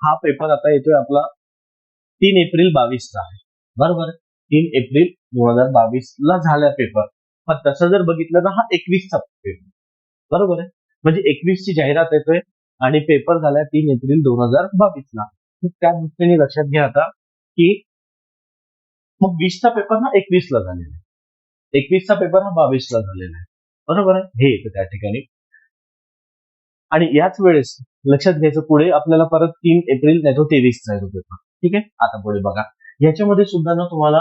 हा पेपर आता येतोय आपला 3 एप्रिल 22 चा आहे, बरोबर. 3 एप्रिल 2022 ला झाला पेपर. पण तसं जर बघितलं तर हा 21चा पेपर, बरोबर आहे. म्हणजे 21 ची जाहिरात येतोय आणि पेपर झालाय 3 एप्रिल 2022 ला. त्या दृष्टीने लक्षात घ्या आता की मग 20चा पेपर हा 21 ला झालेला आहे, 21चा पेपर हा 22 ला झालेला आहे, बरोबर आहे. हे येतं त्या ठिकाणी. आणि याच वेळेस लक्षात घ्यायचं पुढे आपल्याला परत 3 एप्रिल नाही तो 23चा आहे तो पेपर. ठीक आहे. आता पुढे बघा, याच्यामध्ये सुद्धा ना तुम्हाला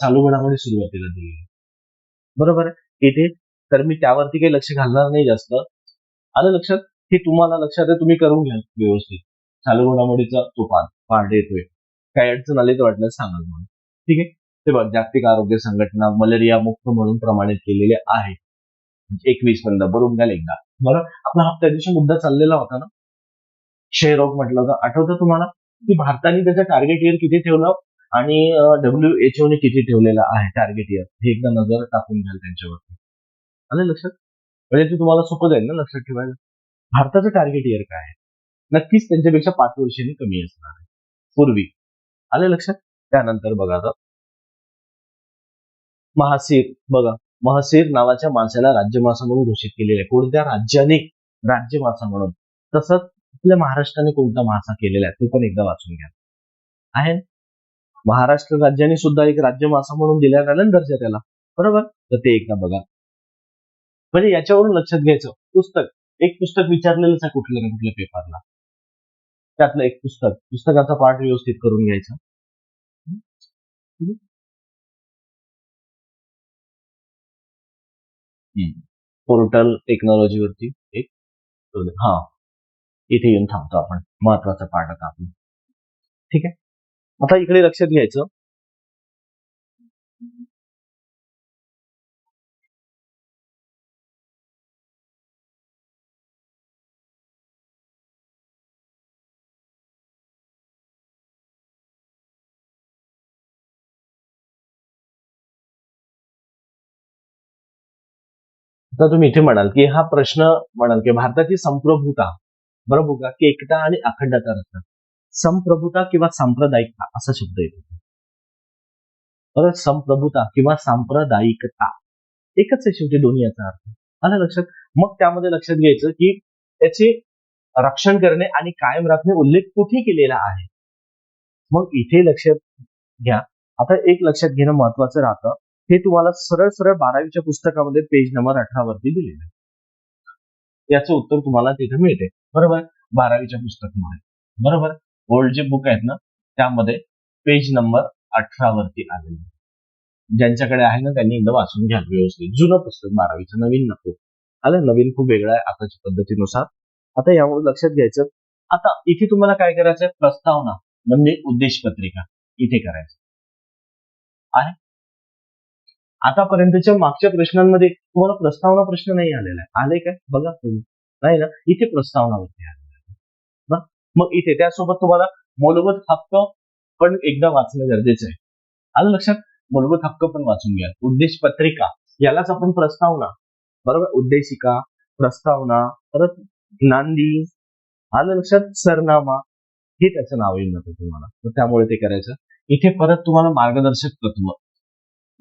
चालू घडामोडी सुरुवातीला दिलेली, बरोबर आहे. इथे तर मी त्यावरती काही लक्ष घालणार नाही जास्त. आलं लक्षात? हे तुम्हाला लक्षात आहे, तुम्ही करून घ्या व्यवस्थित. चालू घडामोडीचा तो पार्ट येतोय. काय अडचण आली तर वाटल्यास सांगा मला. ठीक आहे. ते बघ, जागतिक आरोग्य संघटना मलेरिया मुक्त म्हणून प्रमाणित केलेले आहे 21 पर्यंत. बरोबर घ्याल एकदा. बरं, आपला हा त्या दिवशी मुद्दा चाललेला होता ना, क्षयरोग म्हटलं होतं, आठवतं तुम्हाला? की भारताने त्याचं टार्गेट इयर किती ठेवलं आणि WHO ने किती ठेवलेलं आहे टार्गेट इयर, हे एकदा नजर टाकून घ्याल त्यांच्यावरती. आलं लक्षात? म्हणजे ते तुम्हाला सोपं जाईल ना लक्षात ठेवायला. भारताचं टार्गेट इयर काय आहे? नक्कीच त्यांच्यापेक्षा 5 वर्षांनी कमी असणार आहे पूर्वी. आलं लक्षात? त्यानंतर बघा आता महासीर, बघा, महसीर नावाच्या माशाला राज्यमासा म्हणून घोषित केलेलं आहे. कोणत्या राज्याने राज्यमासा म्हणून? तसंच आपल्या महाराष्ट्राने कोणता मासा केलेला आहे ते पण एकदा वाचून घ्या. आहे ना? महाराष्ट्र राज्याने सुद्धा एक राज्यमासा म्हणून दिल्यात आलं ना दर्जा त्याला, बरोबर. तर ते एकदा बघा. म्हणजे याच्यावरून लक्षात घ्यायचं, एक पुस्तक विचारलेलंच आहे कुठल्या ना कुठल्या पेपरला, त्यातलं एक पुस्तकाचा पाठ व्यवस्थित करून घ्यायचा. पोर्टल टेक्नॉलॉजीवरती एक, हा, इथे येऊन थांबतो आपण. महत्वाचा पाठ आता आपण. ठीक आहे. आता इकडे लक्षात घ्यायचं, तर तुम्ही इथे म्हणाल की हा प्रश्न म्हणाल की भारताची संप्रभुता, बरोबर का, की एकता आणि अखंडता रचना. संप्रभुता किंवा सांप्रदायिकता असा शब्द येतो. बरं, संप्रभुता किंवा सांप्रदायिकता एकच आहे शेवटी दोन्ही याचा अर्थ. आलं लक्षात? मग त्यामध्ये लक्षात घ्यायचं की त्याचे रक्षण करणे आणि कायम राखणे उल्लेख कुठे केलेला आहे. मग इथे लक्षात घ्या, आता एक लक्षात घेणं महत्वाचं राहतं, हे तुम्हाला सरळ सरळ 12वीच्या पुस्तकामध्ये पेज नंबर 18 वरती दिलेलं आहे. याचं उत्तर तुम्हाला तिथे मिळते, बरोबर. 12वीच्या पुस्तकामध्ये, बरोबर. ओल्ड जे बुक आहेत ना त्यामध्ये पेज नंबर 18 वरती आलेले. ज्यांच्याकडे आहे ना त्यांनी एकदा वाचून घ्या व्यवस्थित. जुनं पुस्तक 12वीचं, नवीन नको. आलं, नवीन खूप वेगळा आहे आताच्या पद्धतीनुसार. आता यामुळे लक्षात घ्यायचं, आता इथे तुम्हाला काय करायचं, प्रस्तावना म्हणजे उद्देश पत्रिका इथे करायचं आहे. आतापर्यंतच्या मागच्या प्रश्नांमध्ये तुम्हाला प्रस्तावना प्रश्न नाही आलेला आहे. आले काय बघा तुम्ही, नाही ना, इथे प्रस्तावनावरती आलेला आहे. मग इथे त्यासोबत तुम्हाला मूलभूत हक्क पण एकदा वाचणं गरजेचं आहे. आलं लक्षात? मूलभूत हक्क पण वाचून घ्या. उद्देश पत्रिका यालाच आपण प्रस्तावना, बरोबर, उद्देशिका, प्रस्तावना, परत नांदी, आलं लक्षात, सरनामा, हे त्याचं नाव येईल ना तुम्हाला. तर त्यामुळे ते करायचं. इथे परत तुम्हाला मार्गदर्शक तत्व,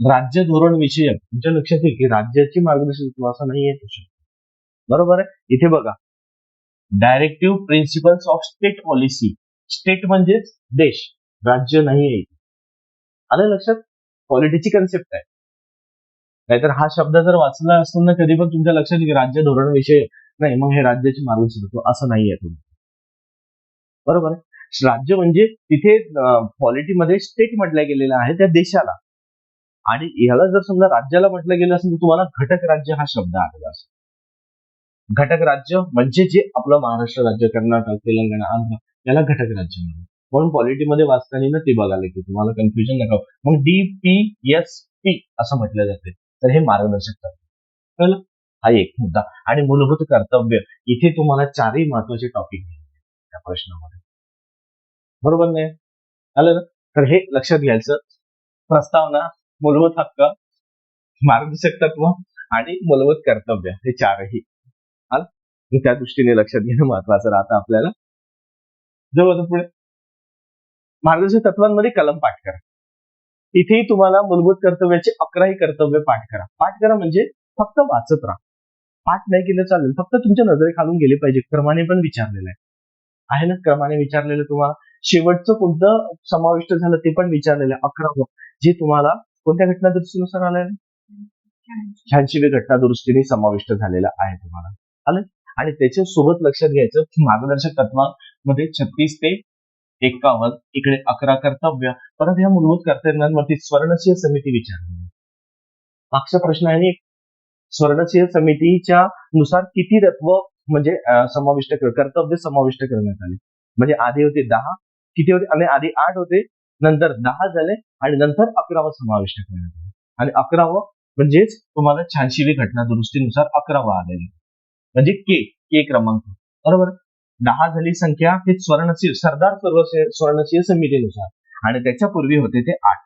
राज्य धोरण विषयक, तुमच्या लक्षात येईल की राज्याची मार्गदर्शक तत्व असं नाही आहे, बरोबर आहे. इथे बघा, directive principles of state policy. State म्हणजे देश, राज्य नाही आहे. आलं लक्षात? पॉलिटीची कन्सेप्ट आहे. नाहीतर हा शब्द जर वाचला असतो ना कधी पण तुमच्या लक्षात येईल राज्य धोरण विषय नाही, मग हे राज्याची मार्गदर्शक तत्व असं नाही आहे तुम्ही, बरोबर आहे. राज्य म्हणजे तिथे पॉलिटीमध्ये स्टेट म्हटलं गेलेलं आहे त्या देशाला, आणि ह्याला जर समजा राज्याला म्हटलं गेलं असेल तर तुम्हाला घटक राज्य हा शब्द आलेला असेल. घटक राज्य म्हणजे जे आपलं महाराष्ट्र राज्य, कर्नाटक, तेलंगणा, आंध्र, याला घटक राज्य म्हणून. म्हणून पॉलिटीमध्ये वाचताना ना ते बघायला की तुम्हाला कन्फ्युजन नका. मग DPSP असं म्हटलं जाते, तर हे मार्गदर्शक तत्व. कळलं? हा एक मुद्दा. आणि मूलभूत कर्तव्य, इथे तुम्हाला 4ही महत्वाचे टॉपिक त्या प्रश्नामध्ये, बरोबर नाही आलं ना? तर हे लक्षात घ्यायचं, प्रस्तावना, मूलभूत हक्क, मार्गदर्शक तत्व आणि मूलभूत कर्तव्य, हे 4ही त्या दृष्टीने लक्षात घेणं महत्वाचं राहतं आपल्याला. जवळ पुढे मार्गदर्शक तत्वांमध्ये कलम पाठ करा. इथेही तुम्हाला मूलभूत कर्तव्याचे 11ही कर्तव्य पाठ करा. पाठ करा म्हणजे फक्त वाचत राहा. पाठ नाही केलं चालेल, फक्त तुमच्या नजरेखालून गेले पाहिजे. क्रमाने पण विचारलेलं आहे ना, क्रमाने विचारलेलं तुम्हाला. शेवटचं कोणतं समाविष्ट झालं ते पण विचारलेलं आहे, 11वं, जे तुम्हाला कोणत्या घटना दुरुस्तीनुसार आलेलं आहे? 86वी घटना दुरुस्तीने समाविष्ट झालेलं आहे तुम्हाला. आलं. आणि त्याच्या सोबत लक्षात घ्यायचं की मार्गदर्शक तत्वांमध्ये 36 ते 51 इकडे 11 कर्तव्य. परत ह्या मूलभूत कर्तव्यांवरती स्वर्णसिंह समिती विचारलेली. मागचा प्रश्न आहे, स्वर्णसिंह समितीच्या नुसार किती तत्व म्हणजे समाविष्ट कर्तव्य समाविष्ट करण्यात आले. म्हणजे आधी होते 10, किती होते? आणि आधी 8 होते, नंतर 10 झाले आणि नंतर 11वं समाविष्ट करण्यात आले. आणि 11वं म्हणजेच तुम्हाला 86वी घटना दुरुस्तीनुसार 11वं आलेले, म्हणजे के क्रमांक. बरोबर. 10 झाली संख्या हे स्वर्णसिंह सरदार स्वर्णसिंह समितीनुसार, आणि त्याच्यापूर्वी होते ते 8.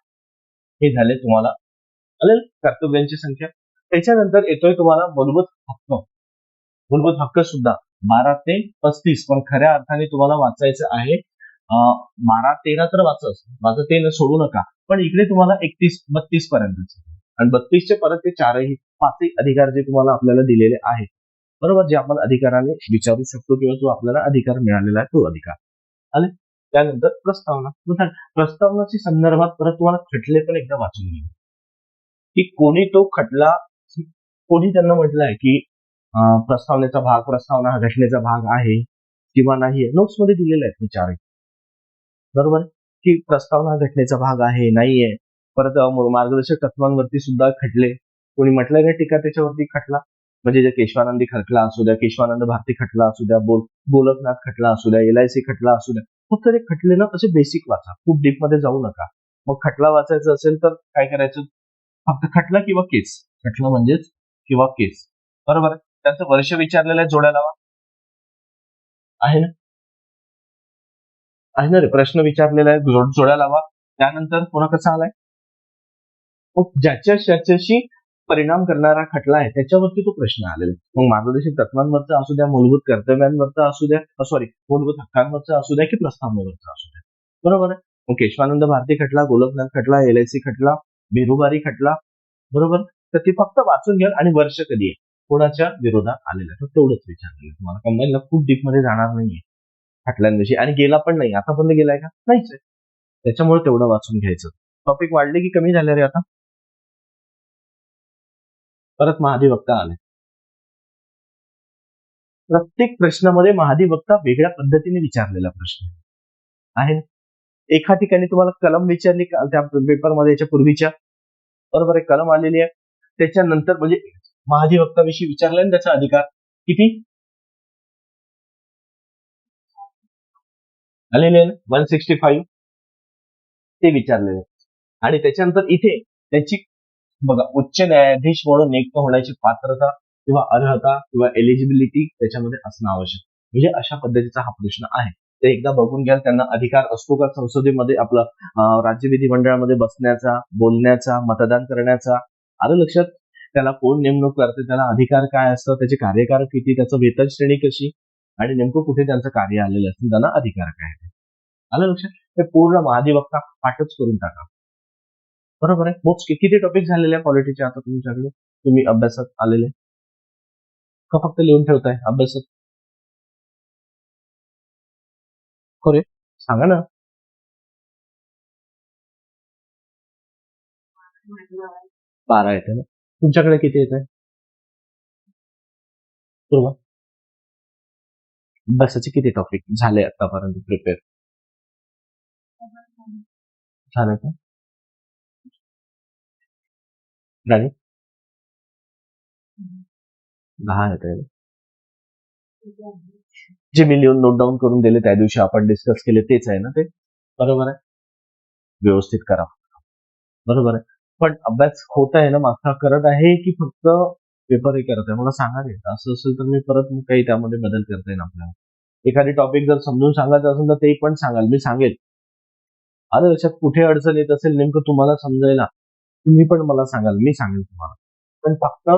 हे झाले तुम्हाला कर्तव्यांची संख्या. त्याच्यानंतर येतोय तुम्हाला मूलभूत हक्क. मूलभूत हक्क सुद्धा 12 ते 35, पण खऱ्या अर्थाने तुम्हाला वाचायचं आहे 12-13 तर वाचत येणं सोडू नका, पण इकडे तुम्हाला 31-32 पर्यंत, आणि 32चे परत ते 5ही अधिकार जे तुम्हाला आपल्याला दिलेले आहेत, बरोबर, जे आपण अधिकाराने विचारू शकतो किंवा जो आपल्याला अधिकार मिळालेला आहे तो अधिकार आले. त्यानंतर प्रस्तावना. प्रस्तावनाच्या संदर्भात परत तुम्हाला खटले पण एकदा वाचून घ्या की कोणी तो खटला, कोणी त्यांना म्हटलंय की प्रस्तावनेचा भाग, प्रस्तावना हा घटनेचा भाग आहे किंवा नाही. नोट्स मध्ये दिलेले आहेत विचार, बरोबर, की प्रस्तावना घटनेचा भाग आहे नाहीये. परत मार्गदर्शक तत्वांवरती सुद्धा खटले, कोणी म्हटलंय का टीका त्याच्यावरती खटला, म्हणजे जे केशवानंदी खटला असू द्या, केशवानंद भारती खटला असू द्या, गोलकनाथ खटला असू द्या, LIC खटला असू द्या, फक्त ते खटले ना असे बेसिक वाचा, खूप डीप मध्ये जाऊ नका. मग खटला वाचायचं असेल तर काय करायचं, फक्त खटला किंवा केस, खटला म्हणजेच किंवा केस, बरोबर. त्याचं वर्ष विचारलेलं आहे, जोड्या लावा, आहे ना, आहे ना रे, प्रश्न विचारलेला आहे, जोड्या लावा. त्यानंतर पुन्हा कसा आलाय, ज्याच्याशी परिणाम करणारा खटला आहे त्याच्यावरती तो प्रश्न आलेला. मग मार्गदर्शक तत्वांवरचा असू द्या, मूलभूत कर्तव्यांवरचा असू द्या, मूलभूत हक्कांवरचा असू द्या की प्रस्तावनेवरचा असू द्या, बरोबर आहे. मग केशवानंद भारती खटला, गोलकनाथ खटला, LIC खटला, बिरुबारी खटला, बरोबर. तर ते फक्त वाचून घ्या आणि वर्ष कधी आहे, कोणाच्या विरोधात आलेलं आहे, तेवढंच विचारलेलं तुम्हाला. कंबाईनला खूप डीप मध्ये जाणार नाहीये खटल्यांविषयी, आणि गेला पण नाही, आतापर्यंत गेलाय का, नाहीच आहे. त्याच्यामुळे तेवढं वाचून घ्यायचं. टॉपिक वाढले की कमी झाले रे आता. परत महाधिवक्ता आले. प्रत्येक प्रश्नामध्ये महाधिवक्ता वेगळ्या पद्धतीने विचारलेला प्रश्न आहे. एका ठिकाणी तुम्हाला कलम विचारली त्या पेपरमध्ये, याच्या पूर्वीच्या, बरोबर आहे, कलम आलेली आहे. त्याच्यानंतर म्हणजे महाधिवक्ताविषयी विचारले आणि त्याचा अधिकार किती आलेले 165 ते विचारलेले. आणि त्याच्यानंतर इथे त्यांची बघा, उच्च न्यायाधीश म्हणून नियुक्त होण्याची पात्रता किंवा अर्हता किंवा एलिजिबिलिटी त्याच्यामध्ये असणं आवश्यक, म्हणजे अशा पद्धतीचा हा प्रश्न आहे. ते एकदा बघून घ्या. त्यांना अधिकार असतो का संसदेमध्ये, आपलं राज्य विधिमंडळामध्ये बसण्याचा, बोलण्याचा, मतदान करण्याचा, आलं लक्षात. त्याला कोण नेमणूक करते, त्याला अधिकार काय असतं, त्याचे कार्यकाळ किती, त्याचं वेतन श्रेणी कशी, आणि नेमकं कुठे त्यांचं कार्य आलेलं असतं, त्यांना अधिकार काय आहे, आलं लक्षात. ते पूर्ण महाधिवक्ता पाठच करून टाका, बरोबर आहे. मोजके किती टॉपिक झालेले आहे पॉलिटीचे आता तुमच्याकडे, तुम्ही अभ्यासात आलेले का फक्त लिहून ठेवताय अभ्यासात? खरे सांगा ना. 12 येते ना, तुमच्याकडे किती येत आहे पूर्व? अभ्यासाचे किती टॉपिक झाले आतापर्यंत प्रिपेअर झाले का? गाडी 10 येत आहे. जे मी लिहून नोट डाऊन करून दिले त्या दिवशी आपण डिस्कस केले तेच आहे ना ते, बरोबर आहे. व्यवस्थित करा, बरोबर आहे. पण अभ्यास होत आहे ना, मागचा करत आहे की फक्त पेपरही करत आहे, मला सांगा नाही. असं असेल तर मी परत काही त्यामध्ये बदल करता येईल आपल्याला. एखादी टॉपिक जर समजून सांगायचं असेल तर ते पण सांगाल, मी सांगेल. आलं लक्षात. कुठे अडचण येत असेल नेमकं तुम्हाला समजायला, तुम्ही पण मला सांगाल, मी सांगेल तुम्हाला. पण फक्त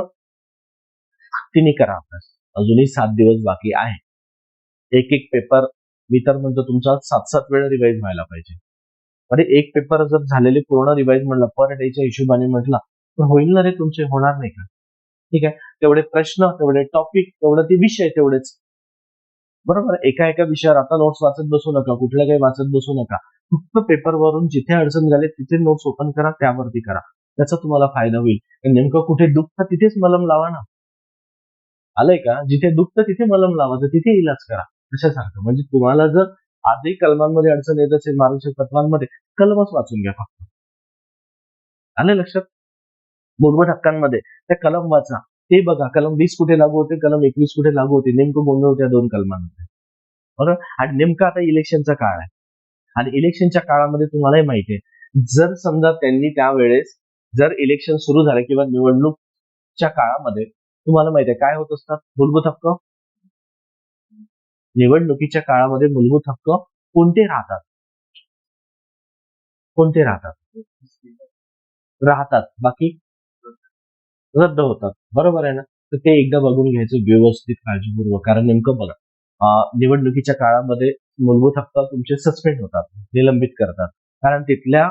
तिने करा अभ्यास. अजूनही 7 दिवस बाकी आहे. एक पेपर मी तर म्हणतो तुमचा 7-7 वेळा रिवाईज व्हायला पाहिजे. अरे एक पेपर जर झालेले पूर्ण रिवाईज म्हणलं पर डेच्या हिशोबाने म्हटला तर होईल ना रे तुमचे, होणार नाही का? ठीक आहे, तेवढे प्रश्न, तेवढे टॉपिक, तेवढं ते विषय तेवढेच. बरोबर, एका एका विषयावर आता नोट्स वाचत बसू नका, कुठल्या काही वाचत बसू नका. फक्त पेपरवरून जिथे अडचण झाली तिथे नोट्स ओपन करा, त्यावरती करा. त्याचा तुम्हाला फायदा होईल. नेमकं कुठे दुखतं तिथेच मलम लावा ना. आलंय का? जिथे दुखतं तिथे मलम लावा, तर तिथे इलाज करा. अशासारखं म्हणजे तुम्हाला जर आजही कलमांमध्ये अडचण येत असेल, मार्गदर्शक तत्वांमध्ये, कलमच वाचून घ्या फक्त. आलं लक्षात? मूलभूत हक्कांमध्ये त्या कलम वाचा, ते बघा कलम 20 कुठे लागू होते, कलम 21 कुठे लागू होते, नेमकं गोंधळ होत्या 2 कलमांमध्ये. बरोबर. आणि नेमका आता इलेक्शनचा काळ आहे आणि इलेक्शनच्या काळामध्ये तुम्हालाही माहिती आहे, जर समजा त्यांनी त्यावेळेस जर इलेक्शन सुरू झालं किंवा निवडणूकच्या काळामध्ये तुम्हाला माहिती आहे काय होत असतात मूलभूत हक्क. निवडणुकीच्या काळामध्ये मूलभूत हक्क कोणते राहतात? कोणते राहतात बाकी रद्द होतात. बरोबर आहे ना? तर ते एकदा बघून घ्यायचं व्यवस्थित काळजीपूर्वक. कारण नेमकं बघा, निवडणुकीच्या काळामध्ये मूलभूत हक्क तुमचे सस्पेंड होतात, निलंबित करतात. कारण तिथल्या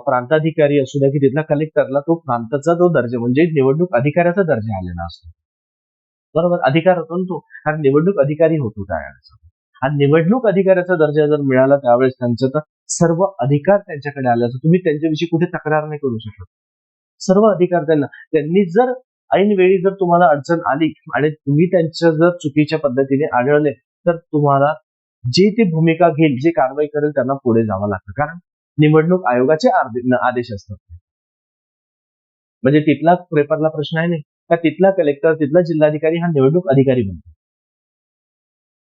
प्रांताधिकारी असू द्या की तिथल्या कलेक्टरला तो प्रांताचा जो दर्जा म्हणजे निवडणूक अधिकाऱ्याचा दर्जा आलेला असतो. बरोबर, अधिकार होतो ना तो, कारण निवडणूक अधिकारी होतो त्यावेळेस. आणि निवडणूक अधिकाऱ्याचा दर्जा जर मिळाला त्यावेळेस त्यांचं तर सर्व अधिकार त्यांच्याकडे आले, तुम्ही त्यांच्याविषयी कुठे तक्रार नाही करू शकत. सर्व अधिकार त्यांनी जर ऐन वेळी जर तुम्हाला अडचण आली आणि तुम्ही त्यांच्या जर चुकीच्या पद्धतीने आढळले तर तुम्हाला जे ती भूमिका घेईल, जे कारवाई करेल त्यांना पुढे जावं लागतं. कारण निवडणूक आयोगाचे आदेश असतात. म्हणजे तिथला पेपरला प्रश्न आहे नाही का तिथला कलेक्टर, तिथला जिल्हाधिकारी हा निवडणूक अधिकारी बनतो.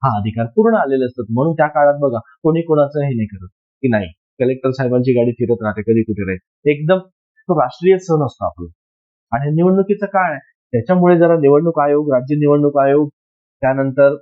हा अधिकार पूर्ण आलेले असतात. म्हणून त्या काळात बघा कोणी कोणाचं हे नाही करत की नाही कलेक्टर साहेबांची गाडी फिरत राहते कधी कुठे राहते. एकदम तो राष्ट्रीय सण असतो आपला आणि निवडणुकीचा काळ आहे. त्याच्यामुळे जरा निवडणूक आयोग, राज्य निवडणूक आयोग, त्यानंतर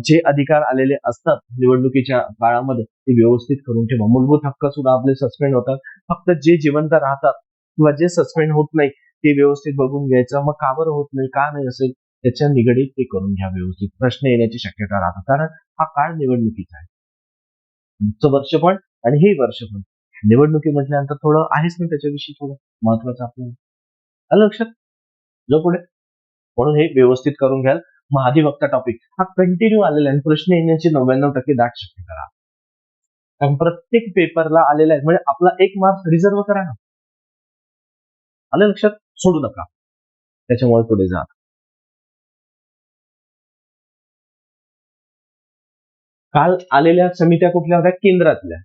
जे अधिकार आलेले असतात निवडणुकीच्या काळामध्ये ते व्यवस्थित करून ठेवा. मूलभूत हक्क सुद्धा आपले सस्पेंड होतात. फक्त जे जिवंत राहतात किंवा जे सस्पेंड होत नाही ते व्यवस्थित बघून घ्यायचं. मग का बरं होत नाही, का नाही असेल त्याच्या निगडीत ते करून घ्या व्यवस्थित. प्रश्न येण्याची शक्यता राहतात कारण हा काळ निवडणुकीचा आहे. पुढचं वर्ष पण आणि हे वर्ष पण निवडणुकी म्हटल्यानंतर थोडं आहेच ना त्याच्याविषयी थोडं महत्वाचं आपल्याला. आलं लक्षात? जो पुढे म्हणून हे व्यवस्थित करून घ्याल. मग अधिवक्ता टॉपिक हा कंटिन्यू आलेला आहे. प्रश्न येण्याची 99% दाट शक्यता राहते. कारण प्रत्येक पेपरला आलेला आहे म्हणजे आपला 1 मार्क्स रिझर्व करा ना. आलं लक्षात? सोडू नका. त्याच्यामुळे पुढे जा. काल आलेल्या समित्या कुठल्या होत्या? केंद्रातल्या.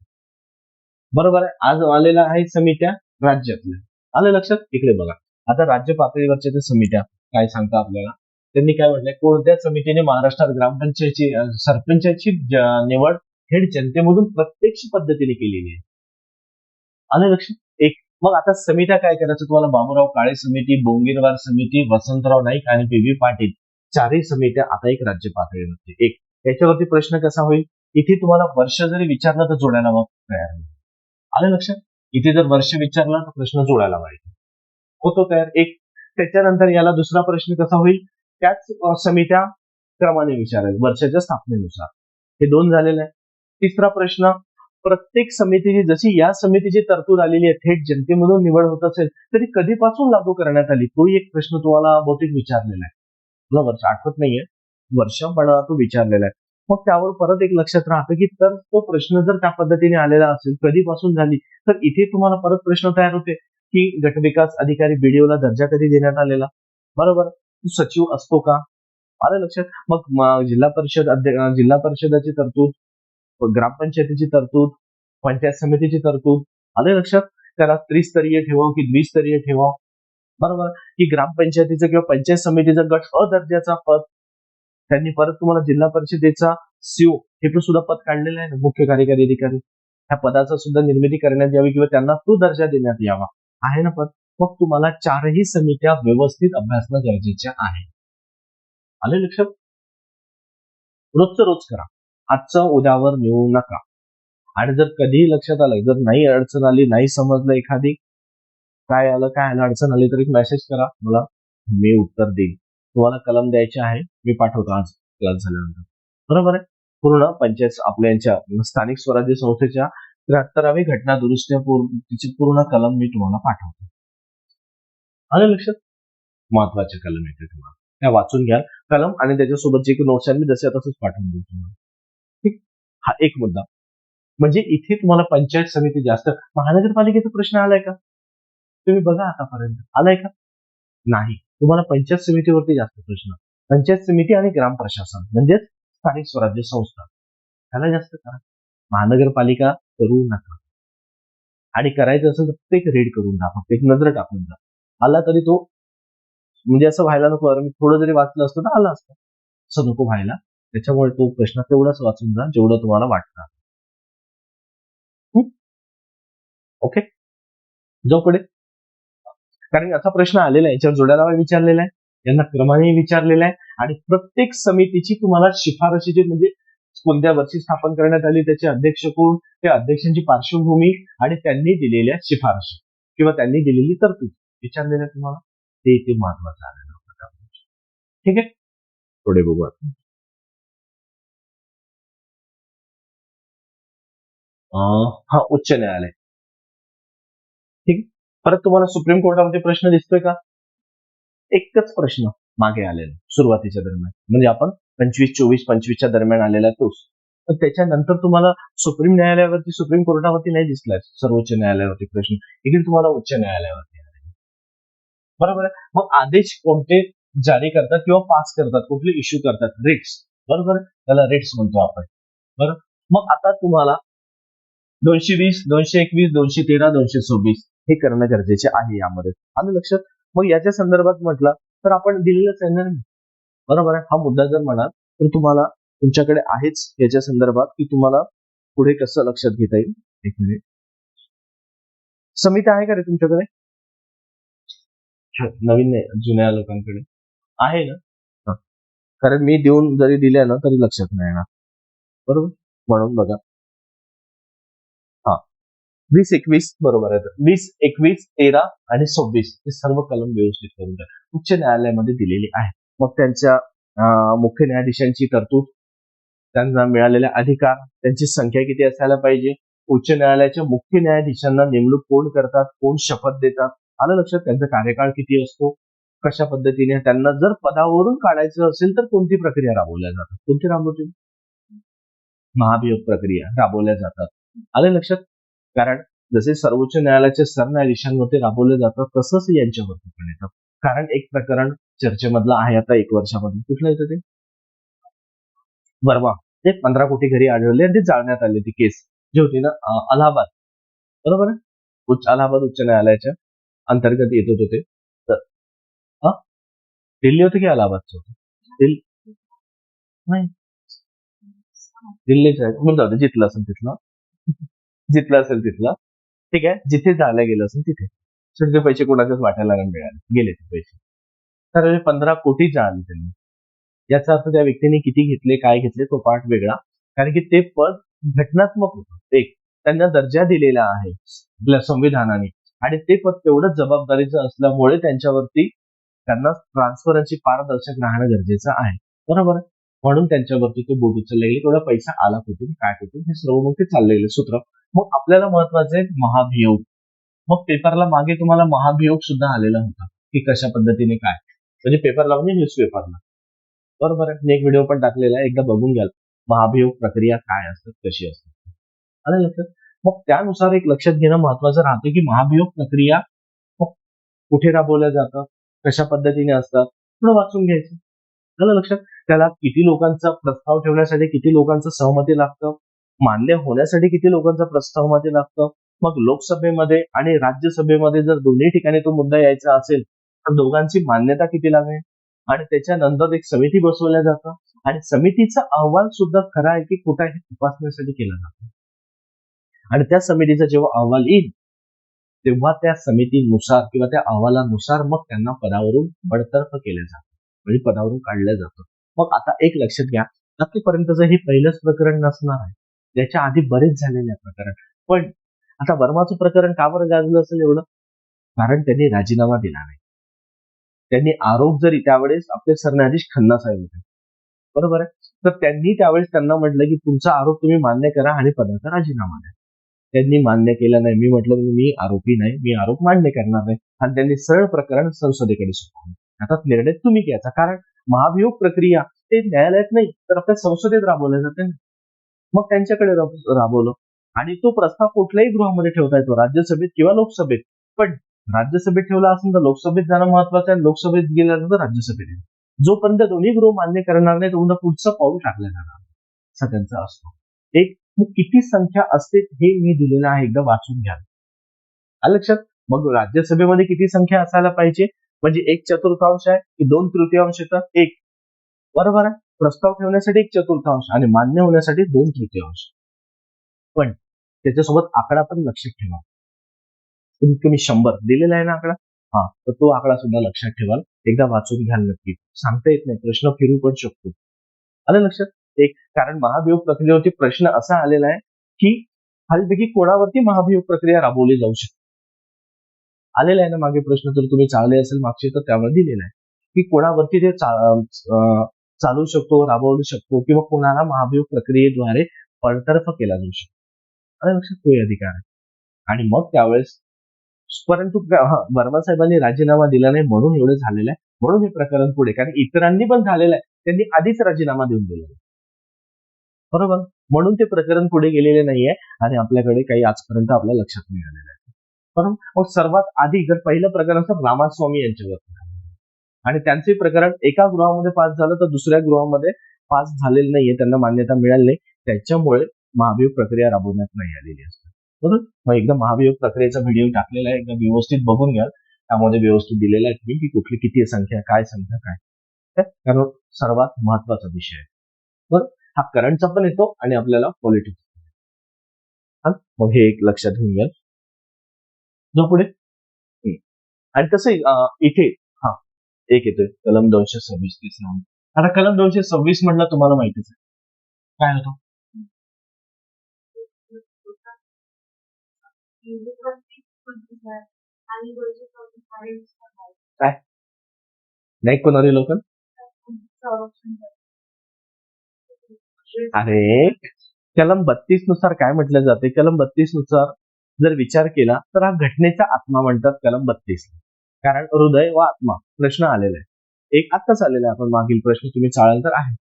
बरोबर आहे. आज आलेल्या आहेत समित्या राज्यातल्या. आलं लक्षात? इकडे बघा. आता राज्य पातळीवरच्या त्या समित्या काय सांगता आपल्याला? त्यांनी काय म्हटलंय, कोणत्या समितीने महाराष्ट्रात ग्रामपंचायतची सरपंचाची निवड थेट जनतेमधून प्रत्यक्ष पद्धतीने केलेली आहे. आलं लक्षात? एक. मग आता समित्या काय करायचं तुम्हाला? बाबूराव काळे समिती, बोंगीरवार समिती, वसंतराव नाईक आणि पी. व्ही. पाटील चारही समित्या आता एक राज्य पातळीवरती. एक. याच्यावरती प्रश्न कसा होईल? इथे तुम्हाला वर्ष जरी विचारलं तर जोडायला मग तयार होईल. आलं लक्षात? इथे जर वर्ष विचारला तर प्रश्न जोडायला पाहिजे. होतो तयार. एक. त्याच्यानंतर याला दुसरा प्रश्न कसा होईल? त्याच समित्या क्रमाने विचारेल वर्षाच्या स्थापनेनुसार. हे 2 झालेलं आहे. तिसरा प्रश्न, प्रत्येक समितीची जशी या समितीची तरतूद आलेली आहे थेट जनतेमधून निवड होत असेल तरी कधीपासून लागू करण्यात आली? तोही एक प्रश्न तुम्हाला बहुतेक विचारलेला आहे. तुला वर्ष आठवत नाहीये वर्ष पण तो विचारलेला आहे. मग त्यावर परत एक लक्षात राहतं की तर तो प्रश्न जर त्या पद्धतीने आलेला असेल कधीपासून झाली तर इथे तुम्हाला परत प्रश्न तयार होते की गटविकास अधिकारी बीडीओला दर्जा कधी देण्यात आलेला? बरोबर. सचिव असतो का? आलं लक्षात? मग जिल्हा परिषदाची तरतूद, ग्रामपंचायतीची तरतूद, पंचायत समितीची तरतूद. आलं लक्षात? त्याला त्रिस्तरीय ठेवावं की द्विस्तरीय ठेवावं? बरोबर. की ग्रामपंचायतीचं किंवा पंचायत समितीचं गट अ दर्जाचा पद, त्यांनी परत तुम्हाला जिल्हा परिषदेचा सीओ हे पण सुद्धा पद काढलेलं आहे ना, मुख्य कार्यकारी अधिकारी. ह्या पदाचा सुद्धा निर्मिती करण्यात यावी किंवा त्यांना तो दर्जा देण्यात यावा. आहे ना पद? मग तुम्हाला चारही समित्या व्यवस्थित अभ्यासणं गरजेचे आहे. आलं लक्षात? रोजचं रोज करा. आजचं उद्यावर नेऊ नका. आणि जर कधीही लक्षात आलं, जर नाही अडचण आली, नाही समजलं एखादी काय आलं अडचण आली तर एक मेसेज करा मला, मी उत्तर देईन. तुम्हाला कलम द्यायचे आहे, मी पाठवतो आज क्लास झाल्यानंतर. बरोबर आहे? पूर्ण पंचायत आपल्या यांच्या स्थानिक स्वराज्य संस्थेच्या 73व्या घटना दुरुस्तीची पूर्ण कलम मी तुम्हाला पाठवतो. आलं लक्षात? महत्वाचे कलम येते तुम्हाला, त्या वाचून घ्या कलम आणि त्याच्यासोबत जे काही नोट्स आहेत मी जसे तसंच पाठवून देऊ तुम्हाला. ठीक, हा एक मुद्दा. म्हणजे इथे तुम्हाला पंचायत समिती जास्त. महानगरपालिकेचा प्रश्न आलाय का तुम्ही बघा आतापर्यंत? आलाय का? नाही. तुम्हाला पंचायत समितीवरती जास्त प्रश्न. पंचायत समिती आणि ग्राम प्रशासन म्हणजेच स्थानिक स्वराज्य संस्था, त्याला जास्त करा. महानगरपालिका करू नका. आणि करायचं असेल तर फक्त एक रीड करून जा, फक्त एक नजर टाकून जा. आला तरी तो म्हणजे असं व्हायला नको, मी थोडं जरी वाचलं असतं तर आलं असतं, असं नको व्हायला. त्याच्यामुळे तो प्रश्न तेवढाच वाचून जा जेवढं तुम्हाला वाटतं. ओके, जाऊ पुढे. कारण याचा प्रश्न आलेला आहे, याच्यावर जोड्या लावा विचारलेला आहे, यांना क्रमाने विचारलेला आहे. आणि प्रत्येक समितीची तुम्हाला शिफारशीची म्हणजे कोणत्या वर्षी स्थापन करण्यात आली, त्याचे अध्यक्ष कोण, त्या अध्यक्षांची पार्श्वभूमी आणि त्यांनी दिलेल्या शिफारशी किंवा त्यांनी दिलेली तरतूद विचारलेल्या तुम्हाला, ते इथे महत्वाचं आलेलं होतं. ठीक आहे, पुढे बघू. हा, उच्च न्यायालय. ठीक, परत तुम्हाला सुप्रीम कोर्टामध्ये प्रश्न दिसतोय का? एकच प्रश्न मागे आलेला सुरुवातीच्या दरम्यान, म्हणजे आपण 25-24-25च्या दरम्यान आलेला तोच. तर त्याच्यानंतर तुम्हाला सुप्रीम न्यायालयावरती, सुप्रीम कोर्टावरती नाही दिसलाय सर्वोच्च न्यायालयावरती प्रश्न, इकडे तुम्हाला उच्च न्यायालयावरती आले. बरोबर आहे. मग आदेश कोणते जारी करतात किंवा पास करतात, कुठले इश्यू करतात? रिट्स. बरोबर, त्याला रिट्स म्हणतो आपण. बरोबर. मग आता तुम्हाला 220, 221, 213, 226 हे करणं गरजेचे आहे यामध्ये. आलं लक्षात? मग याच्या संदर्भात म्हटलं तर आपण दिलेलंच आहे ना. बरोबर आहे. हा मुद्दा जर म्हणाल तर तुम्हाला तुमच्याकडे आहेच याच्या संदर्भात की तुम्हाला पुढे कसं लक्षात घेता येईल. एक मिनिट, समिती आहे का रे तुमच्याकडे? नवीन नाही, जुन्या लोकांकडे आहे ना. कारण मी देऊन जरी दिल्या ना तरी लक्षात नाही येणार. बरोबर, म्हणून बघा. 20-21 बरोबर आहे. 20, 21, 13 आणि 26 हे सर्व कलम व्यवस्थित करून द्या. उच्च न्यायालयामध्ये दिलेली आहे. मग त्यांच्या मुख्य न्यायाधीशांची तरतूद, त्यांना मिळालेले अधिकार, त्यांची संख्या किती असायला पाहिजे, उच्च न्यायालयाच्या मुख्य न्यायाधीशांना नेमणूक कोण करतात, कोण शपथ देतात, आलं लक्षात? त्यांचा कार्यकाळ किती असतो, कशा पद्धतीने त्यांना जर पदावरून काढायचं असेल तर कोणती प्रक्रिया राबवल्या जातात, कोणती राबवतील? महाभियोग प्रक्रिया राबवल्या जातात. आलं लक्षात? कारण जसे सर्वोच्च न्यायालयाच्या सरन्यायाधीशांवरती राबवले जातात तसंच यांच्यावरती पण येतं. कारण एक प्रकरण चर्चेमधलं आहे आता 1 वर्षामध्ये. कुठलं येतं ते? वर्मा. ते 15 कोटी घरी आढळले आणि ते जाळण्यात आले. ती केस जी होती ना अलाहाबाद, बरोबर आहे, अलाहाबाद उच्च न्यायालयाच्या अंतर्गत येत होते ते. तर दिल्ली होतं की अलाहाबादचं होतं? नाही, दिल्लीच आहे. म्हणून जिथलं असेल तिथलं, जिथलं असेल तिथलं. ठीक आहे, जिथे जायला गेलं असेल तिथे सगळे पैसे कोणाच्याच वाटायला मिळाले, गेले ते पैसे. तर 15 कोटी जाळले त्यांनी. याचा अर्थ त्या व्यक्तीने किती घेतले, काय घेतले तो पार्ट वेगळा. कारण की ते पद घटनात्मक होतं, एक त्यांना दर्जा दिलेला आहे आपल्या संविधानाने, आणि ते पद तेवढंच जबाबदारीचं असल्यामुळे त्यांच्यावरती त्यांना ट्रान्सपरन्सी, पारदर्शक राहणं गरजेचं आहे. बरोबर, म्हणून त्यांच्यावरती तो बोट उचलला गेला. तेवढा पैसा आला कुठून, काय कुठून, हे सर्व मग ते चाललेले सूत्र. मग आपल्याला महत्वाचं आहे महाभियोग. मग पेपरला मागे तुम्हाला महाभियोग सुद्धा आलेला होता की कशा पद्धतीने काय, म्हणजे पेपरला म्हणजे न्यूजपेपरला. बरोबर आहे, मी एक व्हिडिओ पण टाकलेला आहे, एकदा बघून घ्याल महाभियोग प्रक्रिया काय असतात, कशी असतात. आलं लक्षात? मग त्यानुसार एक लक्षात घेणं महत्वाचं राहतं की महाभियोग प्रक्रिया कुठे राबवल्या जातात, कशा पद्धतीने असतात, थोडं वाचून घ्यायचं. आलं लक्षात? त्याला किती लोकांचा प्रस्ताव ठेवण्यासाठी किती लोकांचं सहमती लागतं, मान्य होण्यासाठी किती लोकांचा प्रस्तावमध्ये लागतं. मग लोकसभेमध्ये आणि राज्यसभेमध्ये जर दोन्ही ठिकाणी तो मुद्दा यायचा असेल तर दोघांची मान्यता किती लागेल, आणि त्याच्यानंतर एक समिती बसवल्या जातं आणि समितीचा अहवाल सुद्धा खरा आहे की खोटा आहे तपासण्यासाठी केला जातो. आणि त्या समितीचा जेव्हा अहवाल येईल तेव्हा त्या समितीनुसार किंवा त्या अहवालानुसार मग त्यांना पदावरून बडतर्फ केलं जातं, म्हणजे पदावरून काढलं जातं. मग आता एक लक्षात घ्या, आतापर्यंतचं हे पहिलंच प्रकरण नसणार आहे, त्याच्या आधी बरेच झालेले प्रकरण. पण आता वर्माचं प्रकरण का बरं गाजलं असेल एवढं? कारण त्यांनी राजीनामा दिला नाही. त्यांनी आरोप जरी त्यावेळेस आपले सरन्यायाधीश खन्ना साहेब होते, बरोबर आहे, तर त्यांनी त्यावेळेस त्यांना म्हटलं की तुमचा आरोप तुम्ही मान्य करा आणि पदाचा राजीनामा द्या. त्यांनी मान्य केलं नाही. मी म्हटलं मी आरोपी नाही, मी आरोप मान्य करणार नाही, आणि त्यांनी सरळ प्रकरण संसदेकडे सोपवलं. आता निर्णय तुम्ही घ्यायचा, कारण महाभियोग प्रक्रिया ते न्यायालयात नाही तर आपल्या संसदेत राबवल्या जाते ना. मग त्यांच्याकडे राबवलं, आणि तो प्रस्ताव कुठल्याही गृहामध्ये ठेवता येतो, राज्यसभेत किंवा लोकसभेत. पण राज्यसभेत ठेवला असेल तर लोकसभेत जाणं महत्वाचं आहे, लोकसभेत गेल्यानंतर राज्यसभेत येणं. जोपर्यंत दोन्ही गृह मान्य करणार नाही तोपर्यंत पुढचं पाऊल टाकलं जाणार असा त्यांचा असतो. एक किती संख्या असते हे मी दिलेलं आहे, एकदा वाचून घ्या. आलं लक्षात? मग राज्यसभेमध्ये किती संख्या असायला पाहिजे? म्हणजे 1/4 आहे की 2/3 येतं? 1. बरोबर आहे. प्रस्ताव ठेवण्यासाठी 1/4 आणि मान्य होण्यासाठी 2/3. पण त्याच्यासोबत आकडा पण लक्षात ठेवा. कमीत कमी 100 दिलेला आहे ना आकडा. तर तो आकडा सुद्धा लक्षात ठेवाल. एकदा वाचून घ्याल नक्की. सांगता येत नाही, प्रश्न फिरू पण शकतो. आलं लक्षात? एक, कारण महाभियोग प्रक्रियेवरती प्रश्न असा आलेला आहे की खालीलपैकी कोणावरती महाभियोग प्रक्रिया राबवली जाऊ शकते. आलेला आहे ना मागे प्रश्न, जर तुम्ही चालले असेल मागचे तर त्यावर दिलेला आहे की कोणावरती ते चालू शकतो, राबवू शकतो, किंवा कोणाला महाभियोग प्रक्रियेद्वारे बडतर्फ केला जाऊ शकतो. आलं लक्षात? तो अधिकार आहे. आणि मग त्यावेळेस, परंतु वर्मा साहेबांनी राजीनामा दिला नाही म्हणून एवढं झालेलं आहे, म्हणून हे प्रकरण पुढे, कारण इतरांनी पण झालेलं आहे, त्यांनी आधीच राजीनामा देऊन दिलेला आहे. बरोबर, म्हणून ते प्रकरण पुढे गेलेले नाहीये आणि आपल्याकडे काही आजपर्यंत आपल्या लक्षात नाही आलेलं आहे. बरोबर. मग सर्वात आधी जर पहिलं प्रकरण असं रामास्वामी यांच्यावर, आणि त्यांचे प्रकरण एका गृहामध्ये पास झालं तर दुसऱ्या गृहामध्ये पास झालेलं नाहीये, त्यांना मान्यता मिळाली नाही, त्याच्यामुळे महाभियोग प्रक्रिया राबवण्यात नाही आलेली असते. बरोबर. मग एकदा महाभियोग प्रक्रियेचा व्हिडिओ टाकलेला आहे, एकदा व्यवस्थित बघून घ्या. त्यामध्ये व्यवस्थित दिलेला आहे की कुठली किती संख्या, काय संख्या, काय, कारण सर्वात महत्वाचा विषय आहे. बरोबर. हा करंटचा पण येतो आणि आपल्याला पॉलिटिक्स. मग हे एक लक्षात घेऊन घ्या. जो पुढे, आणि तसंही इथे एक येतोय कलम 226. आता कलम 226 म्हटलं तुम्हाला माहितीच आहे काय होतं. काय नाही कोणारी लोक, अरे कलम 32 नुसार काय म्हटलं जाते, कलम 32 नुसार जर विचार केला तर हा घटनेचा आत्मा म्हणतात कलम 32. कारण हृदय व आत्मा प्रश्न आलेला आहे, एक आत्ताच आलेला आहे, आपण मागील प्रश्न तुम्ही चाळाल तर आहे.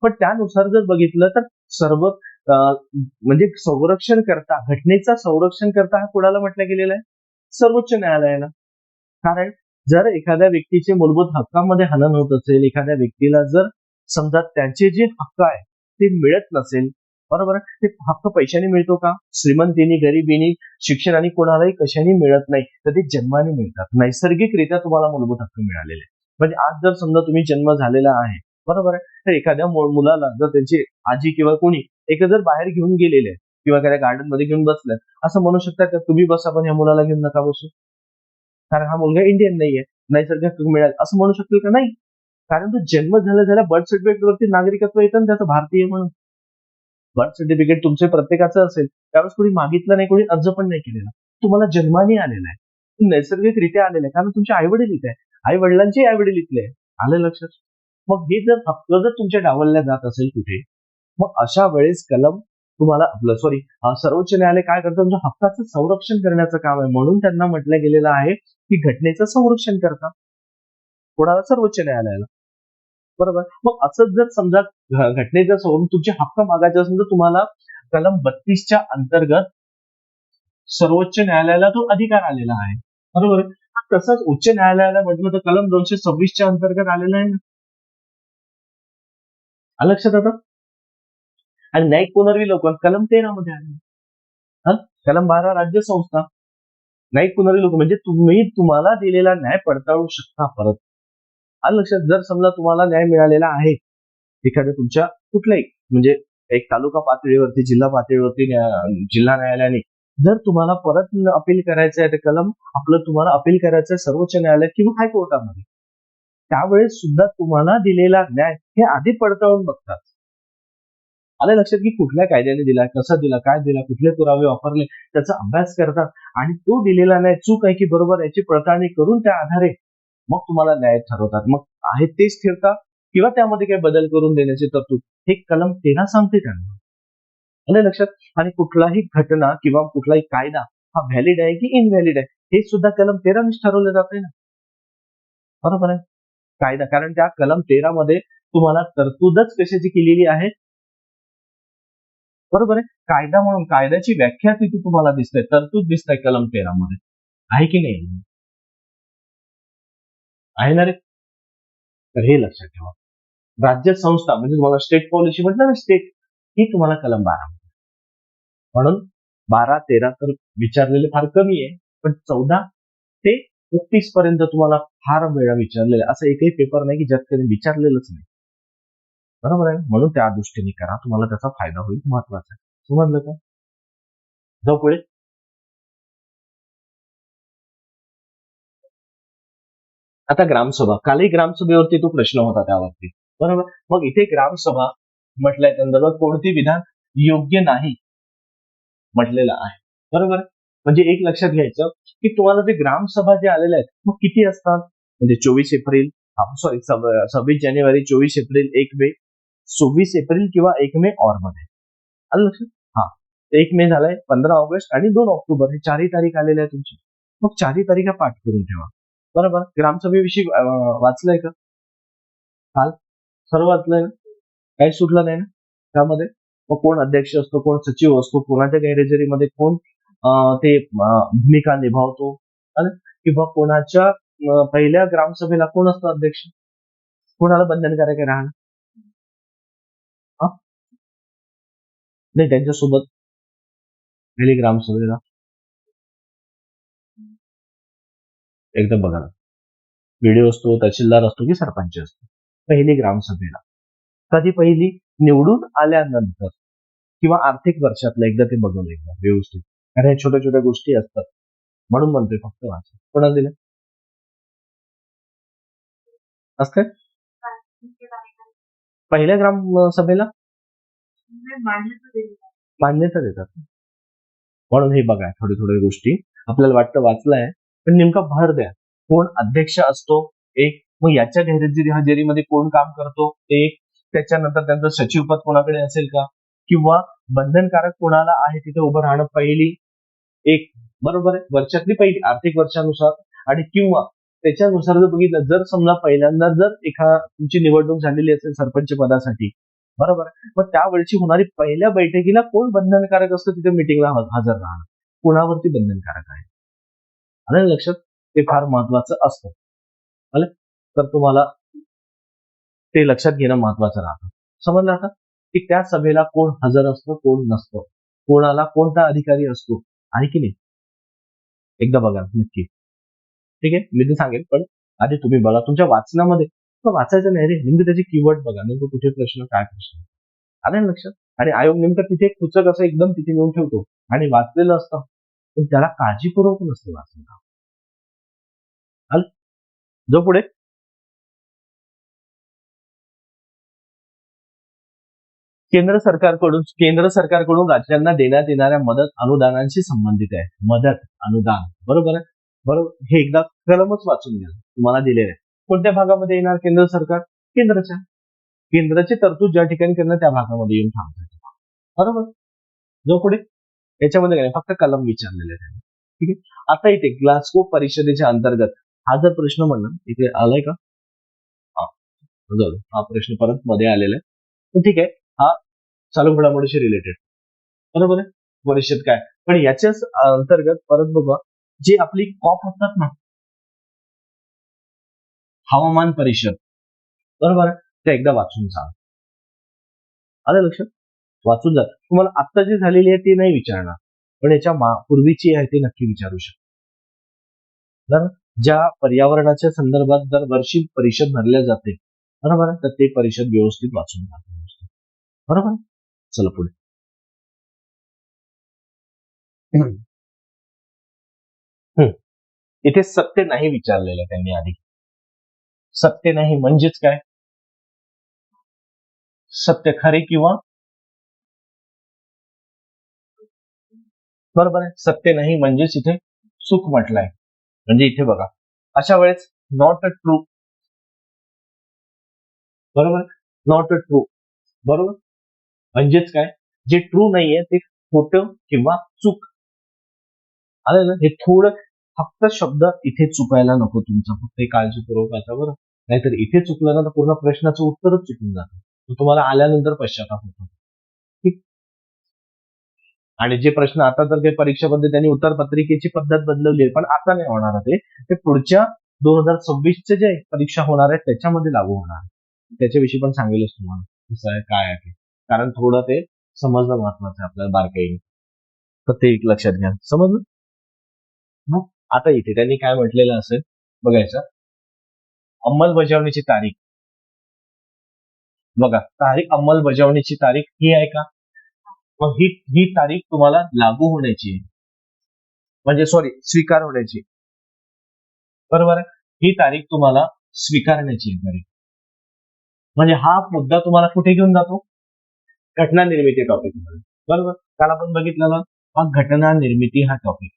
पण त्यानुसार जर बघितलं तर सर्व म्हणजे संरक्षण करता, घटनेचा संरक्षण करता हा कुणाला म्हटलं गेलेलं आहे? सर्वोच्च न्यायालयाला. कारण जर एखाद्या व्यक्तीचे मूलभूत हक्कामध्ये हनन होत असेल, एखाद्या व्यक्तीला जर समजा त्यांचे जे हक्क आहे ते मिळत नसेल, बरोबर, ते हक्क पैशाने मिळतो का? श्रीमंतीनी, गरिबीनी, शिक्षणाने कोणालाही कशाने मिळत नाही, तर ते जन्माने मिळतात. नैसर्गिकरित्या तुम्हाला मूलभूत हक्क मिळालेले. म्हणजे आज जर समजा तुम्ही जन्म झालेला आहे, बरोबर आहे, तर एखाद्या मुलाला जर त्यांची आजी किंवा कोणी एक जर बाहेर घेऊन गेलेले किंवा एखाद्या गार्डन मध्ये घेऊन बसलाय, असं म्हणू शकता का तुम्ही बसा पण या मुलाला घेऊन नका बसू, कारण हा मुलगा इंडियन नाहीये, नैसर्गिक हक्क मिळाल असं म्हणू शकतील का? नाही. कारण तो जन्म झाल्या बर्थ सर्टिफिकेट वरती नागरिकत्व येतं ना त्याचं, भारतीय म्हणून. बर्थ सर्टिफिकेट तुमचे प्रत्येकाचं असेल, त्यावेळेस कोणी मागितलं नाही, कोणी अर्ज पण नाही केलेला, तुम्हाला जन्माने आलेला आहे, नैसर्गिकरित्या आलेला आहे, कारण तुमचे आई वडील इथे आहे, आई वडिलांचे आई वडील इथले आहे. आलं लक्षात? मग हे जर हक्क जर तुमच्या डावलल्या जात असेल कुठे, मग अशा वेळेस कलम तुम्हाला सर्वोच्च न्यायालय काय करतं, तुमच्या हक्काचं संरक्षण करण्याचं काम आहे. म्हणून त्यांना म्हटलं गेलेलं आहे की घटनेचं संरक्षण करता कोणाला? सर्वोच्च न्यायालयाला. बरोबर. मग असंच जर समजा घटनेचं सोडून तुमचे हक्क मागायचे असेल तर तुम्हाला कलम 32च्या अंतर्गत सर्वोच्च न्यायालयाला तो अधिकार आलेला आहे. बरोबर. तसंच उच्च न्यायालयाला म्हटलं तर कलम 226च्या अंतर्गत आलेलं आहे ना. लक्षात आता. आणि न्यायिक पुनर्विलोकन कलम 13 मध्ये आहे. कलम 12 राज्य संस्था. न्यायिक पुनर्विलोकन म्हणजे तुम्हाला दिलेला न्याय पडताळू शकता परत. आलं लक्षात? जर समजा तुम्हाला न्याय मिळालेला आहे एखाद्या तुमच्या कुठल्याही म्हणजे एक तालुका पातळीवरती, जिल्हा पातळीवरती, जिल्हा न्यायालयाने जर तुम्हाला परत अपील करायचं आहे, तर कलम तुम्हाला अपील करायचं आहे सर्वोच्च न्यायालयात किंवा हायकोर्टामध्ये, त्यावेळेस सुद्धा तुम्हाला दिलेला न्याय हे आधी पडताळून बघतात. आलं लक्षात की कुठल्या कायद्याने दिला, कसा दिला, काय दिला, कुठले पुरावे वापरले, त्याचा अभ्यास करतात आणि तो दिलेला न्याय चूक आहे की बरोबर याची पडताळणी करून त्या आधारे मग तुम्हाला न्याय ठरवतात. मग आहे तेच ठेवता किंवा त्यामध्ये काही बदल करून देण्याची तरतूद, हे कलम 13 सांगते त्यांना. आलं लक्षात? आणि कुठलाही घटना किंवा कुठलाही कायदा हा व्हॅलिड आहे की इनव्हॅलिड आहे, हे सुद्धा कलम 13 नेच ठरवलं जाते ना. बरोबर आहे. कायदा, कारण त्या कलम 13 मध्ये तुम्हाला तरतूदच कशाची केलेली आहे, बरोबर आहे. कायदा म्हणून कायद्याची व्याख्या तिथे तुम्हाला दिसते, तरतूद दिसते कलम 13 मध्ये, आहे की नाही? आहे ना रे. तर हे लक्षात ठेवा. राज्य संस्था म्हणजे तुम्हाला स्टेट पॉलिसी म्हटलं ना, स्टेट, ही तुम्हाला कलम 12. म्हणून 12, 13 तर विचारलेले फार कमी आहे, पण 14 ते 31 पर्यंत तुम्हाला फार वेळा विचारलेलं, असं एकही पेपर नाही की ज्यात कधी विचारलेलंच नाही. बरोबर आहे. म्हणून त्या दृष्टीने करा, तुम्हाला त्याचा फायदा होईल, महत्वाचा आहे. समजलं का? जाऊ पुढे. आता ग्रामसभा, कालही ग्रामसभेवरती तो प्रश्न होता त्यावरती, बरोबर. मग इथे ग्रामसभा म्हटलंय संदर्भात कोणती विधान योग्य नाही म्हटलेलं आहे, बरोबर. म्हणजे एक लक्षात घ्यायचं की तुम्हाला जे ग्रामसभा जे आलेल्या आहेत, मग किती असतात, म्हणजे 24 एप्रिल, सॉरी 26 जानेवारी, 24 एप्रिल, 1 मे, 26 एप्रिल किंवा 1 मे और मध्ये. आलं लक्षात? हा, 1 मे झालाय, 15 ऑगस्ट आणि 2 ऑक्टोबर, हे चारही तारीख आलेल्या आहे तुमची. मग चारही तारीख पाठ करून ठेवा. बरोबर. ग्रामसभेविषयी वाचलंय का काल? सर्व वाचलंय ना? काही सुटलं नाही ना त्यामध्ये? मग कोण अध्यक्ष असतो, कोण सचिव असतो, कोणाच्या गैरहजेरीमध्ये कोण ते भूमिका निभावतो, किंवा कोणाच्या पहिल्या ग्रामसभेला कोण असतो अध्यक्ष, कोणाला बंधनकारक आहे राहणं, नाही त्यांच्यासोबत पहिली ग्रामसभेला एकदा बघा, व्हिडिओ असतो, तहसीलदार असतो की सरपंच असतो. पहिली ग्रामसभेला कधी, पहिली निवडून आल्यानंतर किंवा आर्थिक वर्षातलं एकदा ते बघून एकदा व्यवस्थित, कारण हे छोट्या छोट्या गोष्टी असतात, म्हणून म्हणतोय फक्त वाचा. कोणाला दिलं असते पहिल्या ग्रामसभेला मान्यता देतात, म्हणून हे बघा थोडे थोडे गोष्टी आपल्याला वाटतं वाचलंय, पण नेमका भर द्या. कोण अध्यक्ष असतो एक, मग याच्या गैरहजेरीमध्ये कोण काम करतो एक, त्याच्यानंतर त्यांचं सचिवपद कोणाकडे असेल का, किंवा बंधनकारक कोणाला आहे तिथे उभं राहणं पहिली एक, बरोबर आहे, वर्षातली पहिली आर्थिक वर्षानुसार, आणि किंवा त्याच्यानुसार जर बघितलं, जर समजा पहिल्यांदा जर तुमची निवडणूक झालेली असेल सरपंच पदासाठी, बरोबर, मग त्यावेळची होणारी पहिल्या बैठकीला कोण बंधनकारक असतं तिथे मिटिंगला हजर राहणं, कोणावरती बंधनकारक आहे. आलं लक्षात? ते फार महत्वाचं असतं. आलं तर तुम्हाला ते लक्षात घेणं महत्वाचं राहतं. समजलं आता की त्या सभेला कोण हजर असतं, कोण नसतं, कोणाला कोणता अधिकारी असतो, आहे की नाही? एकदा बघा नक्की. ठीक आहे, मी ते सांगेन, पण आधी तुम्ही बघा तुमच्या वाचनामध्ये. वाचायचं नाही रे, नेमकं त्याचे कीवर्ड बघा, नेमकं कुठे प्रश्न, काय प्रश्न. आलं लक्षात? आणि आयोग नेमकं तिथे एक पुस्तक असं एकदम तिथे नेऊन ठेवतो आणि वाचलेलं असतं, पण त्याला काळजीपूर्वक नसते वाचलेलं. आलं, जो पुढे. केंद्र सरकारकडून राज्यांना देण्यात येणाऱ्या मदत अनुदानांशी संबंधित आहे. मदत अनुदान, बरोबर आहे, बरोबर. हे एकदा कलमच वाचून घ्या, तुम्हाला दिलेलं आहे. कोणत्या भागामध्ये येणार केंद्र सरकार? केंद्राची तरतूद ज्या ठिकाणी करणार त्या भागामध्ये येऊन थांबतात, बरोबर. जो पुढे याच्यामध्ये काय फक्त कलम विचारलेले आहे. ठीक आहे. आता इथे ग्लासगो परिषदेच्या अंतर्गत हा जर प्रश्न म्हणला इथे आलाय का, हा प्रश्न परत मध्ये आलेला आहे, ठीक आहे. हा चालू घडामोडीशी रिलेटेड, बरोबर आहे. परिषद काय, पण याच्याच अंतर्गत परत बघा, जी आपली कॉप असतात ना, हवामान परिषद, बरोबर आहे, ते एकदा वाचून सांग. आलं लक्षात? वाचून जा. तुम्हाला आत्ता जी झालेली आहे ती नाही विचारणार, पण याच्या पूर्वीची आहे ती नक्की विचारू शकतो. जर ज्या पर्यावरणाच्या संदर्भात जर वर्षी परिषद भरल्या जाते, बरोबर आहे, तर ते परिषद व्यवस्थित वाचून जाते, बरोबर. चला पुढे. इथे सत्य नाही विचारलेलं त्यांनी आधी. सत्य नाही म्हणजेच काय? सत्य, खरे किंवा, बरोबर आहे. सत्य नाही म्हणजेच इथे चूक म्हटलंय, म्हणजे इथे बघा, अशा वेळेस नॉट अ ट्रू, बरोबर, नॉट अ ट्रू. बरोबर, म्हणजेच काय, जे ट्रू नाहीये ते खोटं किंवा चूक. आलं ना, हे थोडं फक्त शब्द इथे चुकायला नको तुमचा, फक्त हे काळजीपूर्वक वाचा बरं. नाहीतर इथे चुकलं ना तर पूर्ण प्रश्नाचं उत्तरच चुकून जातं. मग तुम्हाला आल्यानंतर पश्चाताप होतो. ठीक. आणि जे प्रश्न आता तर काही परीक्षा पद्धती उत्तर पत्रिकेची पद्धत बदलवली आहे, पण आता नाही होणार ते. ते पुढच्या 2026चे जे परीक्षा होणार आहेत त्याच्यामध्ये लागू होणार आहे. त्याच्याविषयी पण सांगेलच तुम्हाला कसं आहे काय आहे ते. कारण थोडं ते समजणं महत्वाचं आहे आपल्याला बारकाईने. तर ते एक लक्षात घ्या. समजलं? मग आता इथे त्यांनी काय म्हटलेलं असेल बघायचं. अंमलबजावणीची तारीख बघा, अंमलबजावणीची तारीख ही आहे का? मग ही तारीख तुम्हाला लागू होण्याची आहे, म्हणजे सॉरी स्वीकार होण्याची. बरोबर आहे, ही तारीख तुम्हाला स्वीकारण्याची आहे तारीख. म्हणजे हा मुद्दा तुम्हाला कुठे घेऊन जातो? घटना निर्मिती टॉपिक मध्ये. बरोबर, काल आपण बघितलं हा घटना निर्मिती हा टॉपिक.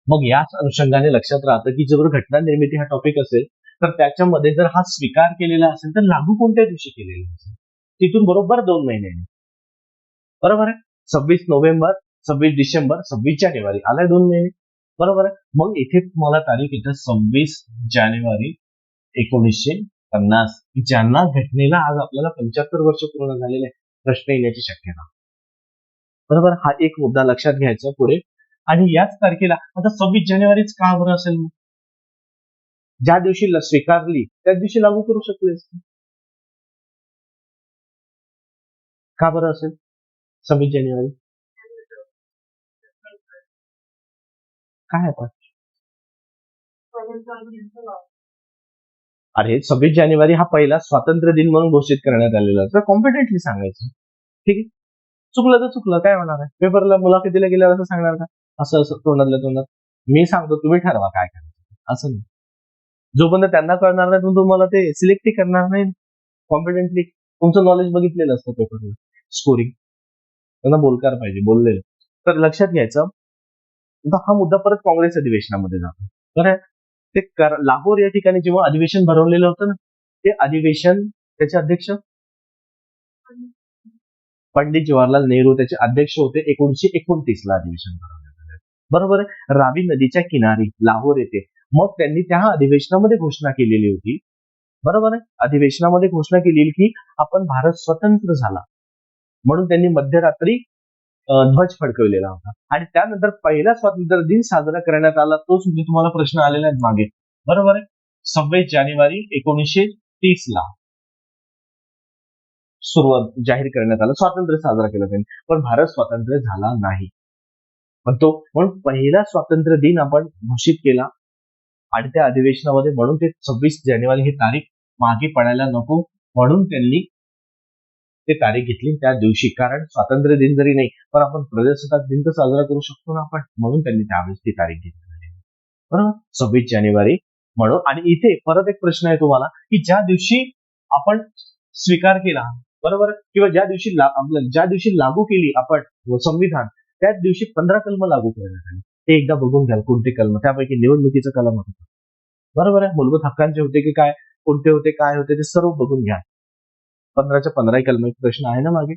मग याच अनुषंगाने लक्षात राहतं की जर घटना निर्मिती हा टॉपिक असेल तर त्याच्यामध्ये जर हा स्वीकार केलेला असेल तर लागू कोणत्या दिवशी केलेला असेल? तिथून बरोबर 2 महिन्यांनी. बरोबर आहे, 26 नोव्हेंबर, 26 डिसेंबर, 26 जानेवारी, आलाय 2 महिने. बरोबर आहे, मग इथे तुम्हाला तारीख येतं 26 जानेवारी 1950, ज्यांना घटनेला आज आपल्याला 75 वर्ष पूर्ण झालेले आहे. प्रश्न येण्याची शक्यता. बरोबर, हा एक मुद्दा लक्षात घ्यायचा पुढे. आणि याच तारखेला आता 26 जानेवारीच का बरं असेल? ज्या दिवशी स्वीकारली त्याच दिवशी लागू करू शकले असते. का बरं असेल 26 जानेवारी? काय आपण अरे 26 जानेवारी हा पहिला स्वातंत्र्य दिन म्हणून घोषित करण्यात आलेला तर कॉम्पिटेंटली सांगायचं. ठीक आहे, चुकलं तर चुकलं, काय होणार आहे? पेपरला मुलाखतीला गेल्यावर असं सांगणार का असं असं तोंडातल्या तोंडात मी सांगतो तुम्ही ठरवा काय करायचं, असं नाही. जोपर्यंत त्यांना कळणार नाही तुम्हाला ते सिलेक्टही करणार नाही कॉम्पिटेंटली. तुमचं नॉलेज बघितलेलं असतं पेपरला, स्कोरिंग त्यांना बोलकार पाहिजे, बोललेलं. तर लक्षात घ्यायचं, हा मुद्दा परत काँग्रेस अधिवेशनामध्ये जातो. बरं, ते लाहोर या ठिकाणी जेव्हा अधिवेशन भरवलेलं होतं ना, ते अधिवेशन त्याचे अध्यक्ष पंडित जवाहरलाल नेहरू त्याचे अध्यक्ष होते. 1929 ला अधिवेशन भरवण्यात आलं. बरोबर आहे, रावी नदीच्या किनारी लाहोर येथे. मग त्यांनी त्या अधिवेशनामध्ये घोषणा केलेली होती. बरोबर आहे, अधिवेशनामध्ये घोषणा केलेली की आपण भारत स्वतंत्र झाला म्हणून त्यांनी मध्यरात्री ध्वज फडकवलेला होता. आणि त्यानंतर पहिला स्वातंत्र्य दिन साजरा करण्यात आला, तोच म्हणजे तुम्हाला प्रश्न आलेला आहे मागे. बरोबर आहे, 26 जानेवारी 1930 ला सुरुवात जाहीर करण्यात आलं, स्वातंत्र्य साजरा केलं त्यांनी. पण भारत स्वातंत्र्य झाला नाही. पण तो म्हणून पहिला स्वातंत्र्य दिन आपण घोषित केला आणि त्या अधिवेशनामध्ये म्हणून ते 26 जानेवारी ही तारीख मागे पडायला नको म्हणून त्यांनी ते तारीख घेतली त्या दिवशी. कारण स्वातंत्र्य दिन जरी नाही पण आपण प्रजासत्ताक दिन तर साजरा करू शकतो ना आपण, म्हणून त्यांनी त्यावेळेस ती तारीख घेतली. बरोबर, 26 जानेवारी म्हणून. आणि इथे परत एक प्रश्न आहे तुम्हाला की ज्या दिवशी आपण स्वीकार केला, बरोबर, किंवा ज्या दिवशी लागू केली आपण संविधान, त्याच दिवशी 15 कलम लागू करण्यात आली. ते एकदा बघून घ्याल कोणते कलम, त्यापैकी निवडणुकीचं कलम होतं. बरोबर आहे, मूलभूत हक्कांचे होते की काय, कोणते होते काय होते ते सर्व बघून घ्या. 15च्या 15 कलम प्रश्न आहे ना मागे.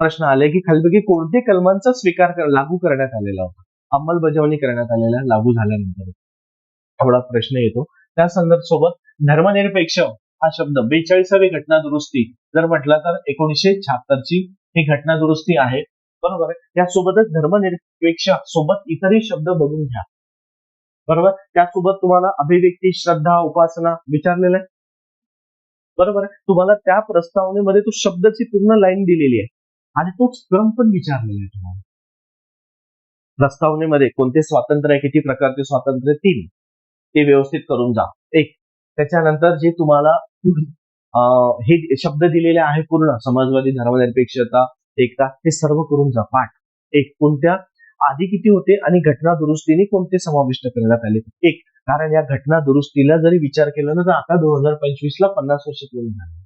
प्रश्न आले की खालीपैकी कोणत्या कलमांचा स्वीकार लागू करण्यात आलेला होता, अंमलबजावणी करण्यात आलेला लागू झाल्यानंतर थोडा प्रश्न येतो. त्या संदर्भ सोबत धर्मनिरपेक्ष हा शब्द 42वी घटना दुरुस्ती जर म्हटलं तर 1976 ची ही घटना दुरुस्ती आहे. बरोबर आहे, त्यासोबतच धर्मनिरपेक्ष सोबत इतरही शब्द बघून घ्या. बरोबर, त्यासोबत तुम्हाला अभिव्यक्ती, श्रद्धा, उपासना विचारलेलं आहे. बरोबर आहे, तुम्हाला त्या प्रस्तावनेमध्ये तो शब्दाची पूर्ण लाईन दिलेली आहे आणि तोच क्रम पण विचारलेला आहे तुम्हाला. प्रस्तावनेमध्ये कोणते स्वातंत्र्य आहे, किती प्रकारचे स्वातंत्र्य, 3 ते व्यवस्थित करून जा. एक, त्याच्यानंतर जे तुम्हाला हे शब्द दिलेले आहे पूर्ण समाजवादी, धर्मनिरपेक्षता, एकता, हे सर्व करून जा पाठ. एक, कोणत्या आधी किती होते आणि घटना दुरुस्तीने कोणते समाविष्ट करण्यात आले. एक, कारण या घटना दुरुस्तीला जरी विचार केला ना तर आता 2025 ला 50 वर्ष पूर्ण झाले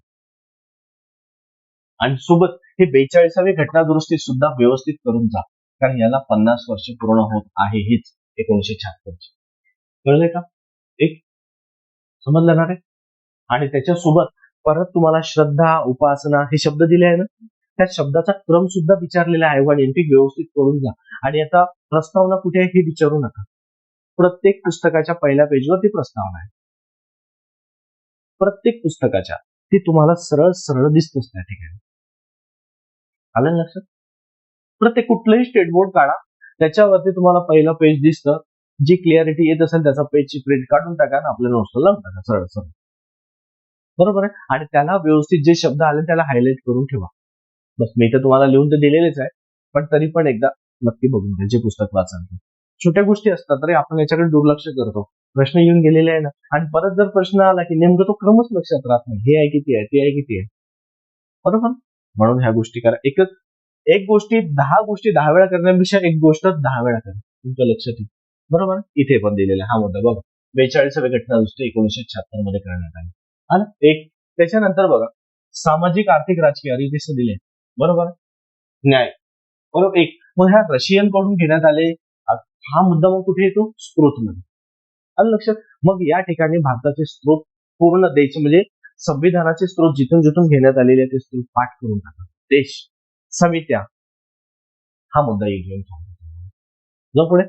आणि सोबत हे 42वी घटना दुरुस्ती सुद्धा व्यवस्थित करून जा, कारण याला 50 वर्ष पूर्ण होत आहे हेच 1976. कळलंय का? एक समजलं ना रे? आणि त्याच्यासोबत परत तुम्हाला श्रद्धा, उपासना हे शब्द दिले आहे ना, त्या शब्दाचा क्रम सुद्धा विचारलेला आहे. वन एंटिक व्यवस्थित करून घ्या. आणि आता प्रस्तावना कुठे आहे हे विचारू नका. प्रत्येक पुस्तकाच्या पहिल्या पेजवर ती प्रस्तावना आहे. प्रत्येक पुस्तकाच्या ती तुम्हाला सरळ सरळ दिसतच त्या ठिकाणी. आलं लक्षात? प्रत्येक कुठलंही स्टेट बोर्ड काढा, त्याच्यावरती तुम्हाला पहिलं पेज दिसतं. जी क्लिअरिटी येत असेल त्याचा पेजची प्रिंट काढून टाका आणि आपल्या नोट्सला लावून टाका सरळ सरळ. बरोबर आहे. आणि त्याला व्यवस्थित जे शब्द आले त्याला हायलाइट करून ठेवा. बस. मी तर तुम्हाला लिहून तर दिलेलेच आहे, पण तरी पण एकदा नक्की बघून घ्या जे पुस्तक वाचाल. छोट्या गोष्टी असतात तरी आपण याच्याकडे दुर्लक्ष करतो. प्रश्न येऊन गेलेले आहे ना, आणि परत जर प्रश्न आला की नेमकं तो क्रमच लक्षात राहत नाही. हे आहे किती आहे, ते आहे किती आहे. बरोबर. म्हणून ह्या गोष्टी करा. एक गोष्टी 10 गोष्टी 10 वेळा करण्यापेक्षा एक गोष्ट 10 वेळा करा. तुमच्या लक्षात येईल. बरोबर. इथे पण दिलेला हा मुद्दा बघा. 42वी घटना दुरुस्ती 1976 मध्ये करण्यात आली. आणि एक त्याच्यानंतर बघा, सामाजिक आर्थिक राजकीय इथे दिले. बरोबर. न्याय. बरोबर. एक मग ह्या रशियन कडून घेण्यात आले. हा मुद्दा मग कुठे येतो? स्त्रोतमध्ये. आलं लक्षात? मग या ठिकाणी भारताचे स्त्रोत पूर्ण देश म्हणजे संविधानाचे स्त्रोत जिथून जिथून घेण्यात आलेले ते स्त्रोत पाठ करून टाका. देश, समित्या, हा मुद्दा येईल. जाऊ पुढे.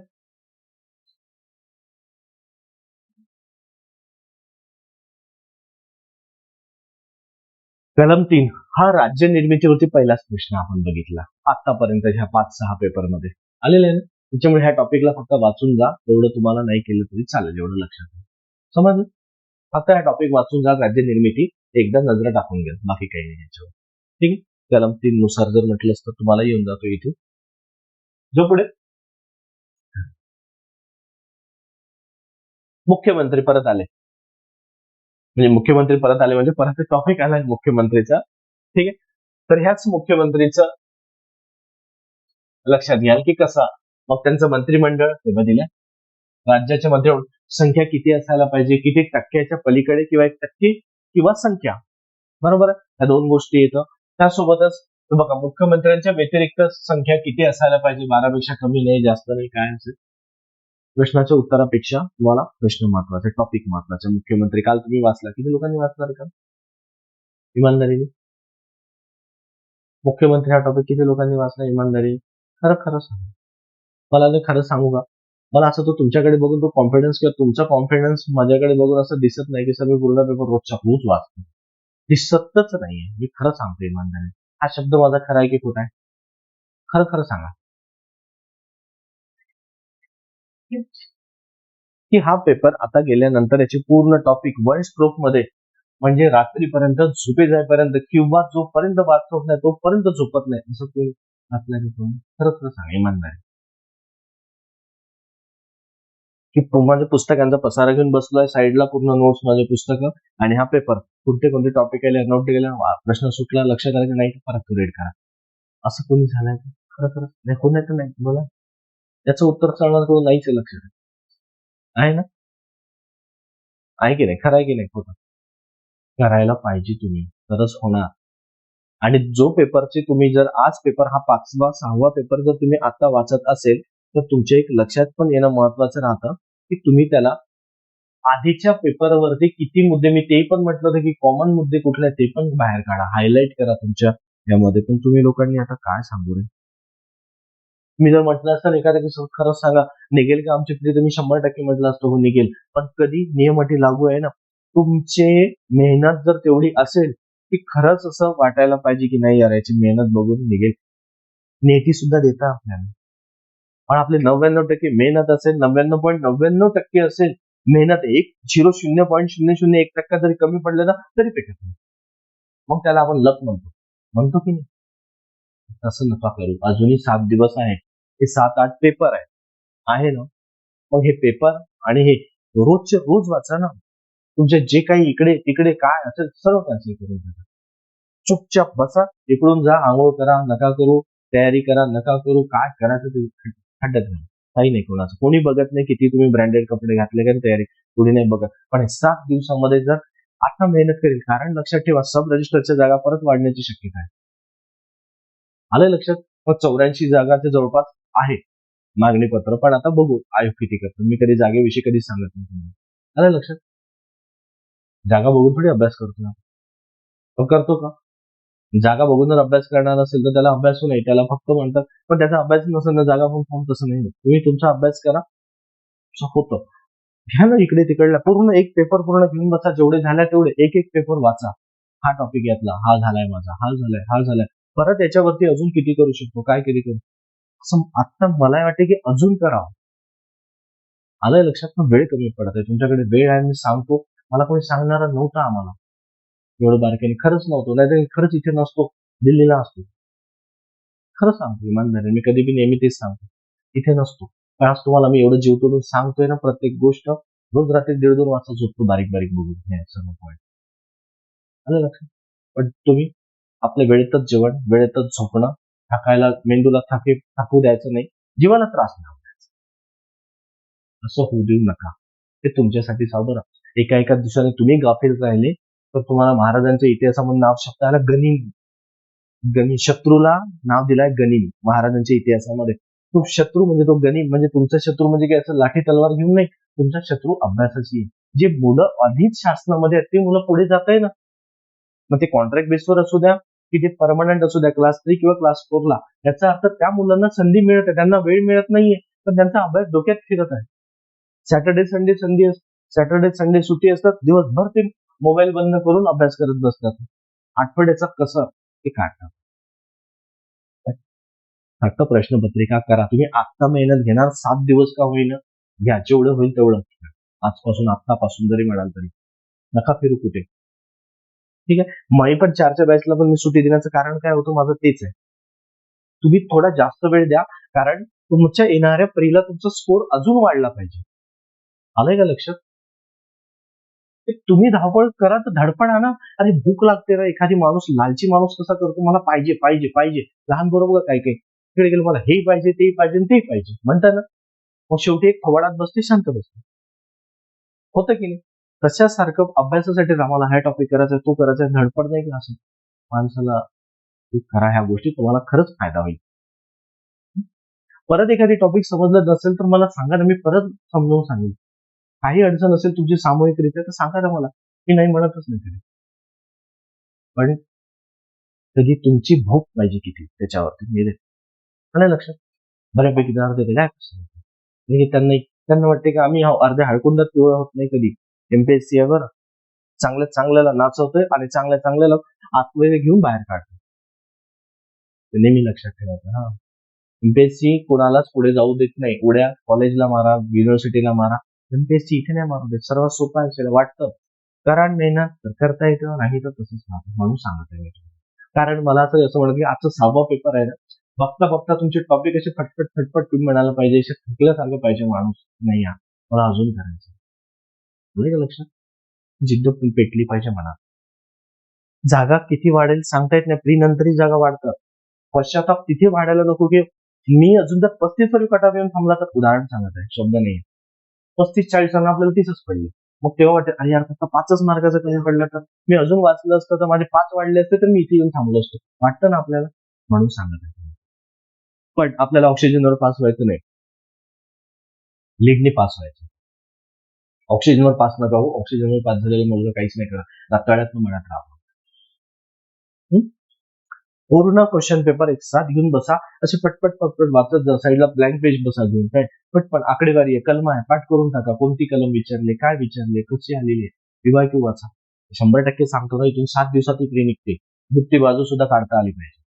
कलम 3 हा राज्य निर्मितीवरती पहिलाच प्रश्न आपण बघितला आतापर्यंत ह्या 5-6 पेपरमध्ये आलेला आहे ना. त्याच्यामुळे ह्या टॉपिकला फक्त वाचून जा. एवढं तुम्हाला नाही केलं तरी चालेल, एवढं लक्षात ठेवा. समजलं? फक्त हा टॉपिक वाचून जा. राज्य निर्मिती एकदा नजर टाकून घ्या, बाकी काही नाही याच्यावर. ठीक आहे. कलम 3 नुसार जर म्हटलं तर तुम्हाला येऊन जातो इथे. जो पुढे मुख्यमंत्री परत आले. म्हणजे मुख्यमंत्री परत आले म्हणजे परत टॉपिक आलाय मुख्यमंत्रीचा. ठीक आहे. तर ह्याच मुख्यमंत्रीचं लक्षात घ्याल की कसा मग त्यांचं मंत्रिमंडळ तेव्हा दिलं. राज्याच्या मंत्रिमंडळ संख्या किती असायला पाहिजे, किती टक्क्याच्या पलीकडे किंवा 1% किंवा संख्या. बरोबर. या दोन गोष्टी येतं. त्यासोबतच बघा, मुख्यमंत्र्यांच्या व्यतिरिक्त संख्या किती असायला पाहिजे, 12 पेक्षा कमी नाही, जास्त नाही, काय असेल. प्रश्नाच्या उत्तरापेक्षा तुम्हाला प्रश्न महत्वाचा, टॉपिक महत्वाचा. मुख्यमंत्री काल तुम्ही वाचला, किती लोकांनी वाचणार का इमानदारीने? मुख्यमंत्री हा टॉपिक किती लोकांनी वाचला इमानदारी? खरं खरं सांगा. मला खरं सांगू का, मला असं तो तुमच्याकडे बघून तो कॉन्फिडन्स किंवा तुमचा कॉन्फिडन्स माझ्याकडे बघून असं दिसत नाही की सगळे पूर्ण पेपर रोजच्या रोज वाचतो. दिसतच नाहीये. मी खरं सांगतो इमानदारी. हा शब्द माझा खरा आहे की खोटा आहे? खरं खरं सांगा की हा पेपर आता गेल्यानंतर याची पूर्ण टॉपिक वन स्ट्रोक मध्ये म्हणजे रात्रीपर्यंत झोपे जाईपर्यंत किंवा जोपर्यंत वाचत नाही तोपर्यंत झोपत नाही असं तुम्ही वाचलं की खरं खरं सांगा इमानदारी की माझ्या पुस्तकांचा पसारा घेऊन बसलोय साईडला, पूर्ण नोट्स माझे पुस्तकं आणि हा पेपर कोणते कोणते टॉपिक आले नोट केले, प्रश्न सुटला, लक्षात आलं की नाही परत रीड करा. असं कोणी झालंय खरं खरं नाही, कोण नाही तर नाही बोला. त्याचं उत्तर चालणार कोण नाहीच लक्षात आहे ना. आहे की नाही? खरं आहे की नाही खोटं? करायला पाहिजे तुम्ही, तरच होणार. आणि जो पेपरचे तुम्ही जर आज पेपर हा 5वा 6वा पेपर जर तुम्ही आता वाचत असेल तर तुमच्या एक लक्षात पण येणं महत्वाचं राहतं की तुम्ही त्याला आधीच्या पेपरवरती किती मुद्दे, मी ते पण म्हटलं होतं की कॉमन मुद्दे कुठले ते पण बाहेर काढा, हायलाईट करा तुमच्या यामध्ये. पण तुम्ही लोकांनी आता काय सांगू रे, मी जर म्हटलं असतं एखाद्या खरंच सांगा निघेल का आमची तरी तुम्ही 100% म्हटलं असतं हो निघेल. पण कधी नियम अटी लागू आहे ना, तुमचे मेहनत जर तेवढी असेल की खरंच असं वाटायला पाहिजे की नाही यार याची मेहनत बघून निघेल, नेटी सुद्धा देता आपल्याला. पण आपले 99% मेहनत असेल, 99.99% असेल मेहनत, 0.001% जरी कमी पडले ना तरी पेटत नाही. मग त्याला आपण लक म्हणतो की नाही. तसं नका करू. अजूनही 7 दिवस आहे, हे 7-8 पेपर आहे ना. मग हे पेपर आणि हे रोजचे रोज वाचा ना. तुमचे जे काही इकडे तिकडे काय असेल सर्व कॅन्सल करून टाका. चुपचाप बसा, इकडून जा, आंघोळ करा, नका करू, तयारी करा, नका करू, काय करायचं ते खड्ड्यात घाला. काही नाही कोणाचं, कोणी बघत नाही किती तुम्ही ब्रँडेड कपडे घातले का तयारी, कोणी नाही बघत. पण हे 7 दिवसामध्ये जर आता मेहनत करेल, कारण लक्षात ठेवा सब रजिस्टरच्या जागा परत वाढण्याची शक्यता आहे. आलं लक्षात. मग 84 जागाचे जवळपास आहे मागणी पत्र, पण आता बघू आयोग किती करतो. मी कधी जागेविषयी कधी सांगत नाही. आलं लक्षात. जागा बघून थोडी अभ्यास करतो ना. तो करतो का? जागा बघून जर अभ्यास करणार असेल तर त्याला अभ्यासू नाही, त्याला फक्त म्हणतात. पण त्याचा अभ्यास नसेल ना, जागा बघून फॉर्म तसं नाही होत. तुम्ही तुमचा अभ्यास करा, असं होतं. घ्या ना इकडे तिकडला पूर्ण एक पेपर पूर्ण घेऊन बसा, जेवढे झाले तेवढे एक एक पेपर वाचा. हा टॉपिक यातला, हा झालाय माझा, हा झालाय, हा झालाय. परत याच्यावरती अजून किती करू शकतो, काय किती करू, असं आता मला वाटते की अजून करावं. आलंय लक्षात. पण वेळ कमी पडत आहे. तुमच्याकडे वेळ आहे, मी सांगतो. मला कोणी सांगणारा नव्हता आम्हाला एवढं बारकाईने, खरंच नव्हतं. नाहीतर खरंच इथे नसतो, दिल्लीला असतो. खरं सांगतो इमानदारी, मी कधी बी नेहमी तेच सांगतो, इथे नसतो. पण आज तुम्हाला मी एवढं जीव तोडून सांगतोय ना प्रत्येक गोष्ट. रोज रात्री 1:30-2 वाजता झोपतो बारीक बारीक बघून हे सर्व पॉईंट. आलं लक्षात. पण तुम्ही आपल्या वेळेतच जेवण, वेळेतच झोपणं, थकायला मेंदूला थकू द्यायचं नाही, जीवाला त्रास नाही द्यायचा. असं होऊ देऊ नका. ते तुमच्यासाठी सावधान. एका एका दिवसाने तुम्ही गाफील राहिले तर तुम्हाला महाराजांच्या इतिहासामध्ये नाव शब्दाला गनिम शत्रूला नाव दिलाय गनिम महाराजांच्या इतिहासामध्ये. तो शत्रू म्हणजे तो गनिम म्हणजे तुमचा शत्रू म्हणजे काय असं लाठी तलवार घेऊन नाही. तुमचा शत्रू अभ्यासाची आहे. जे मुलं आधीच शासनामध्ये आहेत ते मुलं पुढे जात आहे ना. मग ते कॉन्ट्रॅक्ट बेसवर असू द्या की ते परमनंट असू द्या, क्लास 3 किंवा क्लास 4 ला. याचा अर्थ त्या मुलांना संधी मिळत आहे, त्यांना वेळ मिळत नाहीये, पण त्यांचा अभ्यास डोक्यात फिरत आहे. सॅटर्डे संडे सॅटर्डे संडे सुट्टी असतात, दिवसभर ते मोबाईल बंद करून अभ्यास करत बसतात. आठवड्याचा कसं ते काढतात. फक्त प्रश्नपत्रिका करा. तुम्ही आत्ता मेहनत घेणार 7 दिवस का होईना घ्या, जेवढं होईल तेवढं. आजपासून आत्तापासून जरी म्हणाल तरी नका फिरू कुठे. ठीक आहे. मी पण 4च्या बॅचला पण मी सुट्टी देण्याचं कारण काय होतं माझं तेच आहे. तुम्ही थोडा जास्त वेळ द्या, कारण तुमच्या येणाऱ्या प्रीला तुमचा स्कोर अजून वाढला पाहिजे. आलंय का लक्षात. तुम्ही धावपळ करा तर धडपड आणा. अरे भूक लागते ना, एखादी माणूस लालची माणूस कसा करतो, मला पाहिजे पाहिजे पाहिजे. लहान बरोबर काय काय तिकडे गेलं, मला हे पाहिजे ते पाहिजे ते पाहिजे म्हणता ना. मग शेवटी एक थोबाडात बसते, शांत बसते. होतं की नाही. तशासारखं अभ्यासासाठी आम्हाला हा टॉपिक करायचा, तो करायचा, धडपड नाही का असं माणसाला करा. ह्या गोष्टी तुम्हाला खरंच फायदा होईल. परत एखादी टॉपिक समजलं नसेल तर मला सांगा ना, मी परत समजावून सांगेन. काही अडचण असेल तुमची सामूहिकरित्या तर सांगा ना मला. मी नाही म्हणतच नाही तरी. पण कधी तुमची भूक पाहिजे किती त्याच्यावरती मी देतो लक्षात. बऱ्यापैकी जण देते काय म्हणजे त्यांना वाटते की आम्ही अर्ध्या हळकुंडात पिवळा होत नाही कधी. एमपीएससी आहे बरं, चांगल्या चांगल्याला नाचवतोय आणि चांगल्या चांगल्याला आतमध्ये घेऊन बाहेर काढतोय. नेहमी लक्षात ठेवायचं. हा, एमपीएससी कोणालाच पुढे जाऊ देत नाही. उड्या कॉलेजला मारा, युनिव्हर्सिटीला मारा, एमपीएससी इथे नाही मारू देत. सर्वात सोपं आहे, वाटतं कारण मेहनत तर करता येतं, नाही तर तसंच राहतं म्हणून सांगत आहे मी. कारण मला असं म्हणत की आजचा 6वा पेपर आहे ना, बघता बघता तुमचे टॉपिक असे फटफट फटफट तुम्ही म्हणायला पाहिजे, असे थकल्यासारखं पाहिजे माणूस. नाही या मला अजून करायचं. का लक्षात. जिद्द पण पेटली पाहिजे मनात. जागा किती वाढेल सांगता येत नाही. प्री नंतरही जागा वाढतात. पश्चाताप तिथे वाढायला नको की मी अजून जर 35 वरी कटाप येऊन थांबला तर, उदाहरण सांगत आहे, शब्द नाही. 35-40 आपल्याला 30च पडले. मग तेव्हा वाटतं अरे यार फक्त 5च मार्काचं कमी पडलं तर, मी अजून वाचलं असतं तर माझे 5 वाढले असते तर मी इथे येऊन थांबलो असतो. वाटतं ना आपल्याला, म्हणून सांगत आहे. पण आपल्याला ऑक्सिजनवर पास व्हायचं नाही, लीडने पास व्हायचं. ऑक्सिजनवर पास नका हो. ऑक्सिजनवर पास झालेलं मुलगा काहीच नाही करत, रताळ्यात म्हणत राहा. पूर्ण क्वेश्चन पेपर एक साथ घेऊन बसा, असे पटपट पटपट वाचत जा. साईडला ब्लँक पेज बसा घेऊन, काय पटपट आकडेवारी आहे, कलम आहे, पाठ करून टाका. कोणती कलम विचारले, काय विचारले, कशी आलेली आहे, PYQ वाचा. 100% सांगतो ना, इथून 7 दिवसात ती प्री निघते. दुसरी बाजू सुद्धा काढता आली पाहिजे,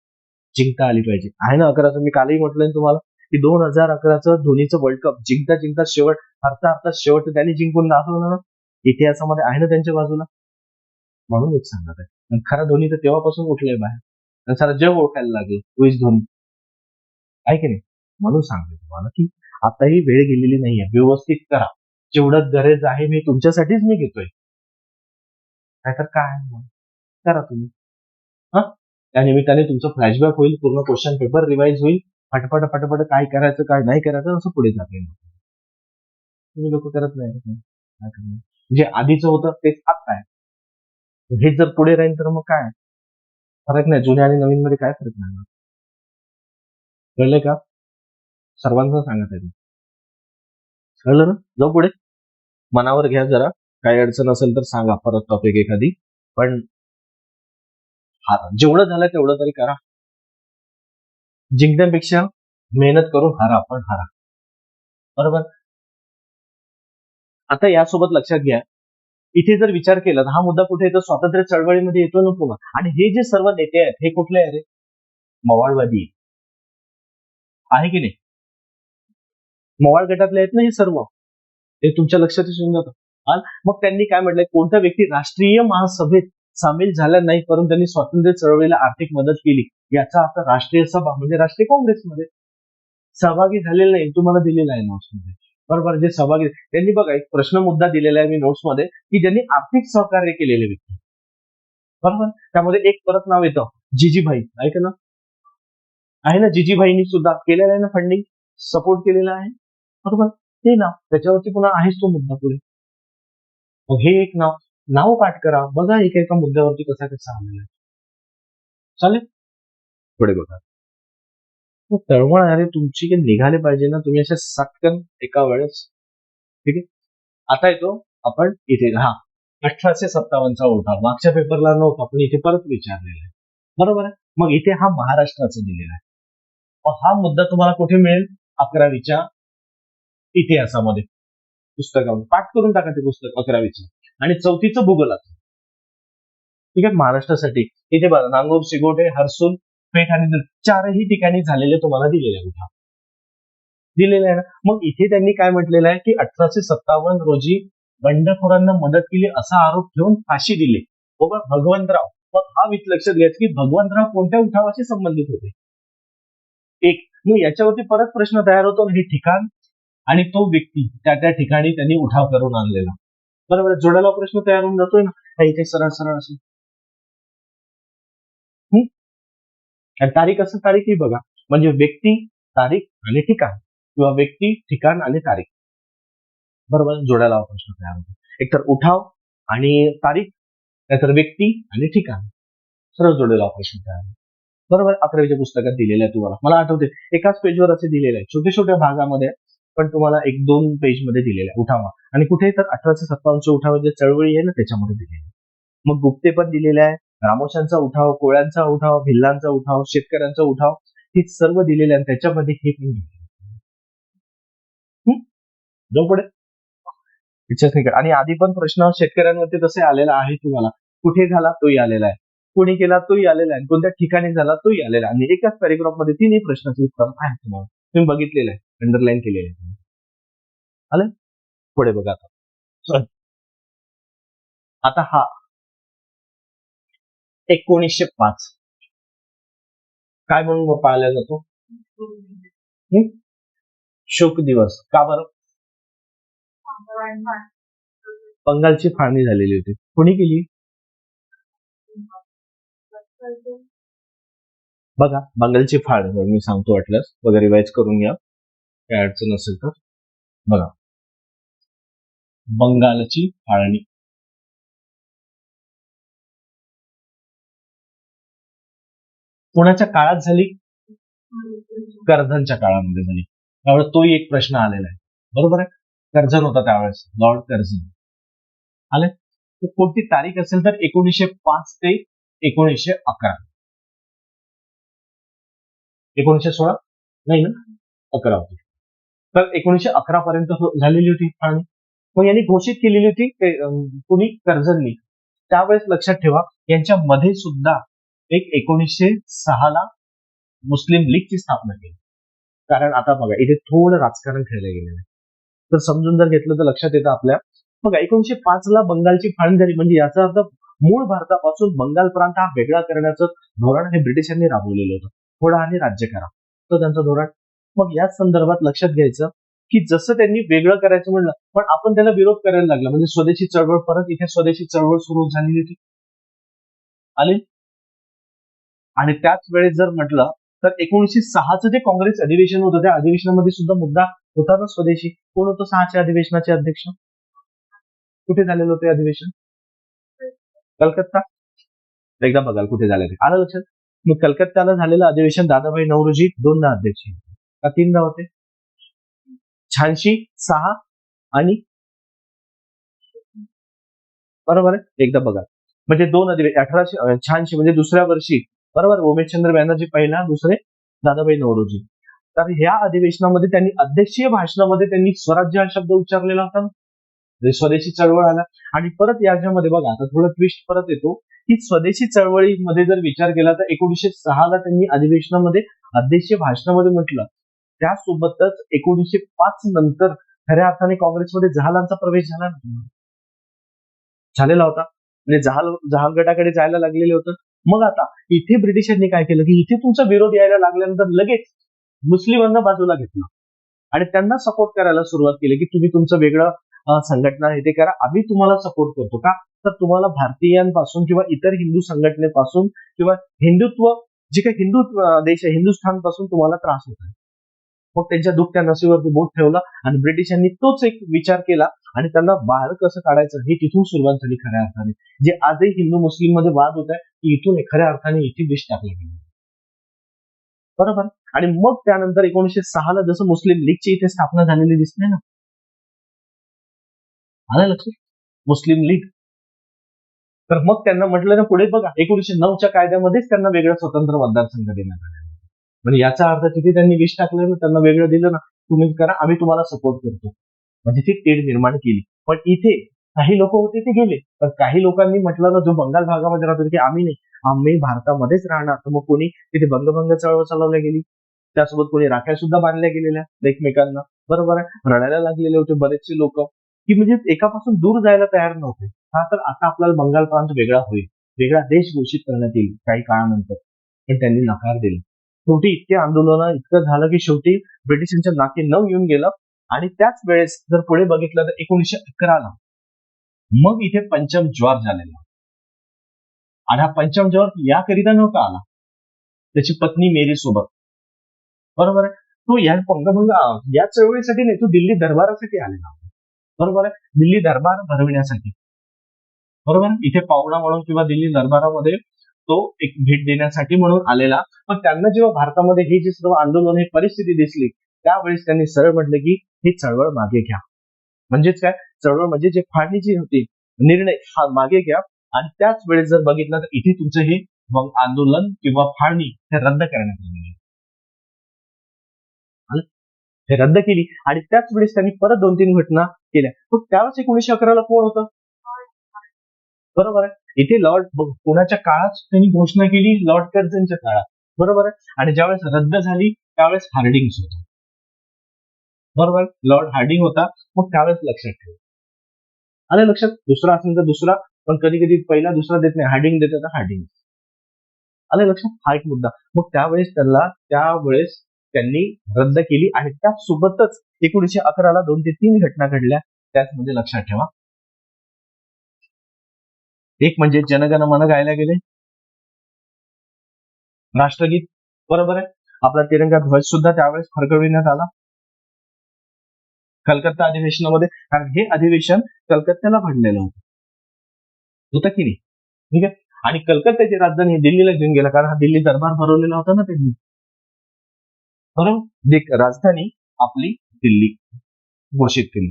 जिंकता आली पाहिजे. आहे ना 11चं, मी कालही म्हटलं तुम्हाला की 2011चं धोनीचं वर्ल्ड कप जिंकता जिंकता शेवट, हरता हरता शेवट त्यांनी जिंकून दाखवलं ना. इतिहासामध्ये आहे ना त्यांच्या बाजूला, म्हणून एक सांगत आहे. खरा धोनी तर तेव्हापासून उठले बाहेर, सारा जग ओळखायला लागले लुईस धोनी, आहे की नाही. म्हणून सांगतो तुम्हाला की आताही वेळ गेलेली नाहीये. व्यवस्थित करा. जेवढं गरज आहे मी तुमच्यासाठीच मी घेतोय, नाहीतर काय करा तुम्ही. हा, त्या निमित्ताने तुमचं फ्लॅशबॅक होईल, पूर्ण क्वेश्चन पेपर रिवाइज होईल. फटाफट फटाफट काय करायचं काय नाही करायचं असं पुढे जाते. तुम्ही लोक करत नाही. जे आधीचं होतं तेच आता आहे. हे जर पुढे राहील तर मग काय फरक नाही. जुन्या आणि नवीन मध्ये काय फरक नाही. कळलंय का. सर्वांना सांगत आहे. कळलं ना. जाऊ पुढे, मनावर घ्या जरा. काही अडचण असेल तर सांगा, परत टॉपिक एखादी. पण जेवढं झालं तेवढं तरी करा. जिंकण्यापेक्षा मेहनत करून हारा, पण हारा. बरोबर. आता यासोबत लक्षात घ्या, इथे जर विचार केला तर हा मुद्दा कुठे येतो? स्वातंत्र्य चळवळीमध्ये येतो ना पुन्हा. आणि हे जे सर्व नेते आहेत हे कुठले आहे रे? मवाळवादी आहे की नाही? मवाळ गटातले आहेत ना हे सर्व. ते तुमच्या लक्षात येऊन जातं. मग त्यांनी काय म्हटलंय? कोणता व्यक्ती राष्ट्रीय महासभेत सामील झाला नाही परंतु त्यांनी स्वातंत्र्य चळवळीला आर्थिक मदत केली, याचा अर्थ राष्ट्रीय सभा म्हणजे राष्ट्रीय काँग्रेसमध्ये सहभागी झालेला नाही. तुम्हाला दिलेला आहे नोट्समध्ये. बरोबर. जे सहभागी त्यांनी बघा एक प्रश्न मुद्दा दिलेला आहे मी नोट्समध्ये, की ज्यांनी आर्थिक सहकार्य केलेले व्यक्ती. बरोबर. त्यामध्ये एक परत नाव येतं, जिजीभाई. ऐक ना, आहे ना, जिजीभाईंनी सुद्धा केलेलं आहे ना फंडिंग, सपोर्ट केलेला आहे. बरोबर. ते नाव त्याच्यावरती पुन्हा आहेच तो मुद्दा पुढे. मग हे एक नाव पाठ करा, बघा एका मुद्द्यावरती कसा आलेला आहे. चालेल. पुढे बघा. तळमळ अरे तुमची काही निघाले पाहिजे ना, तुम्ही अशा सटकन एका वेळेस. ठीक आहे. आता येतो आपण इथे 1857चा उठाव. मागच्या पेपरला नव्हता पण इथे परत विचारलेला आहे. बरोबर आहे. मग इथे हा महाराष्ट्राचा दिलेला आहे. मग हा मुद्दा तुम्हाला कुठे मिळेल? 11वीच्या इतिहासामध्ये पुस्तकामध्ये पाठ करून टाका ते पुस्तक 11वीचं. आणि 4थीचं भूगोलाचं. ठीक आहे. महाराष्ट्रासाठी इथे बघा, नांगूर, सिगोटे, हर्सूल, पेठ आणि चारही ठिकाणी झालेले तुम्हाला दिलेले आहे उठाव. दिलेले आहे ना. मग इथे त्यांनी काय म्हटलेलं आहे की 1857 रोजी बंडखोरांना मदत केली असा आरोप ठेवून फाशी दिली. बरोबर. भगवंतराव. मग हा लक्षात घ्यायचं की भगवंतराव कोणत्या उठावाशी संबंधित होते? एक. मग याच्यावरती परत प्रश्न तयार होतो, हे ठिकाण आणि तो व्यक्ती त्या ठिकाणी त्यांनी उठाव करून आणलेला. बरोबर. जोडायला प्रश्न तयार होऊन जातोय ना, इथे सरळ सरळ असं. तारीख असं तारीखही बघा, म्हणजे व्यक्ती, तारीख आणि ठिकाण, किंवा व्यक्ती, ठिकाण आणि तारीख. बरोबर. जोडायला प्रश्न तयार होतो. एकतर उठाव आणि तारीख, नाहीतर व्यक्ती आणि ठिकाण. सरळ जोडेला प्रश्न तयार होतो. बरोबर. 11वीच्या पुस्तकात दिलेलं आहे तुम्हाला. मला आठवते एकाच पेजवर असे दिलेले आहे, छोट्या छोट्या भागामध्ये, पण तुम्हाला 1-2 पेजमध्ये दिलेला आहे उठावा. आणि कुठे तर 1857च्या उठाव जे चळवळी आहे ना त्याच्यामध्ये दिलेले. मग गुप्ते पण दिलेले आहे, रामोशांचा उठाव, कोळ्यांचा उठाव, भिल्लांचा उठाव, शेतकऱ्यांचा उठाव, हे सर्व दिलेले आहे. त्याच्यामध्ये हे पण दिलेलं. जो पुढे आणि आधी पण प्रश्न शेतकऱ्यांवरती तसे आलेला आहे तुम्हाला. कुठे झाला तोही आलेला आहे, कोणी केला तोही आलेला आहे, कोणत्या ठिकाणी झाला तोही आलेला आहे. आणि एकाच पॅरेग्राफ मध्ये 3 प्रश्नाचे उत्तर आहे तुम्हाला. तुम्ही बघितलेलं आहे, अंडरलाईन केलेलं आहे. आलं. पुढे बघा आता हा 1905 काय म्हणून पाळला जातो? शोक दिवस. का बरं? बंगालची फाळणी झालेली होती. कोणी केली? बघा, बंगालची फाळणी मी सांगतो, वाटल्यास वगैरे रिवाइज करून घ्या, काय अडचण असेल तर. बघा, बंगालची फाळणी कोणाच्या काळात झाली? कर्झनच्या काळामध्ये झाली. त्यामुळे तोही एक प्रश्न आलेला आहे. बरोबर आहे. कर्झन होता त्यावेळेस, लॉर्ड कर्झन. आले. कोणती तारीख असेल तर 1905 ते 1911. 1916 नाही ना, 11 होती. तर 1911 पर्यंत झालेली होती फाळणी. मग यांनी घोषित केलेली होती कुणी? कर्झननी. त्यावेळेस लक्षात ठेवा, यांच्यामध्ये सुद्धा एक 1906 ला मुस्लिम लीगची स्थापना केली. कारण आता बघा, इथे थोडं राजकारण खेळलं गेलेलं आहे. तर समजून जर घेतलं तर लक्षात येतं आपल्या. बघा, 1905 ला बंगालची फाळणी झाली, म्हणजे याचा अर्थ मूळ भारतापासून बंगाल प्रांत हा वेगळा करण्याचं धोरण हे ब्रिटिशांनी राबवलेलं होतं. थोडा आणि राज्य करा, तर त्यांचं धोरण. मग याच संदर्भात लक्षात घ्यायचं की जसं त्यांनी वेगळं करायचं म्हणलं, पण आपण त्याला विरोध करायला लागला, म्हणजे स्वदेशी चळवळ. परत इथे स्वदेशी चळवळ सुरू झालेली होती. आली. आणि त्याच वेळेस जर म्हटलं तर 1906चं जे काँग्रेस अधिवेशन होतं, त्या अधिवेशनामध्ये सुद्धा मुद्दा होता ना स्वदेशी. कोण होतं 6च्या अधिवेशनाचे अध्यक्ष? कुठे झालेलं होतं अधिवेशन? कलकत्ता. एकदा बघाल कुठे झालं ते. आलं लक्षात? मग कलकत्त्याला झालेलं अधिवेशन दादाभाई नौरोजी 2दा अध्यक्ष का 3दा होते? झांशी 6 आणि बरोबर आहे. एकदा बघा, म्हणजे 1886 म्हणजे दुसऱ्या वर्षी, बरोबर, उमेशचंद्र बॅनर्जी पहिला, दुसरे दादाभाई नौरोजी. तर ह्या अधिवेशनामध्ये त्यांनी अध्यक्षीय भाषणामध्ये त्यांनी स्वराज्य हा शब्द उच्चारलेला होता ना. म्हणजे स्वदेशी चळवळ आला. आणि परत याच्यामध्ये बघा, आता थोडं ट्विस्ट परत येतो, की स्वदेशी चळवळीमध्ये जर विचार केला तर 1906 ला त्यांनी अधिवेशनामध्ये अध्यक्षीय भाषणामध्ये म्हटलं. त्यासोबतच 1905 नंतर खऱ्या अर्थाने काँग्रेसमध्ये जहालांचा प्रवेश झालेला होता. म्हणजे जहाल गटाकडे जायला लागलेले होतं. मग आता इथे ब्रिटिशांनी काय केलं, की इथे तुमचा विरोध यायला लागल्यानंतर लगेच मुस्लिमांना बाजूला घेतलं आणि त्यांना सपोर्ट करायला सुरुवात केली, की तुम्ही तुमचं वेगळं संघटना हे ते करा, आम्ही तुम्हाला सपोर्ट करतो. का तर तुम्हाला भारतीयांपासून किंवा इतर हिंदू संघटनेपासून किंवा हिंदुत्व, जे काही हिंदू देश आहे हिंदुस्थान पासून तुम्हाला त्रास होत आहे. मग त्यांच्या दुःखत्या नशीबवरती बोट ठेवला आणि ब्रिटिशांनी तोच एक विचार केला आणि त्यांना बाहेर कसं काढायचं हे तिथून सुरुवात झाली खऱ्या अर्थाने. जे आजही हिंदू मुस्लिम मध्ये वाद होत आहे, की इथून खऱ्या अर्थाने इथे विष टाकले गेले. बरोबर. आणि मग त्यानंतर 1906 ला जसं मुस्लिम लीगची इथे स्थापना झालेली दिसते ना, आलं लक्षात, मुस्लिम लीग. तर मग त्यांना म्हटलं ना पुढे बघा, 1909च्या कायद्यामध्येच त्यांना वेगळं स्वतंत्र मतदारसंघ देण्यात आले. म्हणजे याचा अर्थ तिथे त्यांनी विष टाकलं ना, त्यांना वेगळं दिलं ना, तुम्ही करा, आम्ही तुम्हाला सपोर्ट करतो. म्हणजे ती तेढ निर्माण केली. पण इथे काही लोक होते ते गेले, पण काही लोकांनी म्हटलं ना, जो बंगाल भागामध्ये राहतो की आम्ही नाही, आम्ही भारतामध्येच राहणार. तर मग कोणी तिथे बंगभंग चळवळ चालवल्या गेली, त्यासोबत कोणी राख्या सुद्धा बांधल्या गेलेल्या एकमेकांना. बरोबर आहे. रडायला लागलेले होते बरेचसे लोक, की म्हणजे एकापासून दूर जायला तयार नव्हते. का तर आता आपल्याला बंगाल प्रांत वेगळा होईल, वेगळा देश घोषित करण्यात येईल काही काळानंतर. पण त्यांनी नकार दिला. शेवटी इतके आंदोलन इतकं झालं की शेवटी ब्रिटिशांच्या नाकी नऊ येऊन गेलं. आणि त्याच वेळेस जर पुढे बघितलं तर 1911 ला मग इथे पंचम ज्वार झालेला. आणि हा पंचम ज्वार याकरिता नव्हता आला, त्याची पत्नी मेरी सोबत, बरोबर आहे. तो या पंगभंग या चळवळीसाठी नाही, तो दिल्ली दरबारासाठी आलेला, बरोबर आहे. दिल्ली दरबार भरविण्यासाठी, बरोबर. इथे पाहुणा म्हणून किंवा दिल्ली दरबारामध्ये तो एक भेट देण्यासाठी म्हणून आलेला. पण त्यांना जेव्हा भारतामध्ये ही जी सर्व आंदोलन, ही परिस्थिती दिसली, त्यावेळेस त्यांनी सरळ म्हटलं की ही चळवळ मागे घ्या. म्हणजेच काय, चळवळ म्हणजे जे फाळणीची होती, निर्णय हा मागे घ्या. आणि त्याच वेळेस जर बघितलं तर इथे तुमचं हे आंदोलन किंवा फाळणी हे रद्द करण्यात आलेली. हे रद्द केली आणि त्याच वेळेस त्यांनी परत 2-3 घटना केल्या. पण त्यावेळेस 1911 ला कोण होतं, बरोबर आहे. इथे लॉर्ड कोणाच्या काळात त्यांनी घोषणा केली, लॉर्ड कर्झनच्या काळात, बरोबर आहे. आणि ज्यावेळेस रद्द झाली त्यावेळेस हार्डिंग्स होता, बरोबर. लॉर्ड हार्डिंग होता. मग त्यावेळेस लक्षात ठेवा, आलं लक्षात. दुसरा असेल तर दुसरा, पण कधी कधी पहिला दुसरा देत नाही, हार्डिंग देतात, हार्डिंग, आलं लक्षात. हा एक मुद्दा. मग त्यावेळेस त्यांनी रद्द केली आणि त्यासोबतच 1911 ला 2 ते 3 घटना घडल्या, त्यामध्ये लक्षात ठेवा. एक म्हणजे जनगण मन गायला गेले, राष्ट्रगीत, बरोबर आहे. आपला तिरंगा ध्वज सुद्धा त्यावेळेस फडकविण्यात आला कलकत्ता अधिवेशनामध्ये. कारण हे अधिवेशन कलकत्त्याला भरलेलं होतं की नाही, ठीक आहे. आणि कलकत्त्याची राजधानी दिल्लीला घेऊन गेला, कारण हा दिल्ली दरबार भरवलेला होता ना त्यांनी, बरोबर. राजधानी आपली दिल्ली घोषित केली.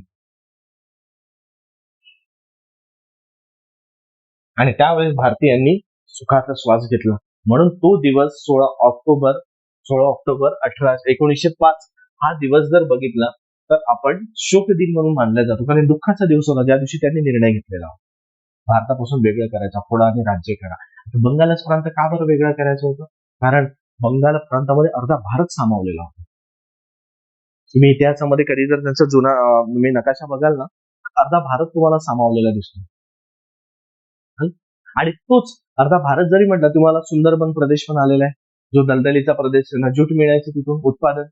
आणि त्यावेळेस भारतीयांनी सुखाचा श्वास घेतला. म्हणून तो दिवस 16 ऑक्टोबर 1905 हा दिवस जर बघितला तर आपण शोक दिन म्हणून मानला जातो. कारण दुःखाचा दिवस होता, ज्या दिवशी त्यांनी निर्णय घेतलेला भारतापासून वेगळं करायचा, पुढे आणि राज्य करा. बंगालच प्रांत का बरं वेगळा करायचं होतं, कारण बंगाल प्रांतामध्ये अर्धा भारत सामावलेला होता. तुम्ही इतिहासामध्ये कधी जर त्यांचा जुना मी नकाशा बघाल ना, अर्धा भारत तुम्हाला सामावलेला दिसतो. आणि तोच अर्धा भारत जरी म्हटलं, तुम्हाला सुंदरबन प्रदेश पण आलेला आहे, जो दलदलीचा प्रदेश आहे, ज्यूट मिळायचं तिथून उत्पादन.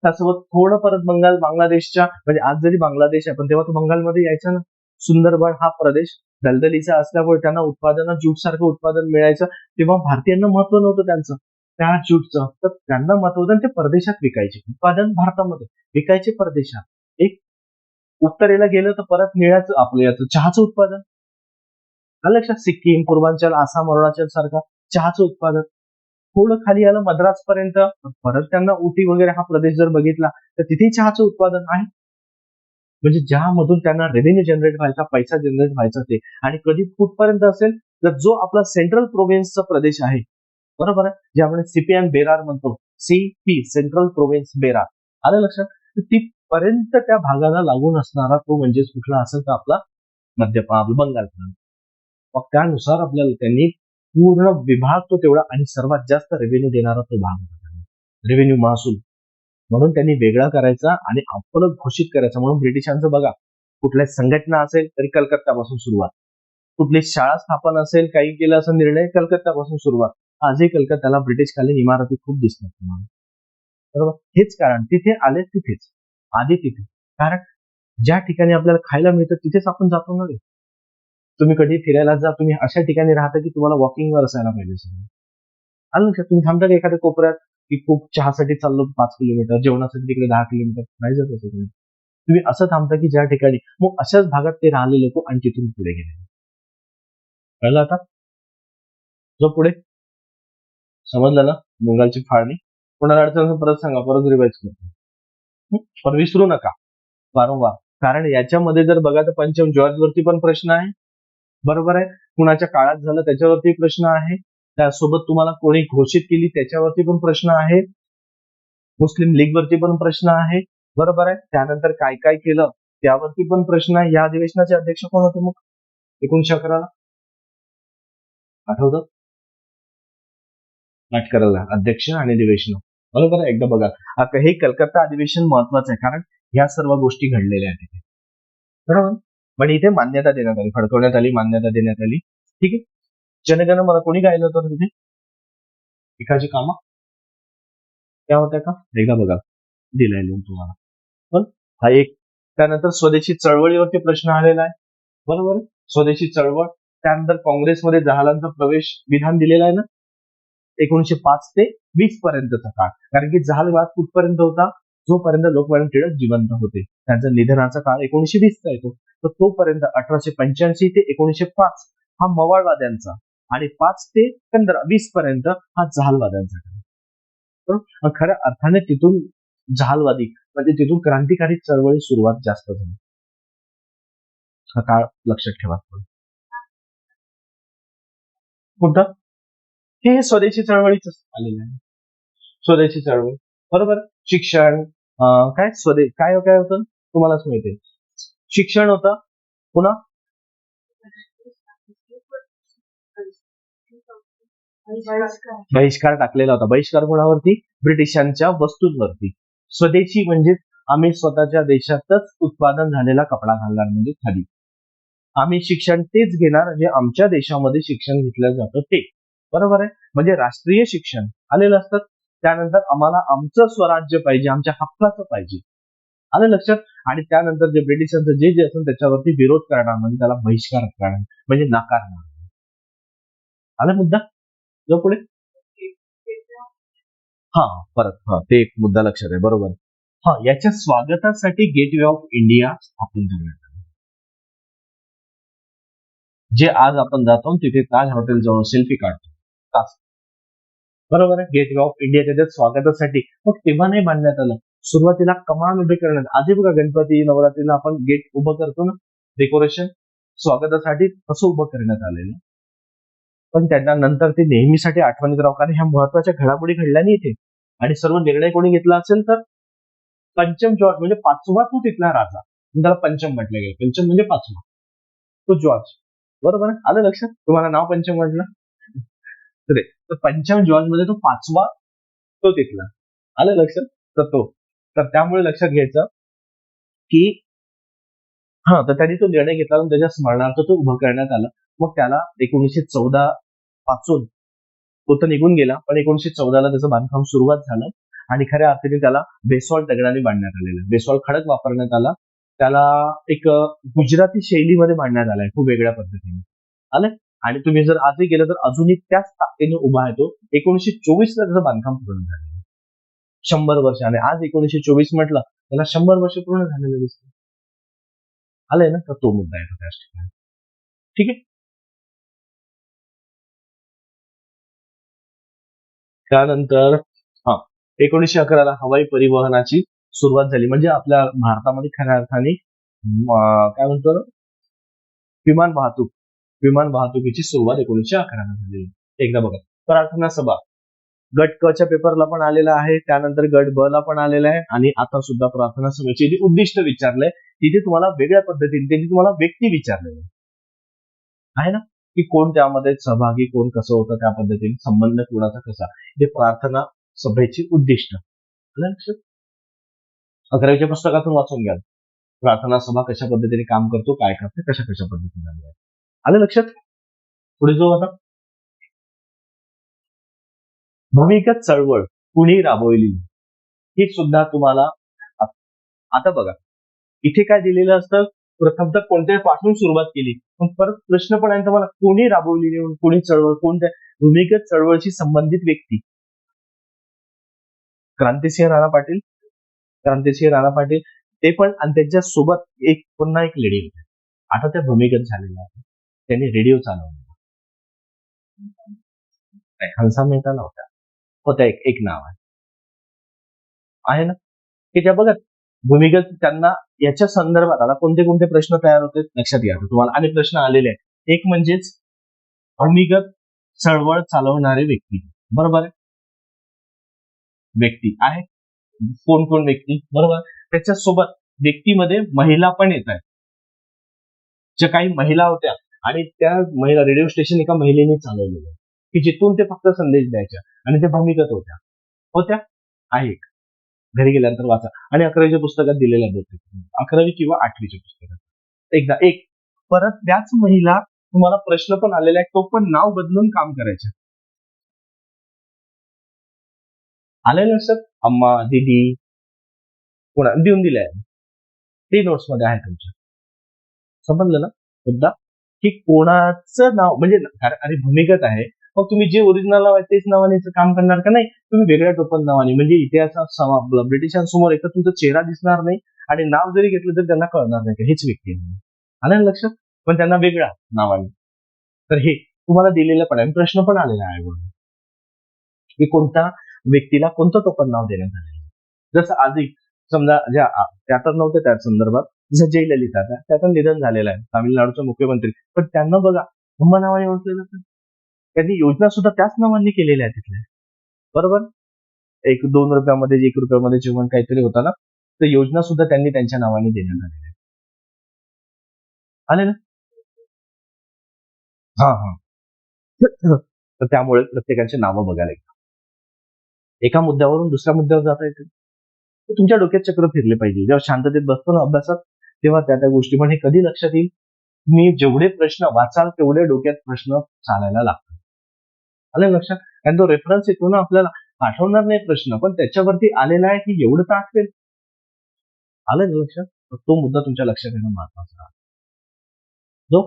त्यासोबत थोडं परत बांगलादेशच्या, म्हणजे आज जरी बांगलादेश आहे पण तेव्हा तो बंगालमध्ये यायचा ना. सुंदरबन हा प्रदेश दलदलीचा असल्यामुळे त्यांना उत्पादन, ज्यूट सारखं उत्पादन मिळायचं. तेव्हा भारतीयांना महत्व नव्हतं त्यांचं, त्या ज्यूटचं, तर त्यांना महत्व होतं ते परदेशात विकायचे. उत्पादन भारतामध्ये विकायचे परदेशात. एक उत्तरेला गेलं तर परत निळ्याचं आपलं याचं चहाचं उत्पादन, लक्षात. सिक्कीम, पूर्वांचल, आसाम, अरुणाचल सारखा चहाचं उत्पादन. थोडं खाली आलं मद्रास पर्यंत, परत त्यांना उटी वगैरे हा प्रदेश जर बघितला तर तिथे चहाचं उत्पादन आहे. म्हणजे ज्यामधून त्यांना रेव्हेन्यू जनरेट व्हायचा, पैसा जनरेट व्हायचा ते, आणि कधी कुठपर्यंत असेल तर जो आपला सेंट्रल प्रोव्हिन्सचा प्रदेश आहे, बरोबर आहे, जे आपण सीपी अँड बेरार म्हणतो, सीपी सेंट्रल प्रोव्हिन्स बेरार, आलं लक्षात, तर तिथपर्यंत त्या भागाला लागून असणारा तो म्हणजे कुठला असेल तर आपला बंगाल. मग त्यानुसार आपल्याला त्यांनी पूर्ण विभाग तो तेवढा आणि सर्वात जास्त रेव्हेन्यू देणारा तो भाग होता, रेव्हेन्यू महसूल, म्हणून त्यांनी वेगळा करायचा आणि आपलं घोषित करायचा. म्हणून ब्रिटिशांचं बघा, कुठल्याही संघटना असेल तरी कलकत्त्यापासून सुरुवात, कुठली शाळा स्थापन असेल, काही केलं असं निर्णय, कलकत्त्यापासून सुरुवात. आजही कलकत्त्याला ब्रिटिशकालीन इमारती खूप दिसतात तुम्हाला, बरोबर. हेच कारण, तिथे आले तिथेच, आधी तिथे, कारण ज्या ठिकाणी आपल्याला खायला मिळतं तिथेच आपण जातो ना रे. तुम्ही कधी फिरायला जा, तुम्ही अशा ठिकाणी राहता की तुम्हाला वॉकिंगवर असायला पाहिजे सगळं, आलं लक्षात. तुम्ही थांबता का एखाद्या कोपऱ्यात की खूप चहासाठी चाललो 5 किलोमीटर, जेवणासाठी तिकडे 10 किलोमीटर, नाही जात असं तुम्ही. तुम्ही असं थांबता की ज्या ठिकाणी, मग अशाच भागात ते राहिले लोक आणि तिथून पुढे गेले. कळलं आता? जो पुढे समजलं ना, मुंगाची फाळणी. कोणाला अडचण असेल परत सांगा, परत रिवाइज करतो, पण विसरू नका वारंवार, कारण याच्यामध्ये जर बघा तर पंचम जॉर्ज वरती पण प्रश्न आहे, बरोबर आहे, कुणाच्या काळात झालं त्याच्यावरती प्रश्न आहे, त्यासोबत तुम्हाला कोणी घोषित केली त्याच्यावरती पण प्रश्न आहे, मुस्लिम लीग वरती पण प्रश्न आहे, बरोबर आहे, त्यानंतर काय काय केलं त्यावरती पण प्रश्न आहे. या अधिवेशनाचे अध्यक्ष कोण होते मग 1911 आठवतं? नाटकराला अध्यक्ष आणि अधिवेशन, बरोबर आहे. एकदा बघा, आता हे कलकत्ता अधिवेशन महत्वाचं आहे, कारण या सर्व गोष्टी घडलेल्या आहेत तिथे, बरोबर. पण इथे मान्यता देण्यात आली, फडकवण्यात आली, मान्यता देण्यात आली. ठीक आहे. जनगण मला कोणी गायलं होतं तिथे? एकाची कामं त्या होत्या का? एकदा बघा, दिलाय लिहून तुम्हाला. पण हा एक. त्यानंतर स्वदेशी चळवळीवरती प्रश्न आलेला आहे, बरोबर आहे, स्वदेशी चळवळ. त्यानंतर काँग्रेसमध्ये जहालांचा प्रवेश विधान दिलेला आहे ना, 1905 ते 20 पर्यंतचा काळ, कारण की जहालवाद कुठपर्यंत होता, जोपर्यंत लोकमान्य टिळक जिवंत होते. त्यांचा निधनाचा काळ 1920चा येतो, तर तोपर्यंत 1885 ते 1905 हा मवाळवाद्यांचा, आणि 5 ते 20 पर्यंत हा जहालवाद्यांचा काळ. पण खऱ्या अर्थाने तिथून जहालवादी म्हणजे तिथून क्रांतिकारी चळवळी सुरुवात जास्त झाली. हा काळ लक्षात ठेवा. कोणता? हे स्वदेशी चळवळीच आलेलं आहे, स्वदेशी चळवळ, बरोबर. शिक्षण, काय काय काय होतं तुम्हालाच माहिती, शिक्षण होतं, पुन्हा बहिष्कार टाकलेला होता. बहिष्कार कोणावरती? ब्रिटिशांच्या वस्तूंवरती. स्वदेशी म्हणजे आम्ही स्वतःच्या देशातच उत्पादन झालेला कपडा घालणार, म्हणजे खादी. आम्ही शिक्षण तेच घेणार जे आमच्या देशामध्ये शिक्षण घेतलं जातं ते, बरोबर आहे. म्हणजे राष्ट्रीय शिक्षण आलेलं असतं. त्यानंतर आम्हाला आमचं स्वराज्य पाहिजे, आमच्या हक्काचं पाहिजे, आलं लक्षात. आणि त्यानंतर जे ब्रिटिशांचं जे जे असेल त्याच्यावरती विरोध करणार, म्हणजे त्याला बहिष्कार करणार, म्हणजे नाकारणार. आला मुद्दा? जो पुढे हा परत ते एक मुद्दा लक्षात आहे, बरोबर. याच्या स्वागतासाठी गेटवे ऑफ इंडिया स्थापन करण्यात आलं, जे आज आपण जातो तिथे ताज हॉटेल जवळ सेल्फी काढतो, बरोबर आहे. गेटवे ऑफ इंडिया त्याच्यात स्वागतासाठी, मग तेव्हा नाही बांधण्यात आलं. सुरुवातीला कमान उभे करण्यात, आधी बघा गणपती नवरात्रीला आपण गेट उभं करतो ना, डेकोरेशन स्वागतासाठी तसं उभं करण्यात आलेलं. पण त्यांना नंतर ते नेहमीसाठी आठवणीत राहू, कारण ह्या महत्वाच्या घडामोडी घडल्या नाही इथे, आणि सर्व निर्णय कोणी घेतला असेल तर पंचम जॉर्ज, म्हणजे पाचवा तो तिथला राजा, त्याला पंचम म्हटलं गेलं. पंचम म्हणजे पाचवा, तो जॉर्ज, बरोबर आहे. आलं लक्षात तुम्हाला नाव पंचम म्हटलं तर पंचम जॉर्ज मध्ये तो पाचवा तो तिथला, आलं लक्षात. तर त्यामुळे लक्षात घ्यायचं की तर त्यांनी तो निर्णय घेतला आणि त्याच्या स्मरणार्थ तो उभं करण्यात आलं. मग त्याला 1914 पासून तो तर निघून गेला, पण 1914ला त्याचं बांधकाम सुरुवात झालं, आणि खऱ्या अर्थाने त्याला बेसॉल्ट दगडाने बांधण्यात आलेलं, बेसॉल्ट खडक वापरण्यात आला. त्याला एक गुजराती शैलीमध्ये बांधण्यात आलाय, खूप वेगळ्या पद्धतीने, आलं. आणि तुम्ही जर आजही गेलं तर अजूनही त्याच ताकदीने उभा आहे तो. 1924ला त्याचं बांधकाम पूर्ण झालं, 100 वर्ष, आणि आज 1924 म्हटलं त्याला 100 वर्ष पूर्ण झालेलं दिसतं, आलंय ना. तर तो मुद्दा येतो त्याच ठिकाणी, ठीक आहे. त्यानंतर 1911ला हवाई परिवहनाची सुरुवात झाली, म्हणजे आपल्या भारतामध्ये खऱ्या अर्थाने काय म्हणतो ना, विमान वाहतुकीची सुरुवात 1911 ला झाली. एकदा बघा, प्रार्थना सभा गट क च्या पेपरला पण आलेला आहे, त्यानंतर गट ब ला पण आलेला आहे, आणि आता सुद्धा प्रार्थना सभेचे जे उद्दिष्ट विचारलंय तिथे तुम्हाला वेगळ्या पद्धतीने त्यांनी तुम्हाला व्यक्ती विचारलेले आहे ना, की कोण त्यामध्ये सहभागी, कोण कसं होतं, त्या पद्धतीने संबंध कोणाचा कसा. हे प्रार्थना सभेची उद्दिष्ट. आलं लक्षात? 11वीच्या पुस्तकातून वाचून घ्या, प्रार्थना सभा कशा पद्धतीने काम करतो, काय करते, कशा कशा पद्धतीने आहे. आलं लक्षात? पुढे जाऊ आता. भूमिगत चळवळ कुणी राबवली, ही सुद्धा तुम्हाला आता बघा, इथे काय दिलेलं असतं, प्रथमतः कोणत्या पासून सुरुवात केली, पण परत प्रश्न पण आहे तुम्हाला, कोणी राबवलेली, कोणी चळवळ, कोणत्या भूमिगत चळवळशी संबंधित व्यक्ती. क्रांतिसिंह राणा पाटील ते पण, आणि त्यांच्या सोबत पुन्हा एक लेडी होते, आता त्या भूमिगत झालेल्या आहेत, त्यांनी रेडिओ चालवला. हंसा मेहता नव्हत्या, होत्या, एक नाव आहे ना, की त्या बघा भूमिगत, त्यांना याच्या संदर्भात आता कोणते कोणते प्रश्न तयार होते लक्षात घ्या तुम्हाला, आणि प्रश्न आलेले आहेत. एक म्हणजेच भूमिगत चळवळ चालवणारे व्यक्ती, बरोबर आहे, व्यक्ती आहे, कोण कोण व्यक्ती, बरोबर. त्याच्यासोबत व्यक्तीमध्ये महिला पण येत आहेत, ज्या काही महिला होत्या, आणि त्या महिला रेडिओ स्टेशन एका महिलेने चालवलेलं, की जिथून ते फक्त संदेश द्यायच्या, आणि ते भूमिगत होत्या आहे. घरी गेल्यानंतर वाचा, आणि 11वीच्या पुस्तकात दिलेल्या आहेत, 11वी किंवा 8वीच्या पुस्तकात एकदा परत त्याच महिला, तुम्हाला प्रश्न पण आलेला आहे, तो पण नाव बदलून काम करायचं. आलेलं लक्षात, अम्मा, दीदी, कोणा देऊन दिलंय, ते नोट्स मध्ये आहे तुमच्या, समजलं ना मुद्दा, की कोणाचं नाव, म्हणजे अरे भूमिगत आहे, मग तुम्ही जे ओरिजिनल नाव आहे तेच नावाने काम करणार का, नाही तुम्ही वेगळ्या टोपण नावाने, म्हणजे इतिहासात ब्रिटिशांसमोर एक तुमचा चेहरा दिसणार नाही, आणि नाव जरी घेतलं तरी त्यांना कळणार नाही का हेच व्यक्ती आहे. आलं लक्षात, पण त्यांना वेगळ्या नावाने. तर हे तुम्हाला दिलेलं पण आहे, प्रश्न पण आलेला आहे, की कोणत्या व्यक्तीला कोणतं टोपण नाव देण्यात आलेलं. जसं आधी समजा त्या तर नव्हत्या त्या संदर्भात, जसं जयललिता, त्याचं निधन झालेलं आहे, तामिळनाडूचा मुख्यमंत्री, पण त्यांना बघा अम्मा नावाने ओळखलं जातं. त्यांनी योजना सुद्धा त्याच नावाने केलेल्या आहेत तिथल्या, बरोबर. 2 रुपयामध्ये 1 रुपयामध्ये जेवण काहीतरी होता ना, तर योजना सुद्धा त्यांनी त्यांच्या नावाने देण्यात आलेल्या आहे. आले ना, तर त्यामुळे प्रत्येकाची नावं बघायला एका मुद्द्यावरून दुसऱ्या मुद्द्यावर जाता येते, तुमच्या डोक्यात चक्र फिरले पाहिजे. जेव्हा शांततेत बसतो ना अभ्यासात, तेव्हा त्या गोष्टी, पण हे कधी लक्षात येईल, मी जेवढे प्रश्न वाचाल तेवढे डोक्यात प्रश्न चालायला लागतात. आले लक्षात, आणि तो रेफरन्स येतो ना आपल्याला, आठवणार नाही प्रश्न, पण त्याच्यावरती आलेला आहे की एवढं तर आठवेल. आलं ना लक्षात, तो मुद्दा तुमच्या लक्षात येणं महत्वाचा आहे. जो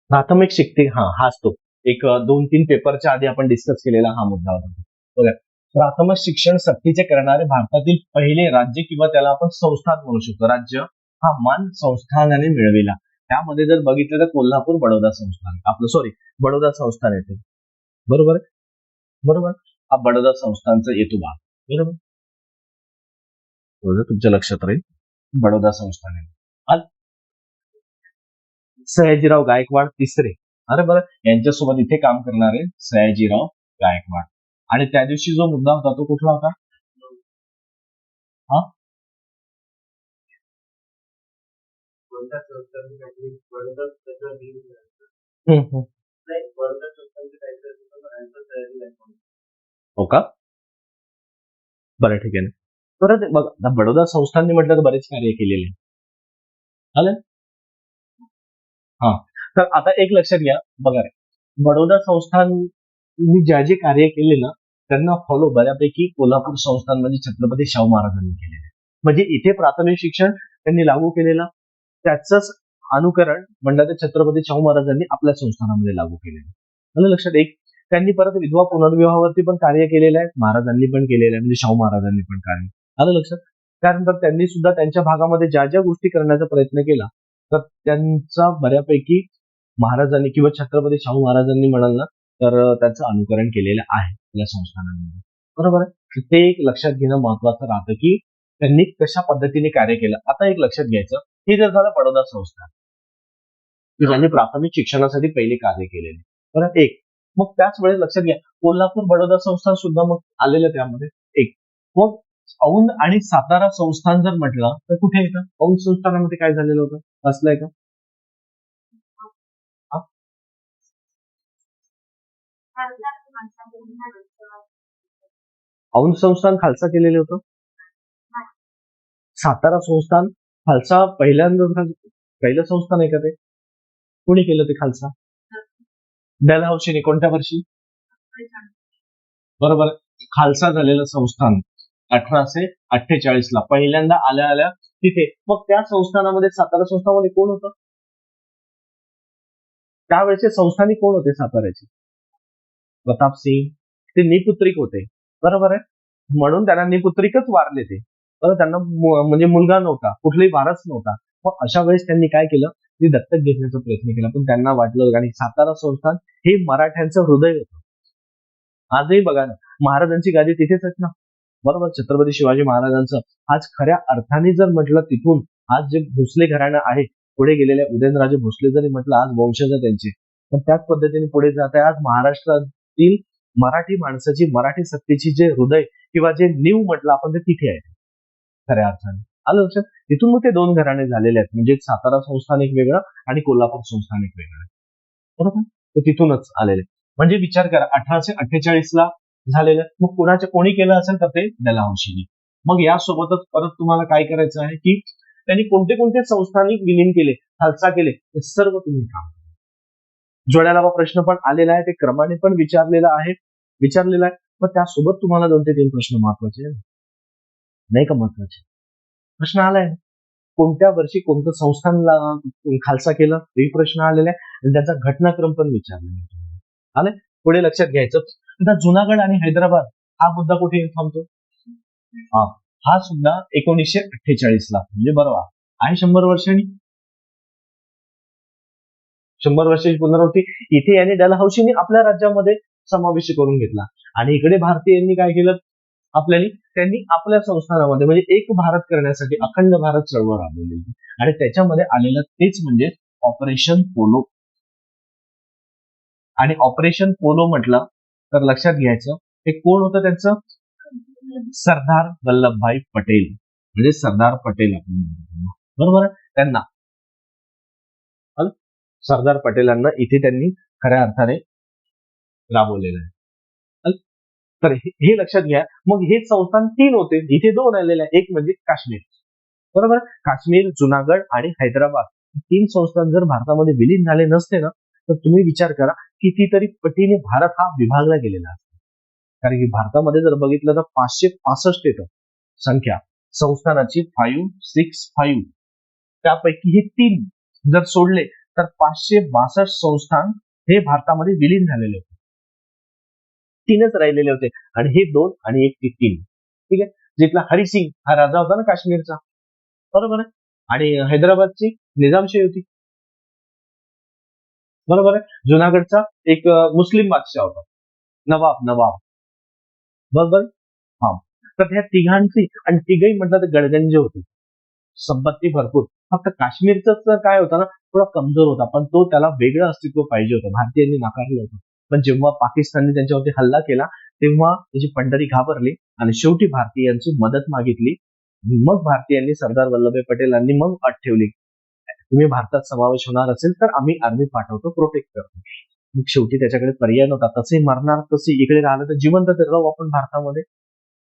प्राथमिक शिक्षक, हाच तो एक 2-3 पेपरच्या आधी आपण डिस्कस केलेला हा मुद्दा होता. बघा, प्राथमिक शिक्षण सक्तीचे करणारे भारतातील पहिले राज्य, किंवा त्याला आपण संस्थान म्हणू शकतो, राज्य हा मान संस्थानाने मिळविला. त्यामध्ये जर बघितलं तर कोल्हापूर बडोदा संस्थान, बडोदा संस्थान येते, बरोबर, हा बडोदा संस्थानचा येतो भाग, बरोबर, तुमच्या लक्षात राहील, बडोदा संस्थान आहे. सयाजीराव गायकवाड तिसरे, अरे बरं, यांच्यासोबत इथे काम करणारे सयाजीराव गायकवाड. आणि त्या दिवशी जो मुद्दा होता तो कुठला होता, हो का, बरं ठीक आहे ना. परत बघा, बडोदा संस्थानने म्हटलं तर बरेच कार्य केलेले आलं. तर आता एक लक्षात घ्या, बघा रे, बडोदा संस्थाननी जे कार्य केले ना, त्यांना फॉलो बऱ्यापैकी कोल्हापूर संस्थान म्हणजे छत्रपती शाहू महाराजांनी केलेले. म्हणजे इथे प्राथमिक शिक्षण त्यांनी लागू केलेलं, त्याच अनुकरण म्हणलं तर छत्रपती शाहू महाराजांनी आपल्या संस्थानामध्ये लागू केलेलं. मला लक्षात, त्यांनी परत विधवा पुनर्विवाहावरती पण कार्य केलेलं आहे, महाराजांनी पण केलेलं आहे, म्हणजे शाहू महाराजांनी पण कार्य, आलं लक्षात. त्यानंतर त्यांनी सुद्धा त्यांच्या भागामध्ये ज्या ज्या गोष्टी करण्याचा प्रयत्न केला, तर त्यांचा बऱ्यापैकी महाराजांनी किंवा छत्रपती शाहू महाराजांनी म्हणाल ना, तर त्याचं अनुकरण केलेलं आहे या संस्थानांमध्ये. बरोबर आहे. तर ते एक लक्षात घेणं महत्वाचं राहतं की त्यांनी कशा पद्धतीने कार्य केलं. आता एक लक्षात घ्यायचं, हे जर झालं बडोदा संस्थान, ज्यांनी प्राथमिक शिक्षणासाठी पहिले कार्य केलेले. परत एक, मग त्याच वेळेस लक्षात घ्या, कोल्हापूर बडोदा संस्थान सुद्धा मग आलेलं त्यामध्ये एक. मग औंध आणि सातारा संस्थान जर म्हटलं तर कुठे येतं? औंध संस्थानामध्ये काय झालेलं होतं? वाचलंय का? हा? औंध संस्थान खालसा केलेलं होतं. सातारा संस्थान खालसा पहिलं संस्थान आहे का ते? कोणी केलं ते खालसा? डलहौसीने. कोणत्या वर्षी? बरोबर. खालसा झालेलं संस्थान 1848 ला पहिल्यांदा आल्या आल्या तिथे. मग त्या संस्थानामध्ये सातारा संस्थानामध्ये कोण होतं? त्यावेळेचे संस्थानिक कोण होते साताऱ्याचे? प्रताप सिंग. ते निपुत्रिक होते. बरोबर आहे. म्हणून त्यांना निपुत्रिकच वारले ते. तर त्यांना म्हणजे मुलगा नव्हता, कुठलाही वारस नव्हता. मग अशा वेळेस त्यांनी काय केलं, ते दत्तक घेण्याचा प्रयत्न केला. पण त्यांना वाटलं, आणि सातारा संस्थान हे मराठ्यांचं हृदय होतं. आजही बघा ना, महाराजांची गादी तिथेच आहेत ना. बरोबर. छत्रपती शिवाजी महाराजांचं आज खऱ्या अर्थाने जर म्हटलं, तिथून आज जे भोसले घराणं आहे, पुढे गेलेल्या उदयनराजे भोसले जरी म्हटलं, आज वंशज त्यांचे, पण त्याच पद्धतीने पुढे जात आहे. आज महाराष्ट्रातील मराठी माणसाची, मराठी सत्तेची जे हृदय किंवा जे नीव म्हटलं आपण, ते तिथे आहे खऱ्या अर्थाने. आलं लक्षात? तिथून मग ते दोन घराणे झालेले आहेत, म्हणजे सातारा संस्थान एक वेगळं आणि कोल्हापूर संस्थान एक वेगळं. बरोबर. ते तिथूनच आलेले. म्हणजे विचार करा, 1848 ला झालेलं. मग कोणी केलं असेल तर ते डलहौसीने. मग यासोबतच परत तुम्हाला काय करायचं आहे की त्यांनी कोणते कोणते संस्थानिक विलीन केले, खालसा केले, ते सर्व तुम्ही काम. जोड्याला प्रश्न पण आलेला आहे, ते क्रमाने पण विचारलेला आहे. पण त्यासोबत तुम्हाला 2 ते 3 प्रश्न महत्वाचे आहे, नाही का महत्वाचे? प्रश्न आलाय, कोणत्या वर्षी कोणतं संस्थानला खालसा केलं, हे प्रश्न आलेला आहे. आणि त्याचा घटनाक्रम पण विचारलेला आहे. आले? पुढे लक्षात घ्यायचं. आता जुनागड आणि हैदराबाद हा मुद्दा कुठे थांबतो? हा सुद्धा 1948 ला, म्हणजे बरोबर आहे 100 वर्षांनी. 100 वर्षाची पुनरावृत्ती इथे यांनी डलहौसीने आपल्या राज्यामध्ये समावेश करून घेतला. आणि इकडे भारतीयांनी काय केलं, त्यांनी आपल्या संस्थानामध्ये म्हणजे एक भारत करण्यासाठी अखंड भारत चळवळ राबवली. आणि त्याच्यामध्ये आलेलं तेच म्हणजे ऑपरेशन पोलो. आणि ऑपरेशन पोलो म्हटलं तर लक्षात घ्यायचं, हे कोण होतं त्यांचं? सरदार वल्लभभाई पटेल, म्हणजे सरदार पटेल आपण बरोबर. त्यांना सरदार पटेलांना इथे त्यांनी खऱ्या अर्थाने राबवलेलं आहे. तर हे लक्षात घ्या. मग हे संस्थान 3 होते, इथे 2 आलेले आहे. एक म्हणजे काश्मीर. बरोबर. काश्मीर, जुनागड आणि हैदराबाद 3 संस्थान जर भारतामध्ये विलीन झाले नसते ना, तर तुम्ही विचार करा कितीतरी पटीने भारत हा विभागला गेलेला असतो. कारण की भारतामध्ये जर बघितलं तर 565 येतं संख्या संस्थानाची, 565. त्यापैकी हे 3 जर सोडले तर 562 संस्थान हे भारतामध्ये विलीन झालेले होते. 3च राहिलेले होते, आणि हे 2 आणि एक 3. ठीक आहे. जिथला हरिसिंग हा राजा होता ना काश्मीरचा, बरोबर आहे. आणि हैदराबादची निजामशाही होती, बरोबर आहे. जुनागडचा एक मुस्लिम बादशाह होता, नवाब, बरोबर. हा. तर ह्या तिघांची, आणि तिघही म्हटलं तर गडगंज होती, संपत्ती भरपूर. फक्त काश्मीरचं काय होतं ना, थोडा कमजोर होता, पण तो त्याला वेगळं अस्तित्व पाहिजे होतं, भारतीयांनी नाकारलं होतं. पण जेव्हा पाकिस्तानने त्यांच्यावरती हल्ला केला, तेव्हा त्याची पंढरी घाबरली आणि शेवटी भारतीयांची मदत मागितली. मग भारतीयांनी, सरदार वल्लभभाई पटेलांनी मग अट ठेवली, तुम्ही भारतात समावेश होणार असेल तर आम्ही आर्मी पाठवतो, प्रोटेक्ट करतो. मग शेवटी त्याच्याकडे पर्याय नव्हता, तसे मरणार, तसे इकडे राहिलं तर जिवंत तर राहू आपण भारतामध्ये.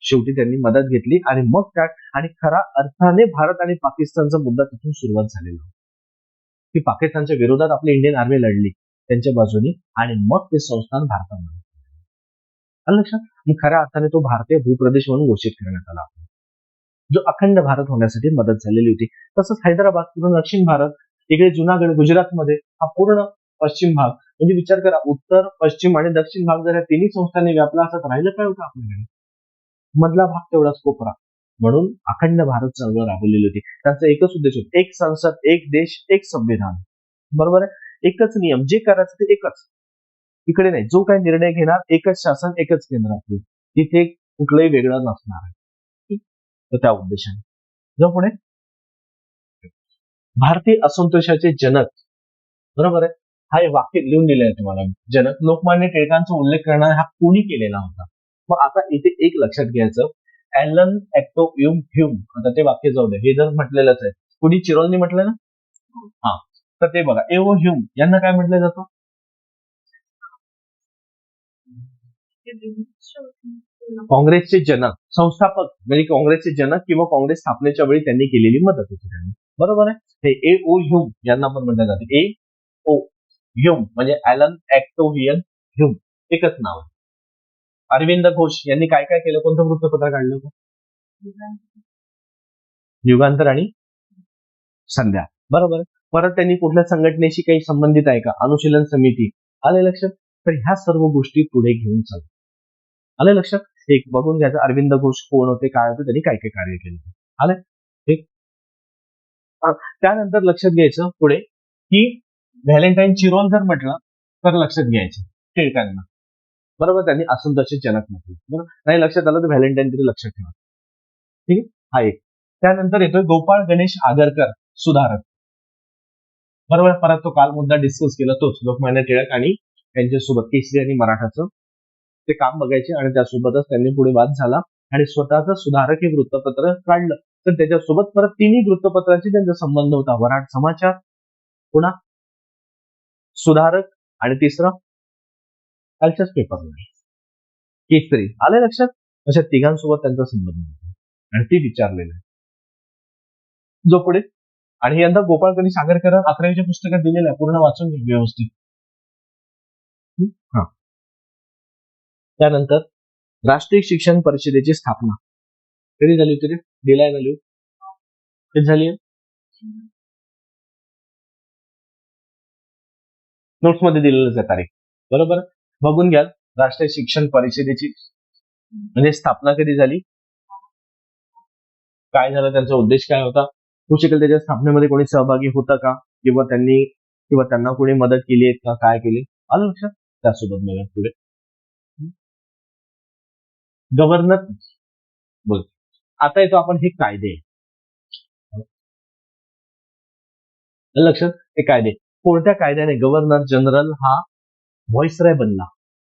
शेवटी त्यांनी मदत घेतली, आणि मग त्या, आणि खऱ्या अर्थाने भारत आणि पाकिस्तानचा मुद्दा तिथून सुरुवात झालेला, की पाकिस्तानच्या विरोधात आपली इंडियन आर्मी लढली त्यांच्या बाजूनी, आणि मग ते संस्थान भारतामध्ये आलं लक्षात. मग खऱ्या अर्थाने तो भारतीय भूप्रदेश म्हणून घोषित करण्यात आला, जो अखंड भारत होण्यासाठी मदत झालेली होती. तसंच हैदराबाद पूर्ण दक्षिण भारत, इकडे जुनागड गुजरातमध्ये हा पूर्ण पश्चिम भाग, म्हणजे विचार करा, उत्तर, पश्चिम आणि दक्षिण भाग जर या तिन्ही संस्थांनी व्यापला असं राहिलं काय होतं आपल्याकडे? मधला भाग तेवढाच कोपरा. म्हणून अखंड भारत चळवळ राबवलेली होती. त्यांचा एकच उद्देश होता, एक संसद, एक देश, एक संविधान, बरोबर आहे. एकच नियम, जे करायचं ते एकच. इकडे नाही, जो काही निर्णय घेणार एकच शासन एकच केंद्र असतील, तिथे कुठलंही वेगळं नसणार आहे. ठीक? तर त्या उद्देशाने जो पुढे भारतीय असंतोषाचे जनक, बरोबर आहे. हा एक वाक्य लिहून दिलंय तुम्हाला. जनक लोकमान्य टिळकांचा उल्लेख करणारा हा कोणी केलेला होता? मग आता इथे एक लक्षात घ्यायचं, ॲलन ॲक्टोव्ह्यूम ह्यूम. आता ते वाक्य जाऊ दे, हे जर म्हटलेलंच आहे. कुणी चिरोलनी म्हटलं ना? हा, तर ते बघा, एओ ह्यूम यांना काय म्हटलं जातं? काँग्रेसचे जनक, संस्थापक, म्हणजे काँग्रेसचे जनक किंवा काँग्रेस स्थापनेच्या वेळी त्यांनी केलेली मदत होती त्यांनी, बरोबर आहे. हे ए ओ ह्यूम यांना पण म्हटलं जाते. ए ओ ह्यूम म्हणजे ॲलन ॲक्टोव्हियन ह्यूम, एकच नाव आहे. अरविंद घोष यांनी काय काय केलं? कोणतं वृत्तपत्र काढलं होतं? युगांतर आणि संध्या, बरोबर. परत त्यांनी कुठल्या संघटनेशी काही संबंधित आहे का? अनुशीलन समिती, आले लक्षात. तर ह्या सर्व गोष्टी पुढे घेऊन चालतात. आले लक्षात. एक बघून घ्यायचं, अरविंद घोष कोण होते, काय होते, त्यांनी काय काय कार्य केले. आले. एक त्यानंतर लक्षात घ्यायचं पुढे की व्हॅलेंटाईन चिरोल जर म्हटलं तर लक्षात घ्यायचं टिळकांना, बरोबर. त्यांनी असंतोषाचे जनक म्हटलं, बरोबर. नाही लक्षात आलं तर व्हॅलेंटाईन तरी लक्षात ठेवा. ठीक आहे, हा एक. त्यानंतर येतोय गोपाळ गणेश आगरकर, सुधारक, बरोबर. परत तो काल मुद्दा डिस्कस केला तोच, लोकमान्य टिळक आणि त्यांच्यासोबत केसरी आणि मराठाचं ते काम बघायचे आणि त्यासोबतच त्यांनी पुढे वाद झाला आणि स्वतःचं सुधारक हे वृत्तपत्र काढलं. तर त्याच्यासोबत परत तिन्ही वृत्तपत्रांशी त्यांचा संबंध होता. वराड समाचार, पुन्हा सुधारक आणि तिसरं कालच्याच पेपरमध्ये केसरी. आले लक्षात. अशा तिघांसोबत त्यांचा संबंध होता आणि ती विचारलेलं आहे. जो पुढे आणि यंदा गोपाळ गणेश आगरकर 11वीच्या पुस्तकात दिलेलं आहे, पूर्ण वाचून घ्या व्यवस्थित. हा. त्यानंतर राष्ट्रीय शिक्षण परिषदेची स्थापना कधी झाली होती? दिलाय ना लिहू, कधी झाली? नोट्स मध्ये दिलेलंच आहे तारीख, बरोबर. बघून घ्याल. राष्ट्रीय शिक्षण परिषदेची म्हणजे स्थापना कधी झाली, काय झालं, त्यांचा उद्देश काय होता, कुशिकल त्याच्या स्थापनेमध्ये कोणी सहभागी होतं का, किंवा त्यांना कोणी मदत केली आहे का, काय केली, आलं लक्षात. त्यासोबत मला पुढे गव्हर्नर बोल. आता येतो आपण हे कायदे, लक्षात. हे कायदे कोणत्या कायद्याने गव्हर्नर जनरल हा व्हॉइसरॉय बनला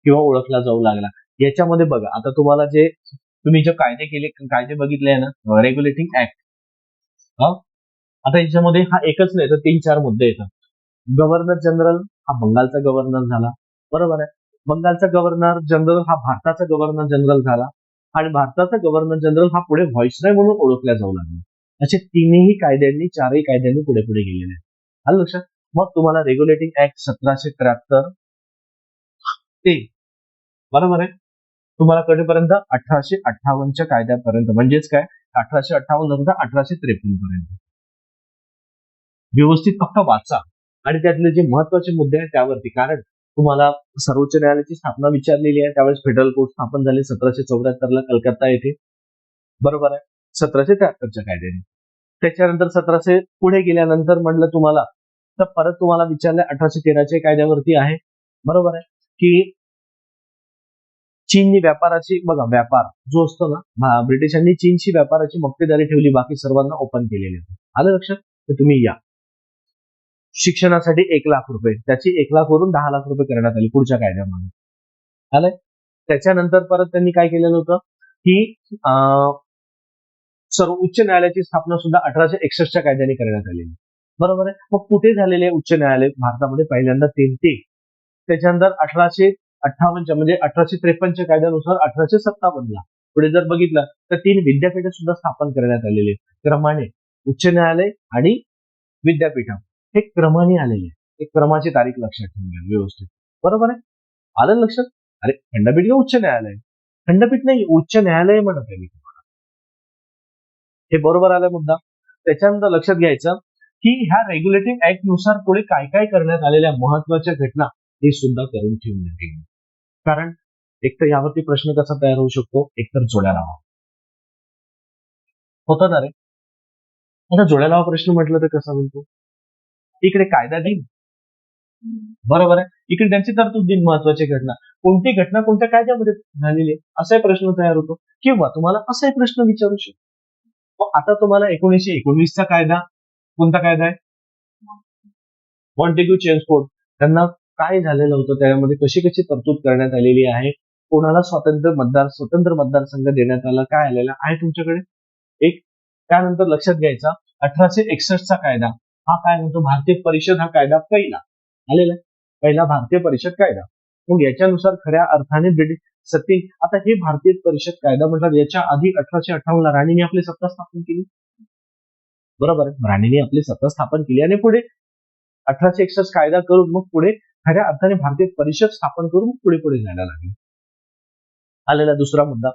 किंवा ओळखला जाऊ लागला? याच्यामध्ये बघा, आता तुम्हाला जे तुम्ही जे कायदे बघितले आहे ना, रेग्युलेटिंग ऍक्ट, आता याच्यामध्ये हा एकच नाही तर 3-4 मुद्दे येतात. गव्हर्नर जनरल हा बंगालचा गव्हर्नर झाला, बरोबर आहे. बंगालचा गव्हर्नर जनरल हा भारताचा गव्हर्नर जनरल झाला आणि भारताचा गव्हर्नर जनरल हा पुढे व्हॉइसरॉय म्हणून ओळखला जाऊ लागला. असे चारही कायद्यांनी पुढे पुढे गेलेले आहेत. आलं लक्षात. मग तुम्हाला रेग्युलेटिंग ऍक्ट 1773 ते, बरोबर आहे, तुम्हाला कधीपर्यंत 1858च्या कायद्यापर्यंत, म्हणजेच काय 1858 1853 पर्यंत व्यवस्थित फक्त वाचा आणि त्यातले जे महत्वाचे मुद्दे आहेत त्यावरती, कारण तुम्हाला सर्वोच्च न्यायालयाची स्थापना विचारलेली आहे. त्यावेळेस फेडरल कोर्ट स्थापन झाले 1774 कलकत्ता येथे, बरोबर आहे, 1773च्या कायद्याने. त्याच्यानंतर 1700 पुढे गेल्यानंतर म्हटलं तुम्हाला तर परत तुम्हाला विचारलं 1813च्या कायद्यावरती आहे, बरोबर आहे, की चीननी व्यापाराची, बघा व्यापार जो असतो ना, ब्रिटिशांनी चीनची व्यापाराची मक्तेदारी ठेवली, बाकी सर्वांना ओपन केलेले. आलं लक्षात. तर तुम्ही या शिक्षणासाठी 1 लाख रुपये, त्याची 1 लाख वरून 10 लाख रुपये करण्यात आली पुढच्या कायद्यामध्ये. आलंय. त्याच्यानंतर परत त्यांनी काय केलेलं होतं की सर्व उच्च न्यायालयाची स्थापना सुद्धा 1861च्या कायद्याने करण्यात आलेली, बरोबर आहे. मग कुठे झालेले उच्च न्यायालय? भारतामध्ये पहिल्यांदा 3 ते, त्याच्यानंतर 1858 म्हणजे 1853च्या कायद्यानुसार 1857ला पुढे जर बघितलं तर 3 विद्यापीठ सुद्धा स्थापन करण्यात आलेले, क्रमाने उच्च न्यायालय आणि विद्यापीठ हे क्रमाने आलेले. एक क्रमाची तारीख लक्षात ठेवून घ्या व्यवस्थित, बरोबर आहे. आलं लक्षात. अरे खंडपीठ का उच्च न्यायालय? खंडपीठ नाही, उच्च न्यायालय म्हणत आहे मी तुम्हाला. हे बरोबर आलं मुद्दा. त्याच्यानंतर लक्षात घ्यायचं की ह्या रेग्युलेटिंग ऍक्ट नुसार पुढे काय काय करण्यात आलेल्या महत्वाच्या घटना हे सुद्धा करून ठेवण्यात येईल. कारण एक तर यावरती प्रश्न कसा तयार होऊ शकतो, एकतर जोड्या लावा होता ना रे. आता जोड्या लावा प्रश्न म्हटलं तर कसा म्हणतो, इकडे कायदा देईल बरोबर आहे. इकडे त्यांची तरतूद दिन महत्वाची घटना. कोणती घटना कोणत्या कायद्यामध्ये झालेली आहे असाही प्रश्न तयार होतो. किंवा तुम्हाला असाही प्रश्न विचारू शकतो. मग आता तुम्हाला 1919चा कायदा, कोणता कायदा आहे? मॉन्टेग्यू चेम्स कोड. त्यांना काय झालेलं होतं, त्यामध्ये कशी कशी तरतूद करण्यात आलेली आहे, कोणाला स्वतंत्र मतदारसंघ देण्यात आला, काय आलेला आहे तुमच्याकडे एक. त्यानंतर लक्षात घ्यायचा 1861चा कायदा. हा काय म्हणतो, भारतीय परिषद हा कायदा पहिला आलेला आहे. पहिला भारतीय परिषद कायदा. मग याच्यानुसार खऱ्या अर्थाने ब्रिटिश सत्ते. आता हे भारतीय परिषद कायदा म्हटलं, याच्या आधी 1858ला राणीने आपली सत्ता स्थापन केली. बरोबर आहे, राणीने आपली सत्ता स्थापन केली आणि पुढे 1861 कायदा करून मग पुढे खऱ्या अर्थाने भारतीय परिषद स्थापन करून पुढे पुढे जायला लागली. आलेला दुसरा मुद्दा.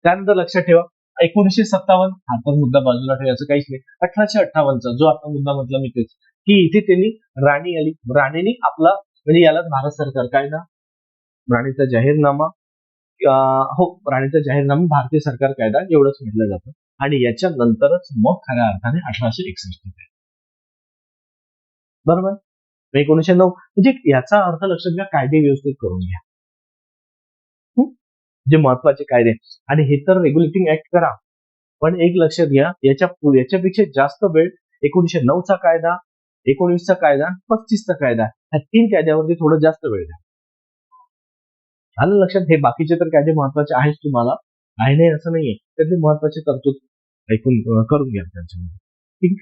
त्यानंतर लक्षात ठेवा 1957 हा तर मुद्दा बाजूला ठेवायचं काहीच नाही. 1858चा जो आता मुद्दा म्हटला मी तेच, की इथे त्यांनी राणी आली, राणीने आपला म्हणजे यालाच भारत सरकार कायदा, राणीचा जाहीरनामा, हो राणीचा जाहीरनामा भारतीय सरकार कायदा एवढंच म्हटलं जातं. आणि याच्या नंतरच मग खऱ्या अर्थाने 1861 बरोबर. 1909 म्हणजे याचा अर्थ लक्षात घ्या, कायदे व्यवस्थित करून घ्या. जे महत्वाचे कायदे, आणि हे तर रेग्युलेटिंग ऍक्ट करा, पण एक लक्षात घ्या, याच्यापेक्षा जास्त वेळ 1909चा कायदा, 19चा कायदा, 35चा कायदा, ह्या 3 कायद्यावरती थोडं जास्त वेळ द्या. आलं लक्षात. हे बाकीचे तर कायदे महत्वाचे आहेच, तुम्हाला आहे नाही असं नाहीये, त्यातले महत्वाचे तरतूद ऐकून करून घ्या त्यांच्यामध्ये. ठीक.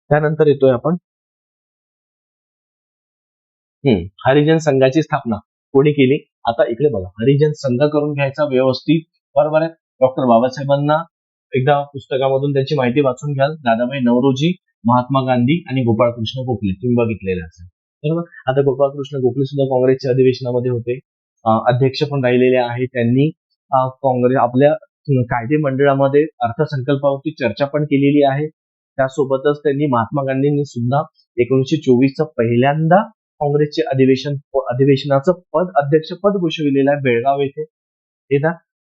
त्यानंतर येतोय आपण हरिजन संघाची स्थापना कोणी केली. आता इकडे बघा, हरिजन संघ करून घ्यायचा व्यवस्थित, बरोबर आहे. डॉक्टर बाबासाहेबांना एकदा पुस्तकामधून त्यांची माहिती वाचून घ्याल. दादाभाई नौरोजी, महात्मा गांधी आणि गोपाळकृष्ण गोखले तुम्ही बघितलेलं असेल, बरोबर. आता गोपाळकृष्ण गोखले सुद्धा काँग्रेसच्या अधिवेशनामध्ये होते, अध्यक्ष पण राहिलेले आहे. त्यांनी काँग्रेस आपल्या कायदे मंडळामध्ये अर्थसंकल्पावरती चर्चा पण केलेली आहे. त्यासोबतच त्यांनी महात्मा गांधींनी सुद्धा 1924चा पहिल्यांदा काँग्रेसचे अधिवेशनाचं अध्यक्षपद भूषविलेलं आहे बेळगाव येथे.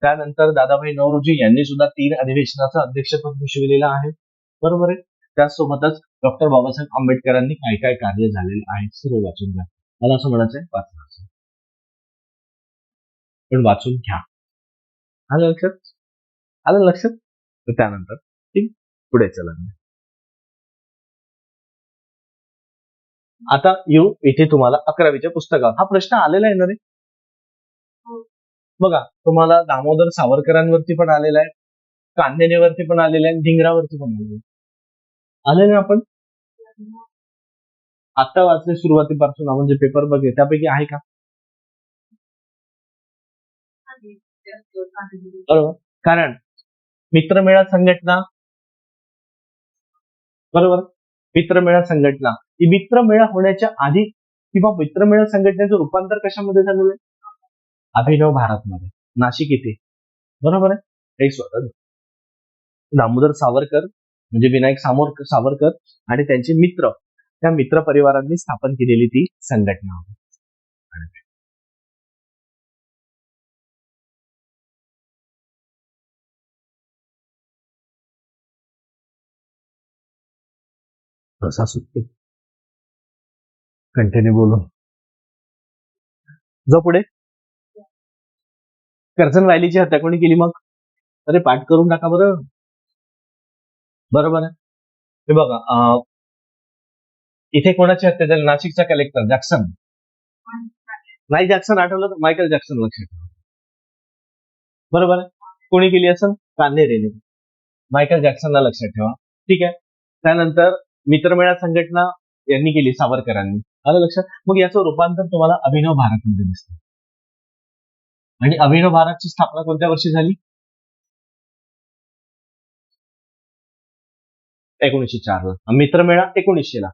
त्यानंतर दादाभाई नौरोजी यांनी सुद्धा 3 अधिवेशनाचं अध्यक्षपद भूषविलेलं आहे, बरोबर आहे. त्यासोबतच डॉक्टर बाबासाहेब आंबेडकरांनी काय काय कार्य झालेलं आहे सर्व वाचून घ्या. मला असं म्हणायचंय, वाचनाचं पण वाचून घ्या. आलं लक्षात, आलं लक्षात. तर त्यानंतर ठीक, पुढे चला. आता येऊ इथे तुम्हाला 11वीच्या पुस्तकावर. हा प्रश्न आलेला आहे ना रे, बघा तुम्हाला दामोदर सावरकरांवरती पण आलेला आहे, कांदेनेवरती पण आलेला आहे, ढिंगरावरती पण आलेला आपण आता वाचले सुरुवातीपासून, आपण जे पेपर बघे त्यापैकी आहे का? बरोबर. कारण मित्रमेळा संघटना, बरोबर, मित्रमेळा संघटना, ही मित्रमेळा होण्याच्या आधी किंवा मित्रमेळा संघटनेचं रूपांतर कशामध्ये झालेलं आहे? अभिनव भारतमध्ये, नाशिक येथे, बरोबर आहे. एक स्वतः दामोदर सावरकर म्हणजे विनायक सावरकर आणि त्यांचे मित्र, त्या मित्र परिवारांनी स्थापन केलेली ती संघटना होती. कंटिन्यू बोलू जो पुढे. कर्झन वायलीची हत्या कोणी केली मग? अरे पाठ करून टाका बरं, बरोबर आहे. हे बघा, इथे कोणाची हत्या झाली? नाशिकचा कलेक्टर जॅक्सन. नाही जॅक्सन आठवलं तर मायकल जॅक्सन लक्षात ठेवा, बरोबर आहे. कोणी केली असेल? कान्हेरेने. मायकल जॅक्सनला लक्षात ठेवा, ठीक आहे. त्यानंतर मित्रमेळा संघटना यांनी केली सावरकरांनी, आलं लक्षात. मग याचं रूपांतर तुम्हाला अभिनव भारतमध्ये दिसतं. आणि अभिनव भारतची स्थापना कोणत्या वर्षी झाली? 1904 ला. मित्रमेळा 1900 ला,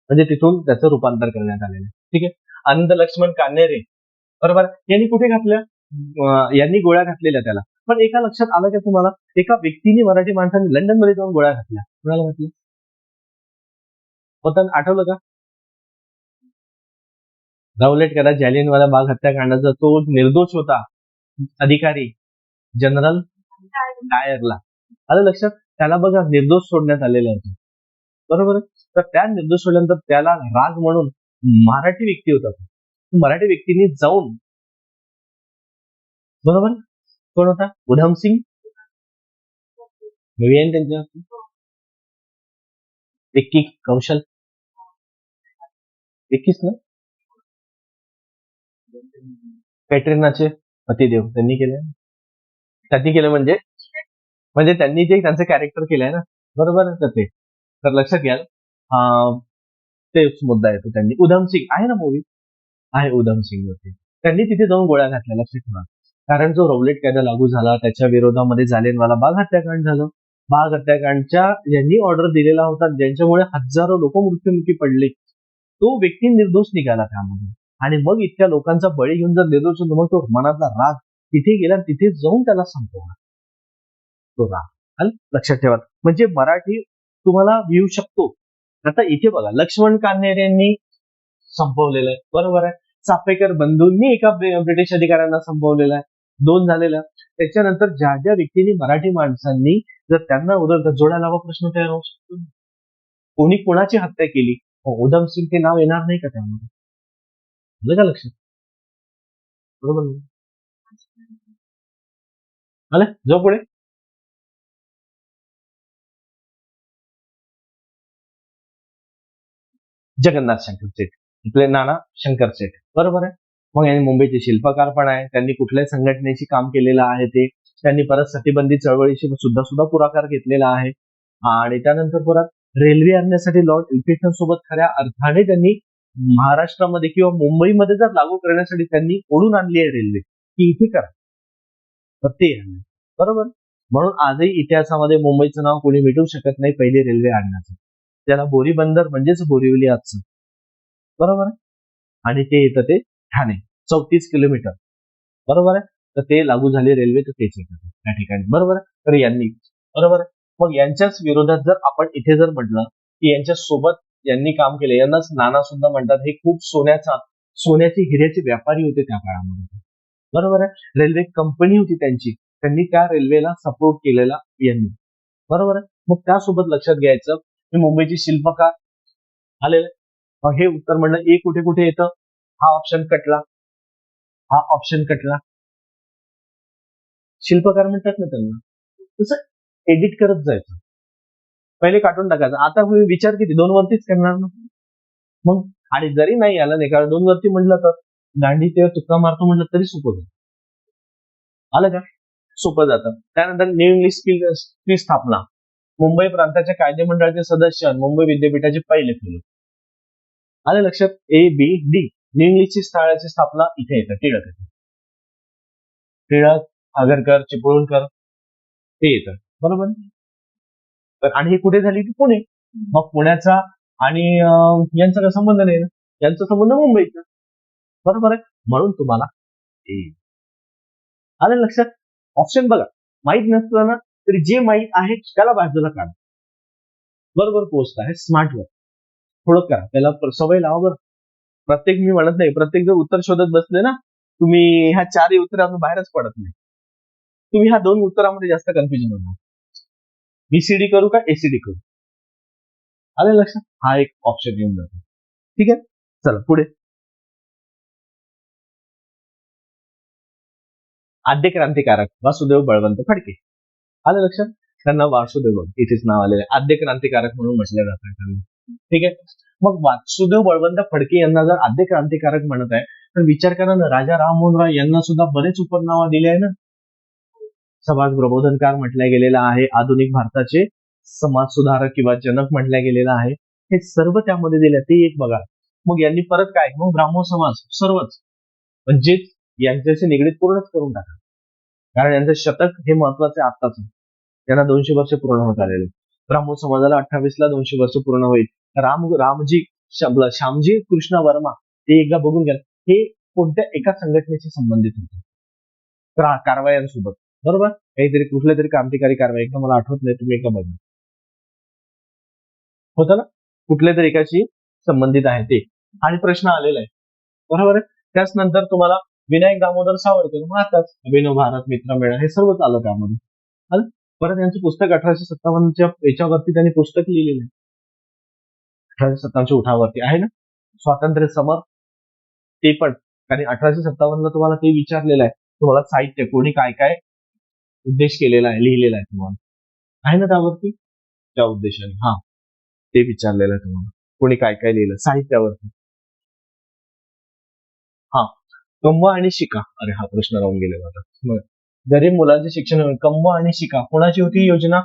म्हणजे तिथून त्याचं रूपांतर करण्यात आलेलं आहे, ठीक आहे. आनंद लक्ष्मण कान्हेरे, बरोबर, यांनी कुठे घातल्या? यांनी गोळ्या घातलेल्या त्याला. पण एका लक्षात आलं का तुम्हाला, एका व्यक्तीने, मराठी माणसाने लंडन मध्ये जाऊन गोळ्या घातल्या, कुणाला घातल्या होतं आठवलं का? राऊलेट करा, जालियनवाला बाग हत्याकांडाचा तो निर्दोष होता अधिकारी जनरल डायरला, आलं लक्षात. त्याला बघा निर्दोष सोडण्यात आलेलं होतं, बरोबर. तर त्या निर्दोष सोडल्यानंतर त्याला राग म्हणून मराठी व्यक्ती होता तो. मराठी व्यक्तींनी जाऊन, बरोबर, कोण होता? उधम सिंग. मूवी आहे ना त्यांच्या, विक्की कौशल, विक्कीच ना, कॅटरीनाचे पतिदेव त्यांनी केले. त्यांनी केलं म्हणजे म्हणजे त्यांनी जे त्यांचं कॅरेक्टर केलंय ना, बरोबर, तर ते, तर लक्षात घ्या. तेच मुद्दा येतो. त्यांनी उधम सिंग आहे ना, मूवी आहे उधम सिंग होते. त्यांनी तिथे जाऊन गोळ्या घातल्या, लक्षात ठेवा. कारण जो रौलेट कायदा लागू झाला त्याच्या विरोधामध्ये जालियनवाला बाग हत्याकांड झालं. बाग हत्याकांडच्या ज्यांनी ऑर्डर दिलेला होता, ज्यांच्यामुळे हजारो लोक मृत्युमुखी पडले, तो व्यक्ती निर्दोष निघाला त्यामध्ये. आणि मग इतक्या लोकांचा बळी घेऊन जर निर्दोष होतो, मग तो मनातला राग तिथे गेला, तिथे जाऊन त्याला संपवला तो राग. आलं? लक्षात ठेवा. म्हणजे मराठी तुम्हाला येऊ शकतो. आता इथे बघा, लक्ष्मण कान्हेर यांनी संपवलेलं आहे, बरोबर आहे. चापेकर बंधूंनी एका ब्रिटिश अधिकाऱ्यांना संपवलेलं आहे, 2 झालेलं. त्याच्यानंतर ज्या ज्या व्यक्तींनी, मराठी माणसांनी जर त्यांना उदर जोड्या लावा प्रश्न तयार होऊ शकतो. कोणी कोणाची हत्या केली, उधम सिंग ते नाव येणार नाही का त्यामध्ये? आलं का लक्षात? बरोबर ना? आलं जो पुढे. जगन्नाथ शंकर सेठ, इथले नाना शंकर सेठ, बरोबर आहे. मग यांनी मुंबईचे शिल्पकार पण आहे. त्यांनी कुठल्याही संघटनेशी काम केलेलं आहे ते. त्यांनी परत सतीबंदी चळवळीशी सुद्धा पुढाकार घेतलेला आहे. आणि त्यानंतर परत रेल्वे आणण्यासाठी लॉर्ड एल्फिन्स्टन सोबत खऱ्या अर्थाने त्यांनी महाराष्ट्रामध्ये किंवा मुंबईमध्ये जर लागू करण्यासाठी त्यांनी ओढून आणली आहे रेल्वे, की इथे करा, तर ते आणलं, बरोबर. म्हणून आजही इतिहासामध्ये मुंबईचं नाव कोणी मिटवू शकत नाही, पहिली रेल्वे आणण्याचं. त्याला बोरी बंदर म्हणजेच बोरिवली आजचं, बरोबर आहे. आणि ते येतं ते ठाणे, 34 किलोमीटर, बरोबर आहे. तर ते लागू झाले रेल्वे, तर तेच येतं त्या ठिकाणी, बरोबर आहे. तर यांनी, बरोबर आहे. मग यांच्याच विरोधात जर आपण इथे जर म्हटलं की यांच्या सोबत यांनी काम केले, यांनाच नाना सुद्धा म्हणतात. हे खूप सोन्याची हिऱ्याचे व्यापारी होते त्या काळामध्ये, बरोबर आहे. रेल्वे कंपनी होती त्यांची, त्यांनी त्या रेल्वेला सपोर्ट केलेला यांनी, बरोबर आहे. मग त्यासोबत लक्षात घ्यायचं की मुंबईचे शिल्पकार आलेले. मग हे उत्तर म्हणलं ए कुठे कुठे येतं, हा ऑप्शन कटला, हा ऑप्शन कटला. शिल्पकार म्हणतात ना त्यांना, तसं एडिट करत जायचं, पहिले काढून टाकायचं. आता विचार किती, 2 वरतीच करणार ना मग. आणि जरी नाही आलं नाही, कारण 2 वरती म्हटलं तर गांधी ते तुक्का मारतो म्हटलं तरी सोपं जातं. आलं का? सोपं जातं. त्यानंतर न्यू इंग्लिश स्कूलची स्थापना, मुंबई प्रांताच्या कायदे मंडळाचे सदस्य, मुंबई विद्यापीठाचे पहिले फेलो. आलं लक्षात? A B D. न्यू इंग्लिशची स्थळाची स्थापना इथे येतं, टिळक येतं. टिळक, आगरकर, चिपळूणकर ते येतं, बरोबर. तर आणि हे कुठे झाली ती पुणे. मग पुण्याचा आणि यांचा काय संबंध नाही ना, यांचा संबंध मुंबईचा, बरोबर आहे. म्हणून तुम्हाला आलं लक्षात. ऑप्शन बघा, माहित नसलं ना तरी जे माहित आहे त्याला बाजूला काढा, बरोबर पोहोचता आहे. स्मार्ट वर्क थोडं करा, त्याला सवय लावा. बरं, प्रत्येक मी म्हणत नाही, प्रत्येक जर उत्तर शोधत बसले ना तुम्ही, ह्या 4 उत्तरातून बाहेरच पडत नाही. तुम्ही ह्या 2 उत्तरामध्ये जास्त कन्फ्युजन होणार. बीसीडी करू का एसीडी करू, आलं लक्षात. हा एक ऑप्शन येऊन जातो, ठीक आहे. चला पुढे. आद्य क्रांतिकारक वासुदेव बळवंत फडके, आलं लक्षात. त्यांना वासुदेव इथेच नाव आलेलं आहे, आद्य क्रांतिकारक म्हणून म्हटलं जातं त्यांना, ठीक आहे. मग वासुदेव बळवंत फडके यांना जर आद्य क्रांतिकारक म्हणत आहे, तर विचार करा ना, राजा राममोहन राय यांना सुद्धा बरेच उपनाव दिले आहे ना. समाज प्रबोधनकार म्हटलं गेलेलं आहे, आधुनिक भारताचे समाज सुधारक किंवा जनक म्हटलं गेलेलं आहे. हे सर्व त्यामध्ये दिले, ते एक बघा. मग यांनी परत काय, मग ब्राह्मण समाज सर्वच म्हणजे यांच्याशी निगडीत पूर्णच करून टाका, कारण यांचं शतक हे महत्वाचं आत्ताच. त्यांना 200 वर्ष पूर्ण होत आलेले. ब्राह्मण समाजाला 28ला 200 वर्ष पूर्ण होईल. रामजी श्यामजी कृष्ण वर्मा ते एकदा बघून घ्या, हे कोणत्या एका संघटनेशी संबंधित होते, कारवायांसोबत, बरोबर. काहीतरी कुठल्या तरी क्रांतिकारी कारवाई, एकदा मला आठवत नाही, तुम्ही एकदा बघा, होतं ना, कुठल्या तरी एकाशी संबंधित आहे ते. आणि प्रश्न आलेला आहे, बरोबर आहे. त्याच नंतर तुम्हाला विनायक दामोदर सावरकर, आताच अभिनव भारत मित्र मेळा, हे सर्व आलं त्यामध्ये. परत यांचं पुस्तक 1857च्या याच्यावरती त्यांनी पुस्तक लिहिलेलं आहे, 1857च्या उठावावरती आहे ना. स्वातंत्र्य समर ते पण, कारण 1857 तुम्हाला ते विचारलेलं आहे. तुम्हाला साहित्य कोणी काय काय उद्देश केलेला आहे, लिहिलेला आहे तुम्हाला, आहे ना त्यावरती, त्या उद्देशाने हा ते विचारलेलं आहे तुम्हाला, कोणी काय काय लिहिलं साहित्यावरती. हा, कंव आणि शिका, अरे हा प्रश्न राहून गेलेला होता. गरीब मुलांचे शिक्षण, कंव आणि शिका कोणाची होती योजना,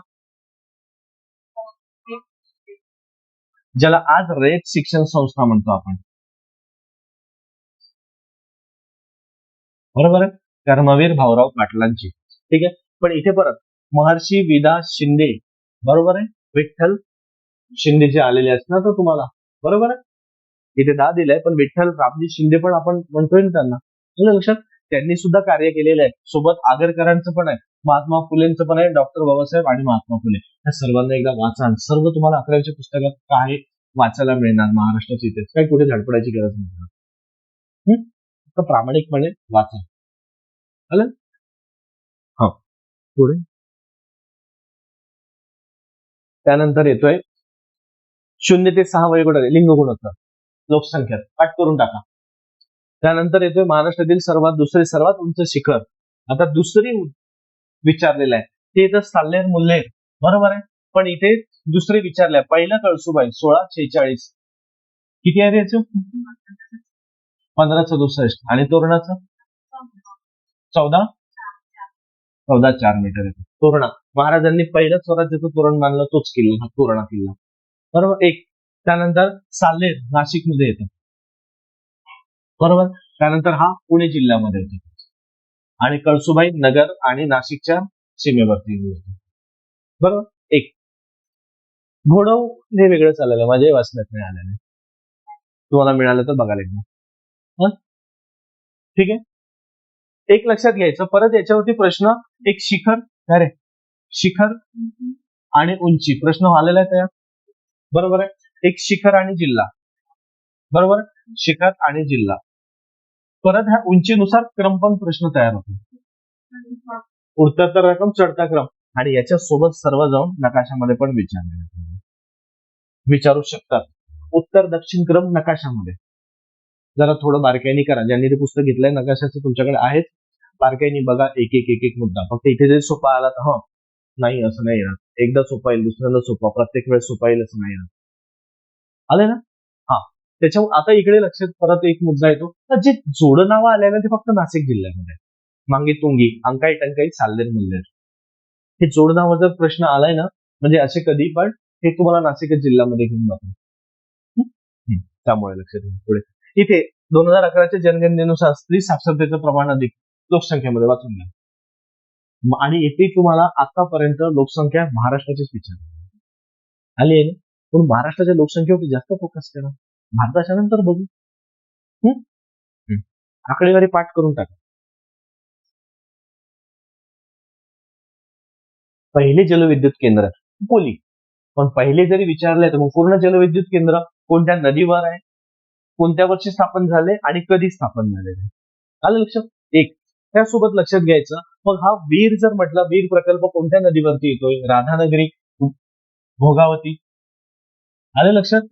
ज्याला आज रयत शिक्षण संस्था म्हणतो आपण, बरोबर आहे, कर्मवीर भाऊराव पाटलांची. ठीक आहे, पण इथे परत महर्षी विदा शिंदे, बरोबर आहे, विठ्ठल शिंदे जे आलेले असतात ना, तो तुम्हाला बरोबर आहे, इथे 10 दिलंय, पण विठ्ठल रामजी शिंदे पण आपण म्हणतोय ना त्यांना, लक्षात, त्यांनी सुद्धा कार्य केलेलं आहे. सोबत आगरकरांचं पण आहे, महात्मा फुलेंचं पण आहे, डॉक्टर बाबासाहेब आणि महात्मा फुले, या सर्वांना एकदा वाचा. सर्व तुम्हाला 11वीच्या पुस्तकात काय वाचायला मिळणार, महाराष्ट्राचे इतिहास, काही कुठे धडपडायची गरज नाही, फक्त प्रामाणिकपणे वाचा. आलं, हा पुढे त्यानंतर येतोय 0 ते 6 वयोगट लिंग गुणोत्तर लोकसंख्या, पाठ करून टाका. त्यानंतर येतोय महाराष्ट्रातील दुसरे सर्वात उंच शिखर. आता दुसरी विचारलेलं आहे ते येतं साल्हेर मुल्हेर, बरोबर आहे, पण इथे दुसरे विचारले, पहिला कळसुबाई 1646, किती आहे याचं, 1567, आणि तोरणाचं 14 मीटर येतो तोरणा. महाराजांनी पहिलं स्वराज्याचं तोरण बांधलं तोच किल्ला, तोरणा किल्ला, बरोबर. एक, त्यानंतर साल्हेर नाशिक मध्ये येतं, बरोबर. त्यानंतर हा पुणे जिल्ह्यामध्ये येतो, आणि कळसुबाई नगर आणि नाशिकच्या सीमेवरती येतो, बरोबर. एक, घोडव हे वेगळं चाललेलं आहे, माझ्याही वाचण्यात नाही आलेलं आहे, तुम्हाला मिळालं तर बघायला एकदा, ठीक आहे. एक लक्षात घ्यायचं, परत याच्यावरती प्रश्न, एक शिखर, अरे शिखर आणि उंची प्रश्न आलेला आहे तयार, बरोबर आहे. एक शिखर आणि जिल्हा, बरोबर, शिखर आणि जिल्हा, परत ह्या उंचीनुसार क्रम पण प्रश्न तयार होतो, उडता रकम चढता क्रम, आणि याच्या सोबत सर्व जाऊन नकाशामध्ये पण विचारू शकतात. उत्तर दक्षिण क्रम नकाशामध्ये जरा थोडं बारकाईने करा, ज्यांनी ते पुस्तक घेतलंय नकाशाचं तुमच्याकडे आहेच, बारकाईने बघा, एक एक मुद्दा, फक्त इथे जरी सोपा आला तर नाही असं नाही येणार, एकदा सोपा येईल, दुसऱ्यांदा सोपा, प्रत्येक वेळेस सोपा येईल असं नाही येणार, आले ना. हा, त्याच्यावर आता इकडे लक्षात परत एक मुद्दा येतो, जे जोड नावं आलेलं ते फक्त नाशिक जिल्ह्यामध्ये, मांगी तुंगी, अंकाई टंकाई, साल्हेर मुल्हेर, हे जोड नावं जर प्रश्न आलाय ना, म्हणजे असे कधी पण हे तुम्हाला नाशिक जिल्ह्यामध्ये घेऊन जातो, त्यामुळे लक्षात घ्या. पुढे इथे 2011च्या जनगणनेनुसार स्त्री साक्षरतेचं प्रमाण अधिक लोकसंख्येमध्ये वाचून घ्या, आणि येथे तुम्हाला आतापर्यंत लोकसंख्या महाराष्ट्राचीच विचार आली आहे ना, पण महाराष्ट्राच्या लोकसंख्येवरती जास्त फोकस करा, भारताच्या नंतर बघू, आकडेवारी पाठ करून टाका. पहिले जलविद्युत केंद्र पोली, पण पहिले जरी विचारले तर मग पूर्ण जलविद्युत केंद्र कोणत्या नदीवर आहे, कोणत्या वर्षी स्थापन झाले आणि कधी स्थापन झालेले, आलं लक्षात. एक, त्यासोबत लक्षात घ्यायचं, मग हा वीर जर म्हटलं, वीर प्रकल्प कोणत्या नदीवरती येतोय, राधानगरी, भोगावती, आलं लक्षात.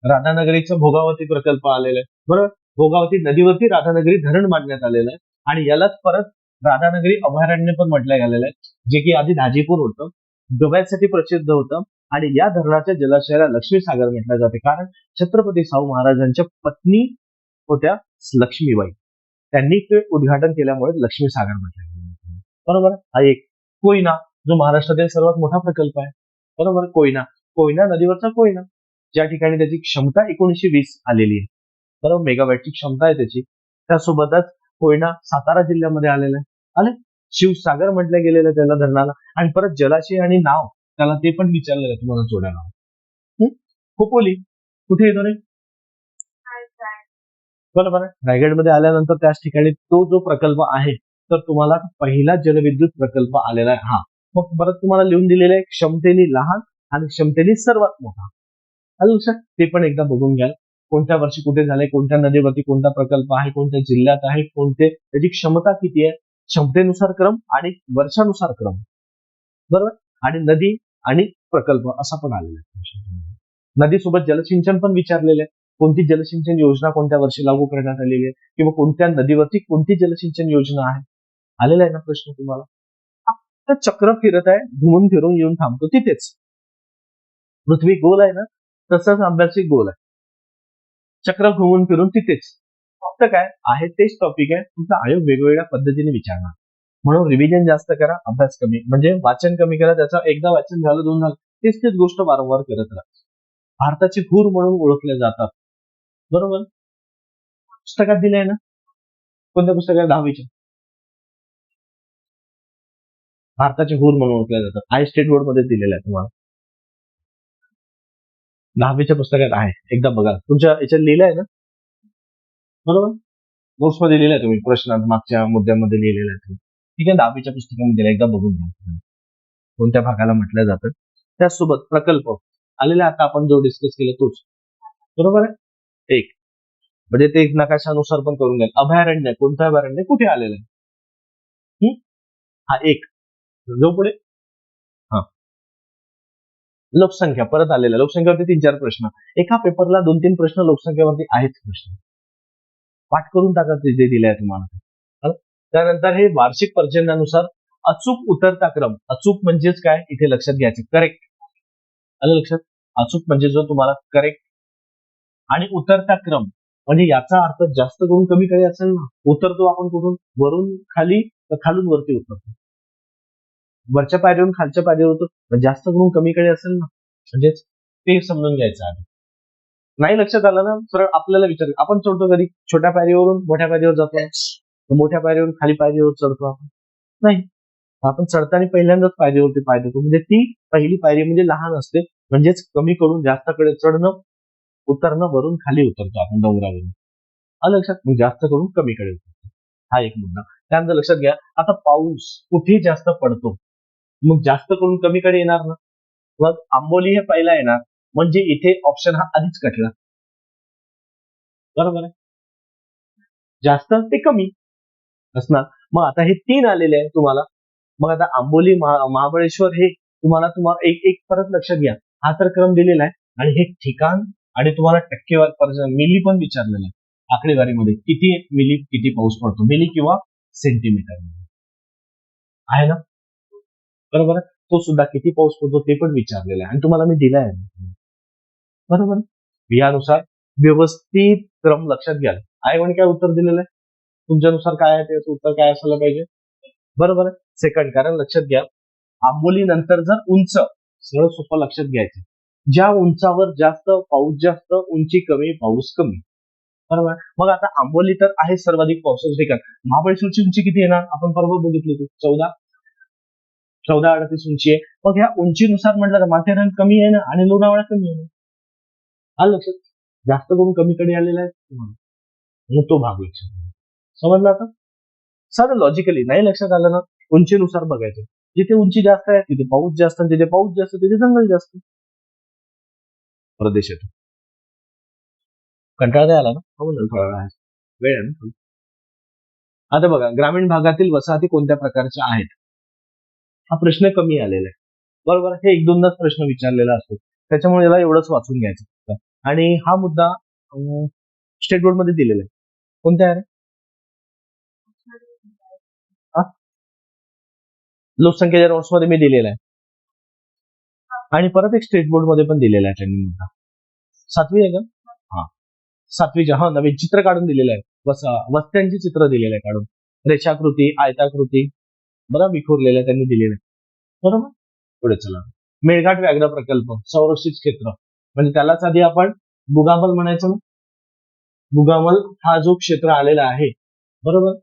राधानगरीचा भोगावती प्रकल्प आलेला आहे, बरोबर. भोगावती नदीवरती राधानगरी धरण बांधण्यात आलेलं आहे, आणि यालाच परत राधानगरी अभयारण्य पण म्हटलं गेलेलं आहे, जे की आधी दाजीपूर होतं, गव्यासाठी प्रसिद्ध होतं, आणि या धरणाच्या जलाशयाला लक्ष्मीसागर म्हटलं जाते, कारण छत्रपती शाहू महाराजांच्या पत्नी होत्या लक्ष्मीबाई, त्यांनी ते उद्घाटन केल्यामुळे लक्ष्मीसागर म्हटलं गेलं, बरोबर. हा एक. कोयना, जो महाराष्ट्रातील सर्वात मोठा प्रकल्प आहे, बरोबर. कोयना नदीवरचा कोयना, ज्या ठिकाणी त्याची क्षमता 1920 आलेली आहे, बरोबर, मेगावॅटची क्षमता आहे त्याची. त्यासोबतच कोयना सातारा जिल्ह्यामध्ये आलेला आहे, आले. शिवसागर म्हटलं गेलेलं त्याला धरणाला, आणि परत जलाशय आणि नाव त्याला ते पण विचारलेलं आहे तुम्हाला जोडायला. खोपोली कुठे येतो रे, बरोबर आहे, रायगडमध्ये आल्यानंतर त्याच ठिकाणी तो जो प्रकल्प आहे, तर तुम्हाला पहिला जलविद्युत प्रकल्प आलेला आहे. हा, मग परत तुम्हाला लिहून दिलेलं आहे, क्षमतेने लहान आणि क्षमतेने सर्वात मोठा, आलं लक्षात. ते पण एकदा बघून घ्या, कोणत्या वर्षी कुठे झाले, कोणत्या नदीवरती कोणता प्रकल्प आहे, कोणत्या जिल्ह्यात आहे, कोणते, त्याची क्षमता किती आहे, क्षमतेनुसार क्रम आणि वर्षानुसार क्रम, बरोबर. आणि नदी आणि प्रकल्प असा पण आलेला आहे, नदीसोबत जलसिंचन पण विचारलेलं आहे, कोणती जलसिंचन योजना कोणत्या वर्षी लागू करण्यात आलेली आहे, किंवा कोणत्या नदीवरती कोणती जलसिंचन योजना आहे. आलेला आहे ना प्रश्न तुम्हाला. तर चक्र फिरत आहे, घुमून फिरून येऊन थांबतो तिथेच. पृथ्वी गोल आहे ना, तसंच अभ्यासिक गोल आहे. चक्र घुमून फिरून तिथेच. फक्त काय आहे तेच टॉपिक आहे, तुमचा आयोग वेगवेगळ्या पद्धतीने विचारणार. म्हणून रिव्हिजन जास्त करा, अभ्यास कमी, म्हणजे वाचन कमी करा. त्याचा एकदा वाचन झालं, 2 झालं, तेच गोष्ट वारंवार करत राहा. भारताचे हूर म्हणून ओळखले जातात. बरोबर. पुस्तकात दिलंय ना, कोणत्या पुस्तकात? 10वीच्या. भारताचे हूर म्हणून ओळखले जातात. आय स्टेट बोर्ड मध्ये दिलेलं आहे तुम्हाला. 10वीच्या पुस्तकात आहे, एकदा बघा. तुमच्या याच्यात लिहिलं आहे ना, बरोबर. नोट्स मध्ये लिहिलं आहे तुम्ही, प्रश्न मागच्या मुद्द्यामध्ये लिहिलेला आहे तुम्ही. ठीक आहे, 10वीच्या पुस्तकामध्ये दिलं, एकदा बघून घ्या कोणत्या भागाला म्हटलं जातं. त्याचसोबत प्रकल्प आलेला आता आपण जो डिस्कस केला तोच. बरोबर आहे. एक म्हणजे ते नकाशानुसार पण करून घ्या. अभयारण्य, कोणतं अभयारण्य कुठे आलेलं आहे? हा एक. जो पुढे हा लोकसंख्या परत आलेला. लोकसंख्येवरती 3-4 प्रश्न. एका पेपरला 2-3 प्रश्न लोकसंख्येवरती आहेत प्रश्न. पाठ करून टाका, ते जे दिले आहे तुम्हाला. त्यानंतर हे वार्षिक पर्जन्यानुसार अचूक उतरता क्रम. अचूक म्हणजेच काय इथे लक्षात घ्यायचं, करेक्ट. आलं लक्षात? अचूक म्हणजे जो तुम्हाला करेक्ट. आणि उतरता क्रम म्हणजे याचा अर्थ जास्त करून कमी कडे असेल ना. उतरतो आपण कुठून? वरून खाली, खालून वरती उतरतो. वरच्या पायरीवरून खालच्या पायरीवर होतो, जास्त करून कमीकडे असेल ना, म्हणजेच ते समजून घ्यायचं आहे. नाही लक्षात आलं ना, सरळ आपल्याला विचार, आपण चढतो कधी छोट्या पायरीवरून मोठ्या पायरीवर जातो, मोठ्या पायरीवरून खाली पायरीवर चढतो आपण? नाही. आपण चढताना पहिल्यांदाच पायरीवरती पाय देतो, म्हणजे ती पहिली पायरी म्हणजे लहान असते, म्हणजेच कमी करून जास्तकडे चढणं, उतरणं, वरून खाली उतरतो आपण डोंगरावरून. आलं लक्षात? मग जास्त करून कमीकडे उतरतो. हा एक मुद्दा. त्यानंतर लक्षात घ्या, आता पाऊस कुठे जास्त पडतो, मग जास्त करून कमीकडे येणार ना. मग आंबोली हे पहिला येणार, म्हणजे इथे ऑप्शन हा आधीच कटला. बरोबर आहे. जास्त ते कमी असणार. मग आता हे 3 आलेले आहे तुम्हाला. मग आता आंबोली, महाबळेश्वर हे तुम्हाला एक परत लक्षात घ्या. हा तर क्रम दिलेला आहे, आणि हे ठिकाण आणि तुम्हाला टक्केवारी मिली पण विचारलेलं आहे. आकडेवारीमध्ये किती मिली, किती पाऊस पडतो, मिली किंवा सेंटीमीटर आहे ना. बरोबर आहे. तो सुद्धा किती पाऊस पडतो ते पण विचारलेला आहे, आणि तुम्हाला मी दिला आहे. बरोबर. यानुसार व्यवस्थित क्रम लक्षात घ्या. आहे म्हणजे काय उत्तर दिलेलं आहे, तुमच्यानुसार काय आहे त्याचं उत्तर काय असायला पाहिजे. बरोबर आहे. सेकंड, कारण लक्षात घ्या, आंबोली नंतर जर उंच, सरळ सोपं लक्षात घ्यायचं, ज्या उंचावर जास्त पाऊस जास्त, उंची कमी पाऊस कमी. बरोबर. मग आता आंबोली तर आहे सर्वाधिक पावसाचं ठिकाण. महाबळेश्वरची उंची किती येणार, आपण परवा बघितली होती, 1438 उंची आहे. मग ह्या उंचीनुसार म्हटलं तर माथेरान कमी आहे ना, आणि लोणावळा कमी आहे. आलं लक्षात? जास्त करून कमीकडे आलेला आहे तुम्हाला, मग तो भाग लक्षात समजला. आता साधं लॉजिकली नाही लक्षात आलं ना, उंचीनुसार बघायचं. जिथे उंची जास्त आहे तिथे पाऊस जास्त, जिथे पाऊस जास्त तिथे जंगल जास्त. प्रदेशात कंटाळा आला ना, थोडा वेळ आहे ना. आता बघा, ग्रामीण भागातील वसाहती कोणत्या प्रकारच्या आहेत, हा प्रश्न कमी आलेला आहे. बरोबर. हे 1-2दाच प्रश्न विचारलेला असतो, त्याच्यामुळे याला एवढंच वाचून घ्यायचं. आणि हा मुद्दा स्टेट बोर्ड मध्ये दिलेला आहे. कोणत्या आहे? लोकसंख्येच्या नोट्स मध्ये मी दिलेला आहे, आणि परत एक स्टेट बोर्ड मध्ये पण दिलेला आहे त्यांनी मुद्दा. 7वी आहे का? हा, 7वीच्या. हा, नवीन चित्र काढून दिलेलं आहे, वस्त्यांची चित्र दिलेलं आहे काढून, रेषाकृती, आयताकृती, बरं विखुरलेलं त्यांनी दिलेलं आहे. बरोबर. पुढे चला. मेळघाट व्याघ्र प्रकल्प, संरक्षित क्षेत्र, म्हणजे त्यालाच आधी आपण बुगामल म्हणायचं ना. बुगामल हा जो क्षेत्र आलेला आहे, बरोबर.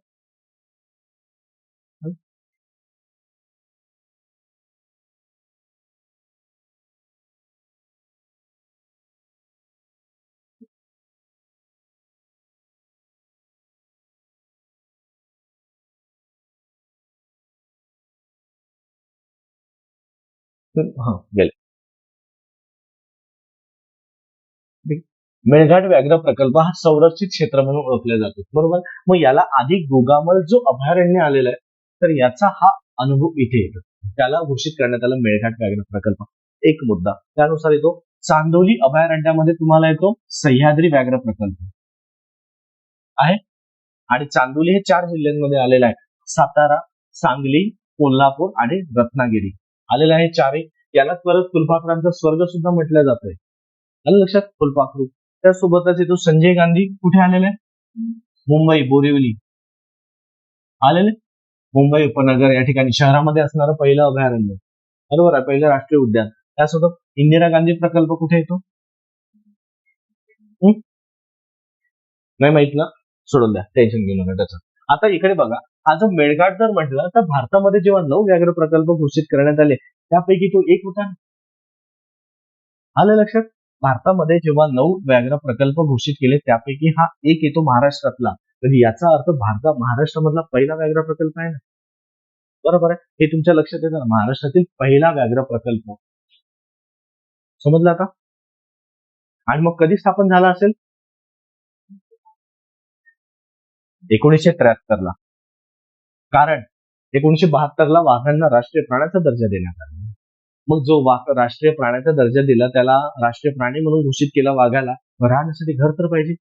हा, गेले. मेळघाट व्याघ्र प्रकल्प हा संरक्षित क्षेत्र म्हणून ओळखला जातो. बरोबर. मग याला आधी गोगामल जो अभयारण्य आलेला आहे, तर याचा हा अनुभव इथे येतो, त्याला घोषित करण्यात आला मेळघाट व्याघ्र प्रकल्प. एक मुद्दा त्यानुसार येतो. चांदोली अभयारण्यामध्ये तुम्हाला येतो सह्याद्री व्याघ्र प्रकल्प आहे. आणि चांदोली हे 4 जिल्ह्यांमध्ये आलेलं आहे. सातारा, सांगली, कोल्हापूर आणि रत्नागिरी आलेलं आहे. 4 याला परत फुलपाखरांचा स्वर्ग सुद्धा म्हटलं जातंय. आलं लक्षात, फुलपाखरू. त्यासोबतच येतो संजय गांधी. कुठे आलेले? मुंबई, बोरिवली आलेले. मुंबई उपनगर या ठिकाणी शहरामध्ये असणारं पहिलं अभयारण्य, बरोबर आहे, पहिलं राष्ट्रीय उद्यान. त्यासोबत इंदिरा गांधी प्रकल्प कुठे येतो? नाही माहित ना, सोडून द्या, टेन्शन घेऊ नका त्याचं. आता इकडे बघा, हा जो मेळघाट जर म्हटलं तर भारतामध्ये जेव्हा 9 व्याघ्र प्रकल्प घोषित करण्यात आले त्यापैकी तो एक होता. आलं लक्षात? भारतामध्ये जेव्हा 9 व्याघ्र प्रकल्प घोषित केले त्यापैकी हा एक येतो महाराष्ट्रातला. म्हणजे याचा अर्थ महाराष्ट्रामधला पहिला व्याघ्र प्रकल्प आहे ना, बरोबर आहे. हे तुमच्या लक्षात येतं ना, महाराष्ट्रातील पहिला व्याघ्र प्रकल्प. समजलं आता? आणि मग कधी स्थापन झाला असेल? 1973 ला. कारण 1972 ला वाघांना राष्ट्रीय प्राण्याचा दर्जा देण्यात आला. मग जो वाघ राष्ट्रीय प्राण्याचा दर्जा दिला त्याला राष्ट्रीय प्राणी म्हणून घोषित केला. वाघाला राहण्यासाठी घर तर पाहिजे,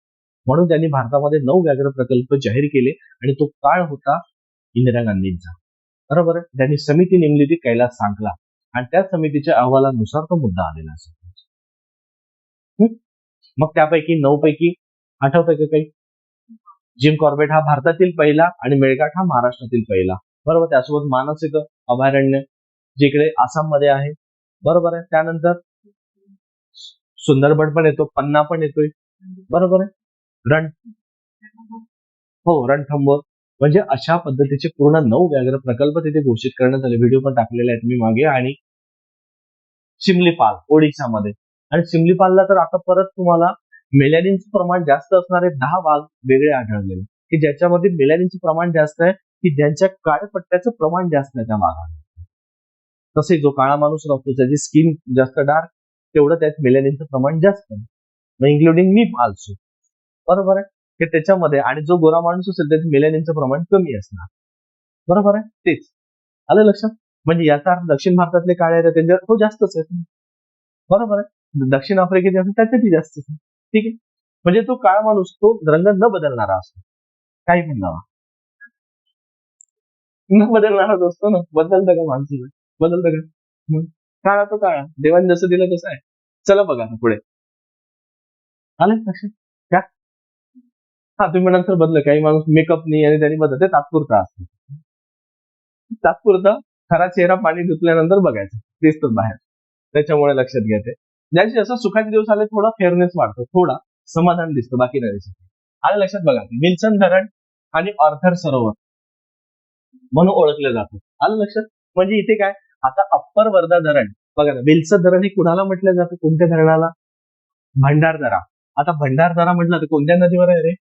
म्हणून त्यांनी भारतामध्ये 9 व्याघ्र प्रकल्प जाहीर केले. आणि तो काळ होता इंदिरा गांधींचा, बरोबर आहे. त्यांनी समिती नेमली ती कैलास सांगला आणि त्या समितीच्या अहवालानुसार तो मुद्दा आलेला असेल. मग त्यापैकी 9 पैकी आठवतंय का काही? जिम कॉर्बेट हा भारतातील पहिला आणि मेळघाट हा महाराष्ट्रातील पहिला, बरोबर. त्यासोबत मानस येतं अभयारण्य, जिकडे आसाम मध्ये आहे, बरोबर आहे. त्यानंतर सुंदरबन पण येतो, पन्ना पण येतोय, बरोबर आहे. रणथंबोर. म्हणजे अशा पद्धतीचे पूर्ण 9 व्याघ्र प्रकल्प तिथे घोषित करण्यात आले. व्हिडिओ पण टाकलेले आहेत मी मागे. आणि सिमलीपाल ओडिशामध्ये. आणि सिमलीपालला तर आता परत तुम्हाला मेलॅनिनचं प्रमाण जास्त असणारे 10 वाघ वेगळे आढळलेले, की ज्याच्यामध्ये मेलॅनिनचं प्रमाण जास्त आहे, की ज्यांच्या काळ्या पट्ट्याचं प्रमाण जास्त आहे त्या वाघांना. तसे जो काळा माणूस राहतो त्याची स्किन जास्त डार्क, तेवढं त्यात मेलॅनिनचं प्रमाण जास्त आहे, इन्क्लुडिंग मी आल्सो, बरोबर आहे. की त्याच्यामध्ये आणि जो गोरा माणूस असेल त्याचं मेलॅनिनचं प्रमाण कमी असणार, बरोबर आहे. तेच आलं लक्षात. म्हणजे याचा अर्थ दक्षिण भारतातले काळे आहेत त्यांच्या तो जास्तच आहे, बरोबर आहे. दक्षिण आफ्रिकेचे असेल त्याच्यातही जास्त आहे, ठीक आहे. म्हणजे तो काळा माणूस तो रंग न बदलणारा असतो, काही पण नावा न बदलणारा असतो ना. बदलतं का माणसाचं? बदलतं का? काळा तो काळा, देवाने जसं दिलं तसं आहे. चला बघा पुढे आलं लक्षात. का हा तुम्ही म्हणाल बदल, काही माणूस मेकअप नाही आणि त्यांनी बदलते, तात्पुरता असतो, तात्पुरता. खरा चेहरा पाणी धुतल्यानंतर बघायचं, दिसतं बाहेर, त्याच्यामुळे लक्षात घ्या. ते ज्यांचे असं सुखाचे दिवस आले थोडा फेअरनेस वाढतो, थोडा समाधान दिसतं, बाकी नाही दिसत. आलं लक्षात. बघा विल्सन धरण आणि ऑर्थर सरोवर म्हणून ओळखलं जातं. आलं लक्षात. म्हणजे इथे काय, आता अप्पर वर्धा धरण बघा ना, विल्सन धरण हे कुणाला म्हटलं जातं? कोणत्या धरणाला? भंडारदरा. आता भंडारदरा म्हटलं तर कोणत्या नदीवर आहे रे?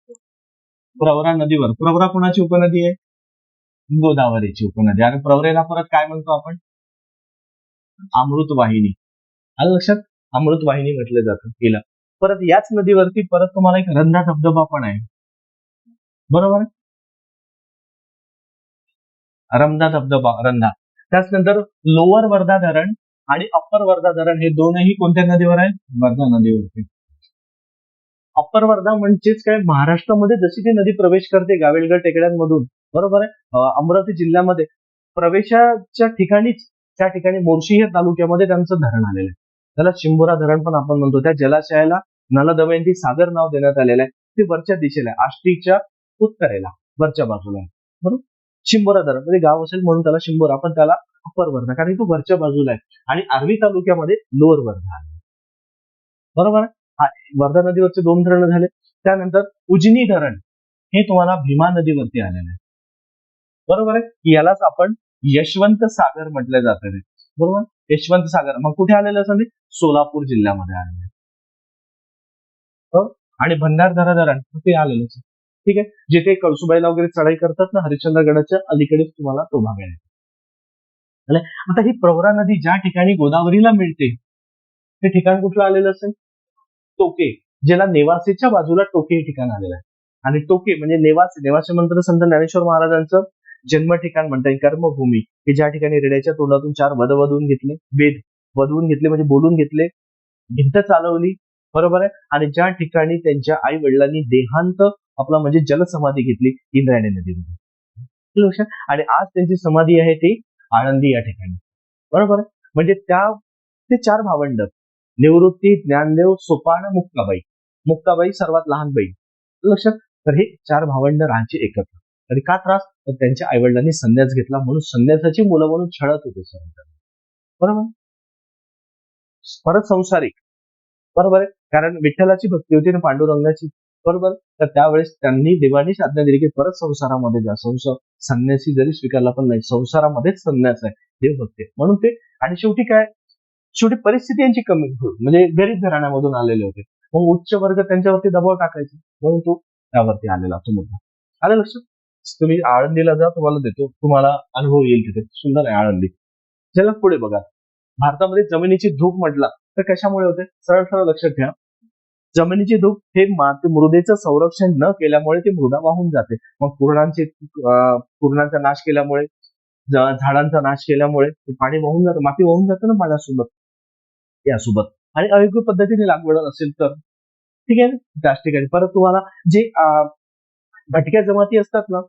प्रवरा नदीवर. प्रवरा कोणाची उपनदी आहे? गोदावरीची उपनदी. आणि प्रवरेला परत काय म्हणतो आपण? अमृत वाहिनी. आलं लक्षात. अमृत वाहिनी म्हटलं जातं तिला. परत याच नदीवरती परत तुम्हाला एक रंधा धबधबा पण आहे, बरोबर. रंधा धबधबा, रंधा. त्याचनंतर लोअर वर्धा धरण आणि अप्पर वर्धा धरण हे दोनही कोणत्या नदीवर आहेत? वर्धा नदीवरती. अप्पर वर्धा म्हणजेच काय, महाराष्ट्रामध्ये जशी ती नदी प्रवेश करते गाविलगड टेकड्यांमधून, बरोबर आहे. अमरावती जिल्ह्यामध्ये प्रवेशाच्या ठिकाणीच त्या ठिकाणी मोर्शी या तालुक्यामध्ये त्यांचं धरण आलेलं आहे. त्याला शिंबोरा धरण पण आपण म्हणतो. त्या जलाशयाला नल दमयंती सागर नाव देण्यात आलेलं आहे. ते वरच्या दिशेला आहे, आष्टीच्या उत्तरेला वरच्या बाजूला आहे, बरोबर. शिंबोरा धरण म्हणजे गाव असेल म्हणून त्याला शिंबोरा, पण त्याला अप्पर वर्धा कारण तो वरच्या बाजूला आहे. आणि आर्वी तालुक्यामध्ये लोअर वर्धा आहे, बरोबर. वर्धा नदीवरचे 2 धरण झाले. त्यानंतर उजनी धरण हे तुम्हाला भीमा नदीवरती आलेलं आहे, बरोबर आहे. यालाच आपण यशवंत सागर म्हटलं जातं, बरोबर. यशवंत सागर मग कुठे आलेलं असं? सोलापूर जिल्ह्यामध्ये आलेलं आहे. आणि भंडारदरा धरण कुठे आलेलं, ठीक आहे. जिथे कळसुबाईला वगैरे चढाई करतात ना, हरिश्चंद्रगडाच्या अलीकडेच तुम्हाला तो भाग आहे. आता ही प्रवरा नदी ज्या ठिकाणी गोदावरीला मिळते ते ठिकाण कुठलं आलेलं असेल? टोके, ज्याला नेवासेच्या बाजूला टोके हे ठिकाण आलेलं आहे. आणि टोके म्हणजे नेवासे म्हणतात संत ज्ञानेश्वर महाराजांचं जन्म ठिकाण म्हणता येईल, कर्मभूमी, की ज्या ठिकाणी रेड्याच्या तोंडातून 4 वेद वधवून घेतले म्हणजे बोलून घेतले, भिंत चालवली, बरोबर आहे. आणि ज्या ठिकाणी त्यांच्या आई वडिलांनी देहांत आपला म्हणजे जलसमाधी घेतली, इंद्रायणी नदीमध्ये. लक्षात. आणि आज त्यांची समाधी आहे ती आळंदी या ठिकाणी, बरोबर आहे. म्हणजे ते 4 भावंड, निवृत्ती, ज्ञानदेव, सोपान, मुक्ताबाई. मुक्ताबाई सर्वात लहान बहीण. लक्षात. तर हे 4 भावंड राहायचे एकत्र. आणि का त्रास? तर त्यांच्या आई वडिलांनी संन्यास घेतला म्हणून संन्यासाची मुलं म्हणून छळत होते सर, बरोबर. परत संसारिक, बरोबर आहे. कारण विठ्ठलाची भक्ती होती आणि पांडुरंगाची, बरोबर. तर त्यावेळेस त्यांनी देवानीच आज्ञा दिली की परत संसारामध्ये जा. संन्यासी जरी स्वीकारला पण नाही, संसारामध्येच संन्यास आहे, देवभक्ती म्हणून ते. आणि शेवटी काय, शेवटी परिस्थिती यांची कमी म्हणजे गरीब घराण्यामधून आलेले होते, मग उच्च वर्ग त्यांच्यावरती दबाव टाकायचे म्हणून तो त्यावरती आलेला तो मुद्दा. आलं लक्षात. तुम्ही आळंदीला जा, तुम्हाला देतो, तुम्हाला अनुभव येईल तिथे, सुंदर आहे आळंदी. चला पुढे बघा. भारतामध्ये जमिनीची धूप म्हटला तर कशामुळे होते? सरळ सरळ लक्षात घ्या. जमिनीची धूप हे मृदेचं संरक्षण न केल्यामुळे ती मृदा वाहून जाते. मग पूर्णांचा नाश केल्यामुळे, झाडांचा नाश केल्यामुळे पाणी वाहून जातं, माती वाहून जातं ना पाण्यासोबत, यासोबत. आणि अयोग्य पद्धतीने लागवड असेल तर ठीक आहे, त्याच ठिकाणी परत तुम्हाला जे भटक्या जमाती असतात ना,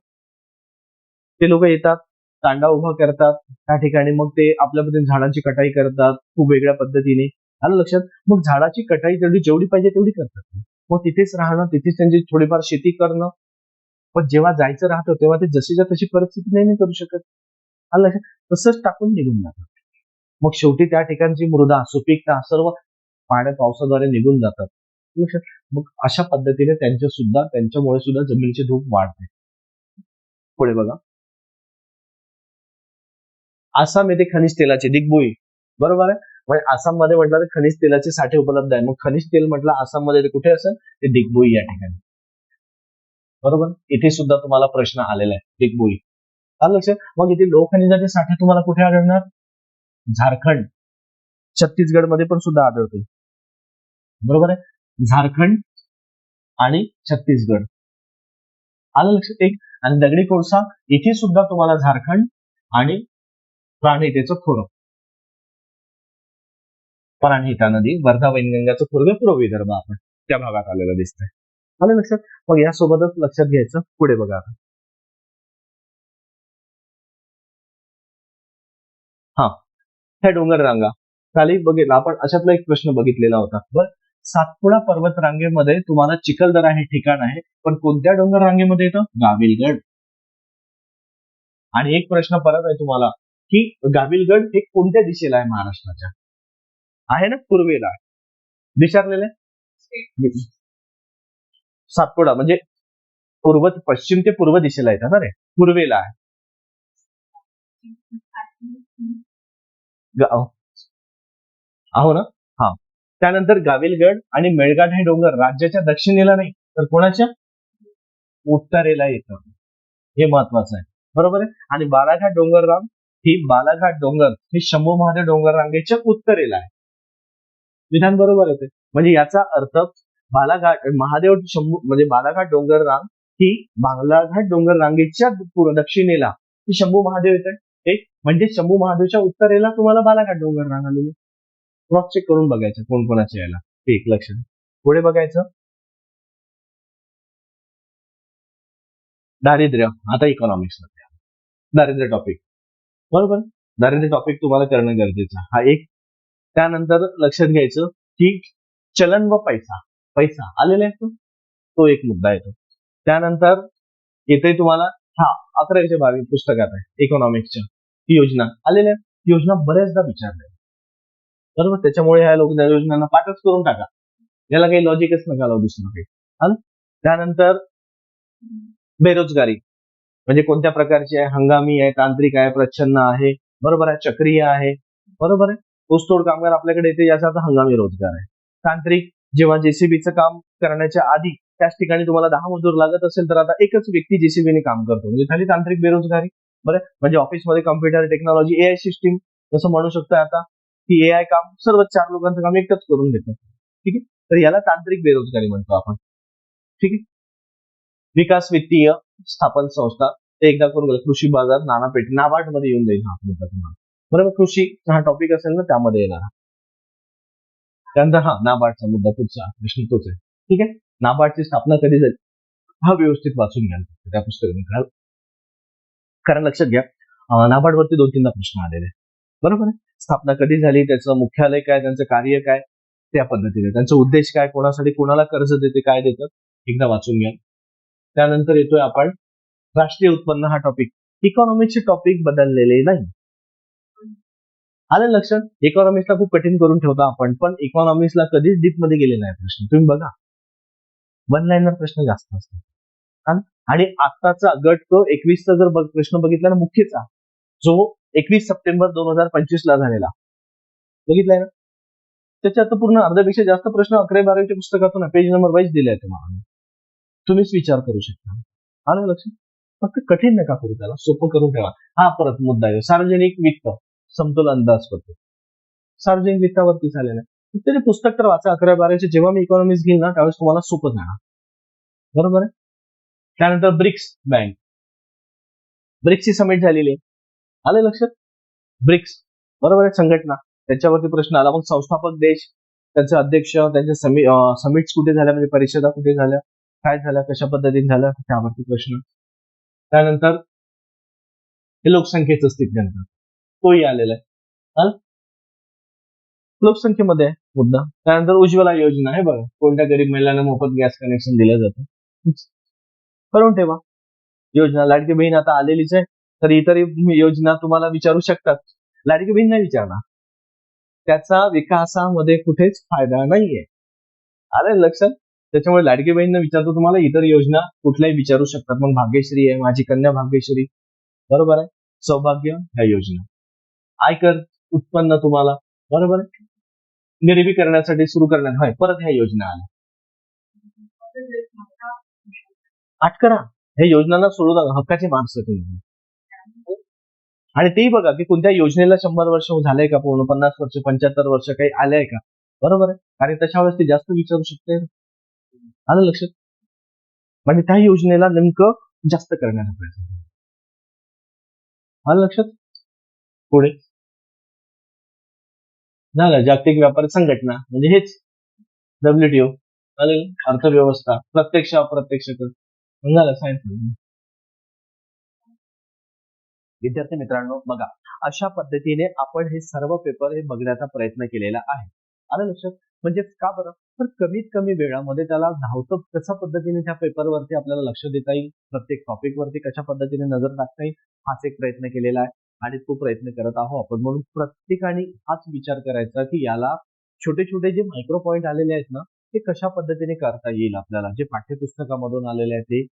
ते लोक येतात, तांडा उभा करतात त्या ठिकाणी, मग ते आपल्यामध्ये झाडांची कटाई करतात खूप वेगळ्या पद्धतीने. आलं लक्षात. मग झाडाची कटाई जेवढी पाहिजे तेवढी करतात, मग तिथेच राहणं, तिथेच त्यांची थोडीफार शेती करणं. पण जेव्हा जायचं राहतं तेव्हा ते जशीच्या तशी परिस्थिती नाही करू शकत. आलं लक्षात. तसंच टाकून निघून जातात. मग शेवटी त्या ठिकाणची मृदा, सुपीकता सर्व पाण्या पावसाद्वारे निघून जातात. लक्षात. मग अशा पद्धतीने त्यांच्यामुळे सुद्धा जमिनीची धूप वाढते. पुढे बघा. आसाम येथे खनिज तेलाचे दिग्बोई, बरोबर आहे. म्हणजे आसाममध्ये म्हटलं तर खनिज तेलाचे साठे उपलब्ध आहे. मग खनिज तेल म्हटलं आसाममध्ये कुठे असेल? ते दिग्बोई या ठिकाणी, बरोबर. इथे सुद्धा तुम्हाला प्रश्न आलेला आहे, दिग्बोई. आलं लक्षात. मग इथे लोहखनिजाचे साठे तुम्हाला कुठे आढळणार? झारखंड, छत्तीसगड मध्ये पण सुद्धा आढळतो, बरोबर आहे. झारखंड आणि छत्तीसगड. आलं लक्षात. एक. आणि दगडी कोळसा इथे सुद्धा तुम्हाला झारखंड आणि प्राणहितेचं खोरं, प्राणहिता नदी, वर्धा वैनगंगाचं खोरं, पूर्व विदर्भ आपण त्या भागात आलेलं दिसतंय. आलं लक्षात. मग यासोबतच लक्षात घ्यायचं, पुढे बघा आता. हा, ह्या डोंगर रांगा खाली बघितलं आपण, अशातला एक प्रश्न बघितलेला होता. बरं, सातपुडा पर्वत रांगेमध्ये तुम्हाला चिखलदरा हे ठिकाण आहे, पण कोणत्या डोंगर रांगेमध्ये येतं? गाविलगड. आणि एक प्रश्न परत आहे तुम्हाला की गाविलगड हे कोणत्या दिशेला आहे महाराष्ट्राच्या? आहे ना, पूर्वेला विचारलेलं आहे. सातपुडा म्हणजे पश्चिम ते पूर्व दिशेला येतात ना रे, पूर्वेला आहे. आहो ना. हा. त्यानंतर गाविलगड आणि मेळघाट हे डोंगर राज्याच्या दक्षिणेला नाही तर कोणाच्या? उत्तरेला येतं. हे महत्वाचं आहे, बरोबर आहे. आणि बालाघाट डोंगररांग बालाघाट डोंगर हे शंभू महादेव डोंगर रांगेच्या उत्तरेला आहे. विधान बरोबर आहे. म्हणजे याचा अर्थ बालाघाट महादेव शंभू म्हणजे बालाघाट डोंगर रांग ही बालाघाट डोंगर रांगेच्या दक्षिणेला शंभू महादेव येते. एक म्हणजे शंभू महादेवच्या उत्तरेला तुम्हाला बालाघाट डोंगर रांग आलेली. क्रॉस चेक करून बघायचं कोण कोणाच्या यायला. एक लक्ष. पुढे बघायचं. दारिद्र्य. आता इकॉनॉमिक्स दारिद्र्य टॉपिक, बरोबर. दारिद्र्य टॉपिक तुम्हाला करणं गरजेचं हा एक. त्यानंतर लक्षात घ्यायचं की चलन व पैसा आलेला आहे तो एक मुद्दा येतो. त्यानंतर येते तुम्हाला 1122 पुस्तकात आहे इकॉनॉमिक्सच्या योजना आलेल्या आहेत. योजना बऱ्याचदा विचारल्या, बरोबर. त्याच्यामुळे ह्या योजनांना पाठच करून टाका, याला काही लॉजिकच नका लावू दुसरं काही. त्यानंतर बेरोजगारी म्हणजे कोणत्या प्रकारची आहे? हंगामी आहे, तांत्रिक आहे, प्रच्छन्न आहे, बरोबर आहे, चक्रीय आहे, बरोबर आहे. ऊसतोड कामगार आपल्याकडे येते, याचा अर्थ हंगामी रोजगार आहे. तांत्रिक जेव्हा जेसीबीचं काम करण्याच्या आधी त्याच ठिकाणी तुम्हाला 10 मजूर लागत असेल तर आता एकच व्यक्ती जेसीबीने काम करतो, म्हणजे झाली तांत्रिक बेरोजगारी, बरं. म्हणजे ऑफिसमध्ये कम्प्युटर टेक्नॉलॉजी, एआय सिस्टीम जसं म्हणू शकतो आता की एआय काम सर्व 4 लोकांचं काम एकच करून घेतं, ठीक आहे. तर याला तांत्रिक बेरोजगारी म्हणतो आपण, ठीक आहे. विकास वित्तीय स्थापन संस्था ते एकदा करून कृषी बाजार नानापेठ नाबार्ड मध्ये येऊन जाईल हा मुद्दा तुम्हाला, बरोबर. कृषी हा टॉपिक असेल ना त्यामध्ये येणार. त्यानंतर नाबार्डचा मुद्दा पुढचा प्रश्न तोच आहे. ठीक आहे. नाबार्डची स्थापना कधी झाली हा व्यवस्थित वाचून घ्या त्या पुस्तकात. कारण लक्षात घ्या नाबार्डवरती 2-3दा प्रश्न आलेले बरोबर आहे. स्थापना कधी झाली, त्याचं मुख्यालय काय, त्यांचं कार्य काय, त्या पद्धतीने त्यांचा उद्देश काय, कोणासाठी कोणाला कर्ज देते, काय देतं, एकदा वाचून घ्या. त्यानंतर येतोय आपण राष्ट्रीय उत्पन्न हा टॉपिक. इकॉनॉमिक्सचे टॉपिक बदललेले नाही. आलं लक्षात. इकॉनॉमिक्सला खूप कठीण करून ठेवता आपण, पण इकॉनॉमिक्सला कधीच डीप मध्ये गेले नाही प्रश्न. तुम्ही बघा वन लाईनर प्रश्न जास्त असतात. आणि आत्ताचा गट तो 21चा जर प्रश्न बघितला ना मुख्यचा, जो 21 सप्टेंबर 2025 ला झालेला बघितलाय ना, त्याच्यात पूर्ण अर्ध्यापेक्षा जास्त प्रश्न 11-12च्या पुस्तकातून पेज नंबर वाईज दिले आहेत तुम्हाला. तुम्हीच विचार करू शकता. आलं लक्षात. फक्त कठीण नका करू, त्याला सोपं करून ठेवा. परत मुद्दा आहे सार्वजनिक वित्त समतोल अंदाजपत्रक. सार्वजनिक वित्तावरती झालेला आहे. तरी पुस्तक तर वाचा 11-12चे. जेव्हा मी इकॉनॉमिक्स घेईल ना त्यावेळेस तुम्हाला सोपं जाणार. बरोबर आहे. त्यानंतर ब्रिक्स बँक, ब्रिक्सची समिट झालेली आहे. आले लक्षात. ब्रिक्स बरोबर आहे संघटना, त्याच्यावरती प्रश्न आला. मग संस्थापक देश, त्यांचे अध्यक्ष, त्यांच्या समिट्स कुठे झाल्या, म्हणजे परिषदा कुठे झाल्या, काय झाल्या, कशा पद्धतीने झाल्या, त्यावरती प्रश्न. त्यानंतर हे लोकसंख्येचं स्थिती तोही आलेला आहे. लोकसंख्येमध्ये मुद्दा. त्यानंतर उज्ज्वला योजना आहे बघा, कोणत्या गरीब महिलांना मोफत गॅस कनेक्शन दिलं जातं, करून ठेवा. योजना लाडकी बहीण आता आलेलीच आहे, तर इतर योजना तुम्हाला विचारू शकतात. लाडकी बहीण नाही विचारणार, त्याचा विकासामध्ये कुठेच फायदा नाहीये. आलं लक्षात. त्याच्यामुळे लाडकी बहीण विचारतो तुम्हाला, इतर योजना कुठल्याही विचारू शकतात. मग भाग्यश्री आहे, माझी कन्या भाग्यश्री, बरोबर आहे. सौभाग्य ह्या योजना, आयकर उत्पन्न तुम्हाला, बरोबर आहे, गरिबी करण्यासाठी सुरू करण्यात परत ह्या योजना आल्या. आठकरा ह्या योजनांना सोडू नका, हक्काचे मार्क्स तुम्ही. आणि तेही बघा की कोणत्या योजनेला 100 वर्ष झालंय का, पूर्ण 50 वर्ष, 75 वर्ष काही आलंय का, बरोबर आहे. आणि त्याच्या वेळेस ते जास्त विचारू शकते. आलं लक्षात. म्हणजे त्या योजनेला नेमकं जास्त करण्याचा प्रयत्न. आलं लक्षात. पुढे झालं जागतिक व्यापार संघटना, म्हणजे हेच WTO. अर्थव्यवस्था प्रत्यक्ष अप्रत्यक्ष झालं सायन्स. विद्यार्थी मित्रांनो बघा, अशा पद्धतीने आपण हे सर्व पेपर हे बघण्याचा प्रयत्न केलेला आहे. आलं लक्षात. म्हणजे का बरं, तर कमीत कमी वेळामध्ये त्याला धावतं कशा पद्धतीने त्या पेपरवरती आपल्याला लक्ष देता येईल, प्रत्येक टॉपिक वरती कशा पद्धतीने नजर टाकता येईल, हाच एक प्रयत्न केलेला आहे. आणि तो प्रयत्न करत आहोत आपण. म्हणून प्रत्येकाने हाच विचार करायचा की याला छोटे छोटे जे मायक्रो पॉईंट आलेले आहेत ना, ते कशा पद्धतीने करता येईल आपल्याला, जे पाठ्यपुस्तकामधून आलेले आहे ते.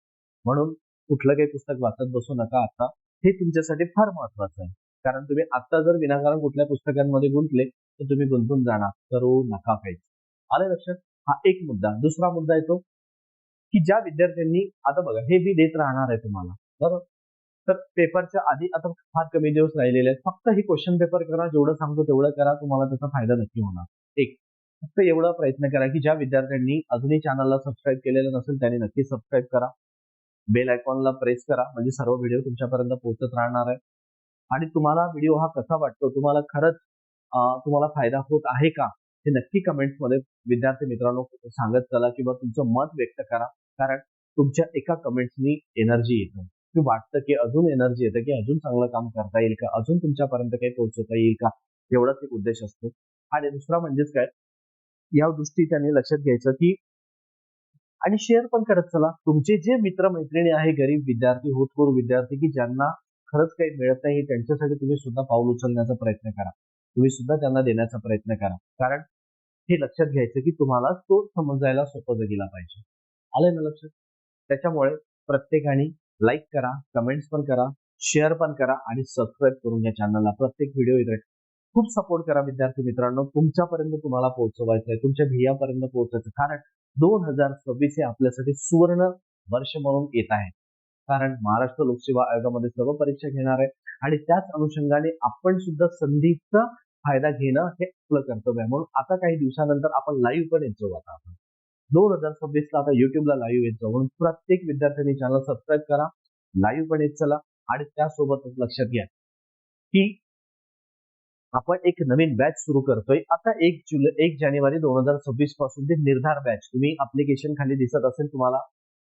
म्हणून कुठलं काही पुस्तक वाचत बसू नका आता, हे तुमच्यासाठी फार महत्वाचं आहे. कारण तुम्ही आता जर विनाकारण कुठल्या पुस्तकांमध्ये गुंतले तर तुम्ही गुंतून जाणार, करू नका काही. आलं लक्षात. हा एक मुद्दा. दुसरा मुद्दा येतो की ज्या विद्यार्थ्यांनी, आता बघा हे मी देत राहणार आहे तुम्हाला, बरोबर, तर पेपरच्या आधी आता फार कमी दिवस राहिलेले आहेत. फक्त ही क्वेश्चन पेपर करा, जेवढं सांगतो तेवढं करा, तुम्हाला त्याचा फायदा नक्की होणार. एक फक्त एवढा प्रयत्न करा की ज्या विद्यार्थ्यांनी अजूनही चॅनलला सबस्क्राईब केलेलं नसेल त्यांनी नक्की सबस्क्राईब करा, बेल आयकॉनला प्रेस करा, म्हणजे सर्व व्हिडिओ तुमच्यापर्यंत पोहोचत राहणार आहे. आणि तुम्हाला व्हिडिओ हा कसा वाटतो, तुम्हाला खरंच तुम्हाला फायदा होत आहे का, हे नक्की कमेंट्समध्ये विद्यार्थी मित्रांनो सांगत चला किंवा तुमचं मत व्यक्त करा. कारण तुमच्या एका कमेंट्सनी एनर्जी येतं, की वाटतं की अजून एनर्जी येतं की अजून चांगलं काम करता येईल का, अजून तुमच्यापर्यंत काही पोहोचवता येईल का, एवढाच एक उद्देश असतो. आणि दुसरा म्हणजेच काय, या गोष्टी त्यांनी लक्षात घ्यायचं की, आणि शेअर पण करत चला. तुमचे जे मित्रमैत्रिणी आहे, गरीब विद्यार्थी, होतकरू विद्यार्थी की ज्यांना खरंच काही मिळत नाही, त्यांच्यासाठी तुम्ही सुद्धा पाऊल उचलण्याचा प्रयत्न करा. तुम्ही सुद्धा त्यांना देण्याचा प्रयत्न करा. कारण हे लक्षात घ्यायचं की तुम्हाला तो समजायला सोपं गेला पाहिजे. आलंय ना लक्षात. त्याच्यामुळे प्रत्येकाने लाईक करा, कमेंट्स पण करा, शेअर पण करा आणि सबस्क्राईब करून या चॅनलला. प्रत्येक व्हिडिओ येत खूप सपोर्ट करा विद्यार्थी मित्रांनो. तुमच्यापर्यंत तुम्हाला पोहोचवायचं आहे, तुमच्या ध्येयापर्यंत पोहोचायचं. कारण 2026 हे आपल्यासाठी सुवर्ण वर्ष म्हणून येत आहे. कारण महाराष्ट्र लोकसेवा आयोगामध्ये सर्व परीक्षा घेणार आहे आणि त्याच अनुषंगाने आपण सुद्धा संधीचा फायदा घेणं हे आपलं कर्तव्य आहे. म्हणून आता काही दिवसानंतर आपण लाईव्ह पण येत जाऊ. आता आपण 2026 ला आता युट्यूबला लाईव्ह येत जाऊ. म्हणून प्रत्येक विद्यार्थ्यांनी चॅनल सबस्क्राईब करा, लाईव्ह पण येत चला. आणि त्यासोबतच लक्षात घ्या की आपण एक नवीन बॅच सुरू करतोय आता 1 जानेवारी 2026 पासून ते निर्धार बॅच. तुम्ही अप्लिकेशन खाली दिसत असेल तुम्हाला.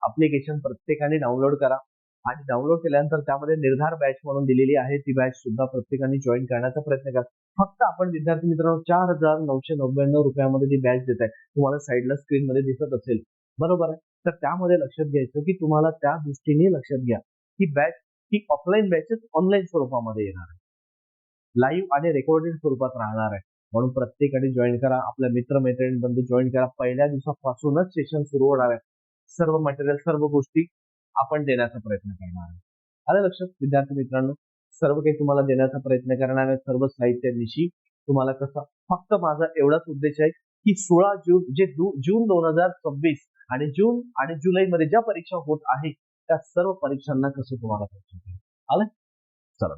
अप्लिकेशन प्रत्येकाने डाउनलोड करा आणि डाउनलोड केल्यानंतर त्यामध्ये निर्धार बॅच म्हणून दिलेली आहे. ती बॅच सुद्धा प्रत्येकाने जॉईन करण्याचा प्रयत्न करा. फक्त आपण विद्यार्थी मित्रांनो 4,999 रुपयामध्ये ती बॅच देत आहे. तुम्हाला साईडला स्क्रीनमध्ये दिसत असेल, बरोबर आहे. तर त्यामध्ये लक्षात घ्यायचं की तुम्हाला त्या दृष्टीने लक्षात घ्या ही बॅच ही ऑफलाईन बॅचेस ऑनलाईन स्वरूपामध्ये येणार आहे. लाईव्ह आणि रेकॉर्डेड स्वरूपात राहणार आहे. म्हणून प्रत्येकाने जॉईन करा. आपल्या मित्रमैत्रिणींबंधू जॉईन करा. पहिल्या दिवसापासूनच सेशन सुरू होणार आहे. सर्व मटेरियल सर्व गोष्टी आपण देण्याचा प्रयत्न करणार आहे. आलं लक्षात विद्यार्थी मित्रांनो, सर्व काही तुम्हाला देण्याचा प्रयत्न करणार आहे. सर्व साहित्यानिशी तुम्हाला कसं फक्त माझा एवढाच उद्देश आहे की 16 जून जून 2026 आणि जून आणि जुलैमध्ये ज्या परीक्षा होत आहे त्या सर्व परीक्षांना कसं तुम्हाला आलं. चला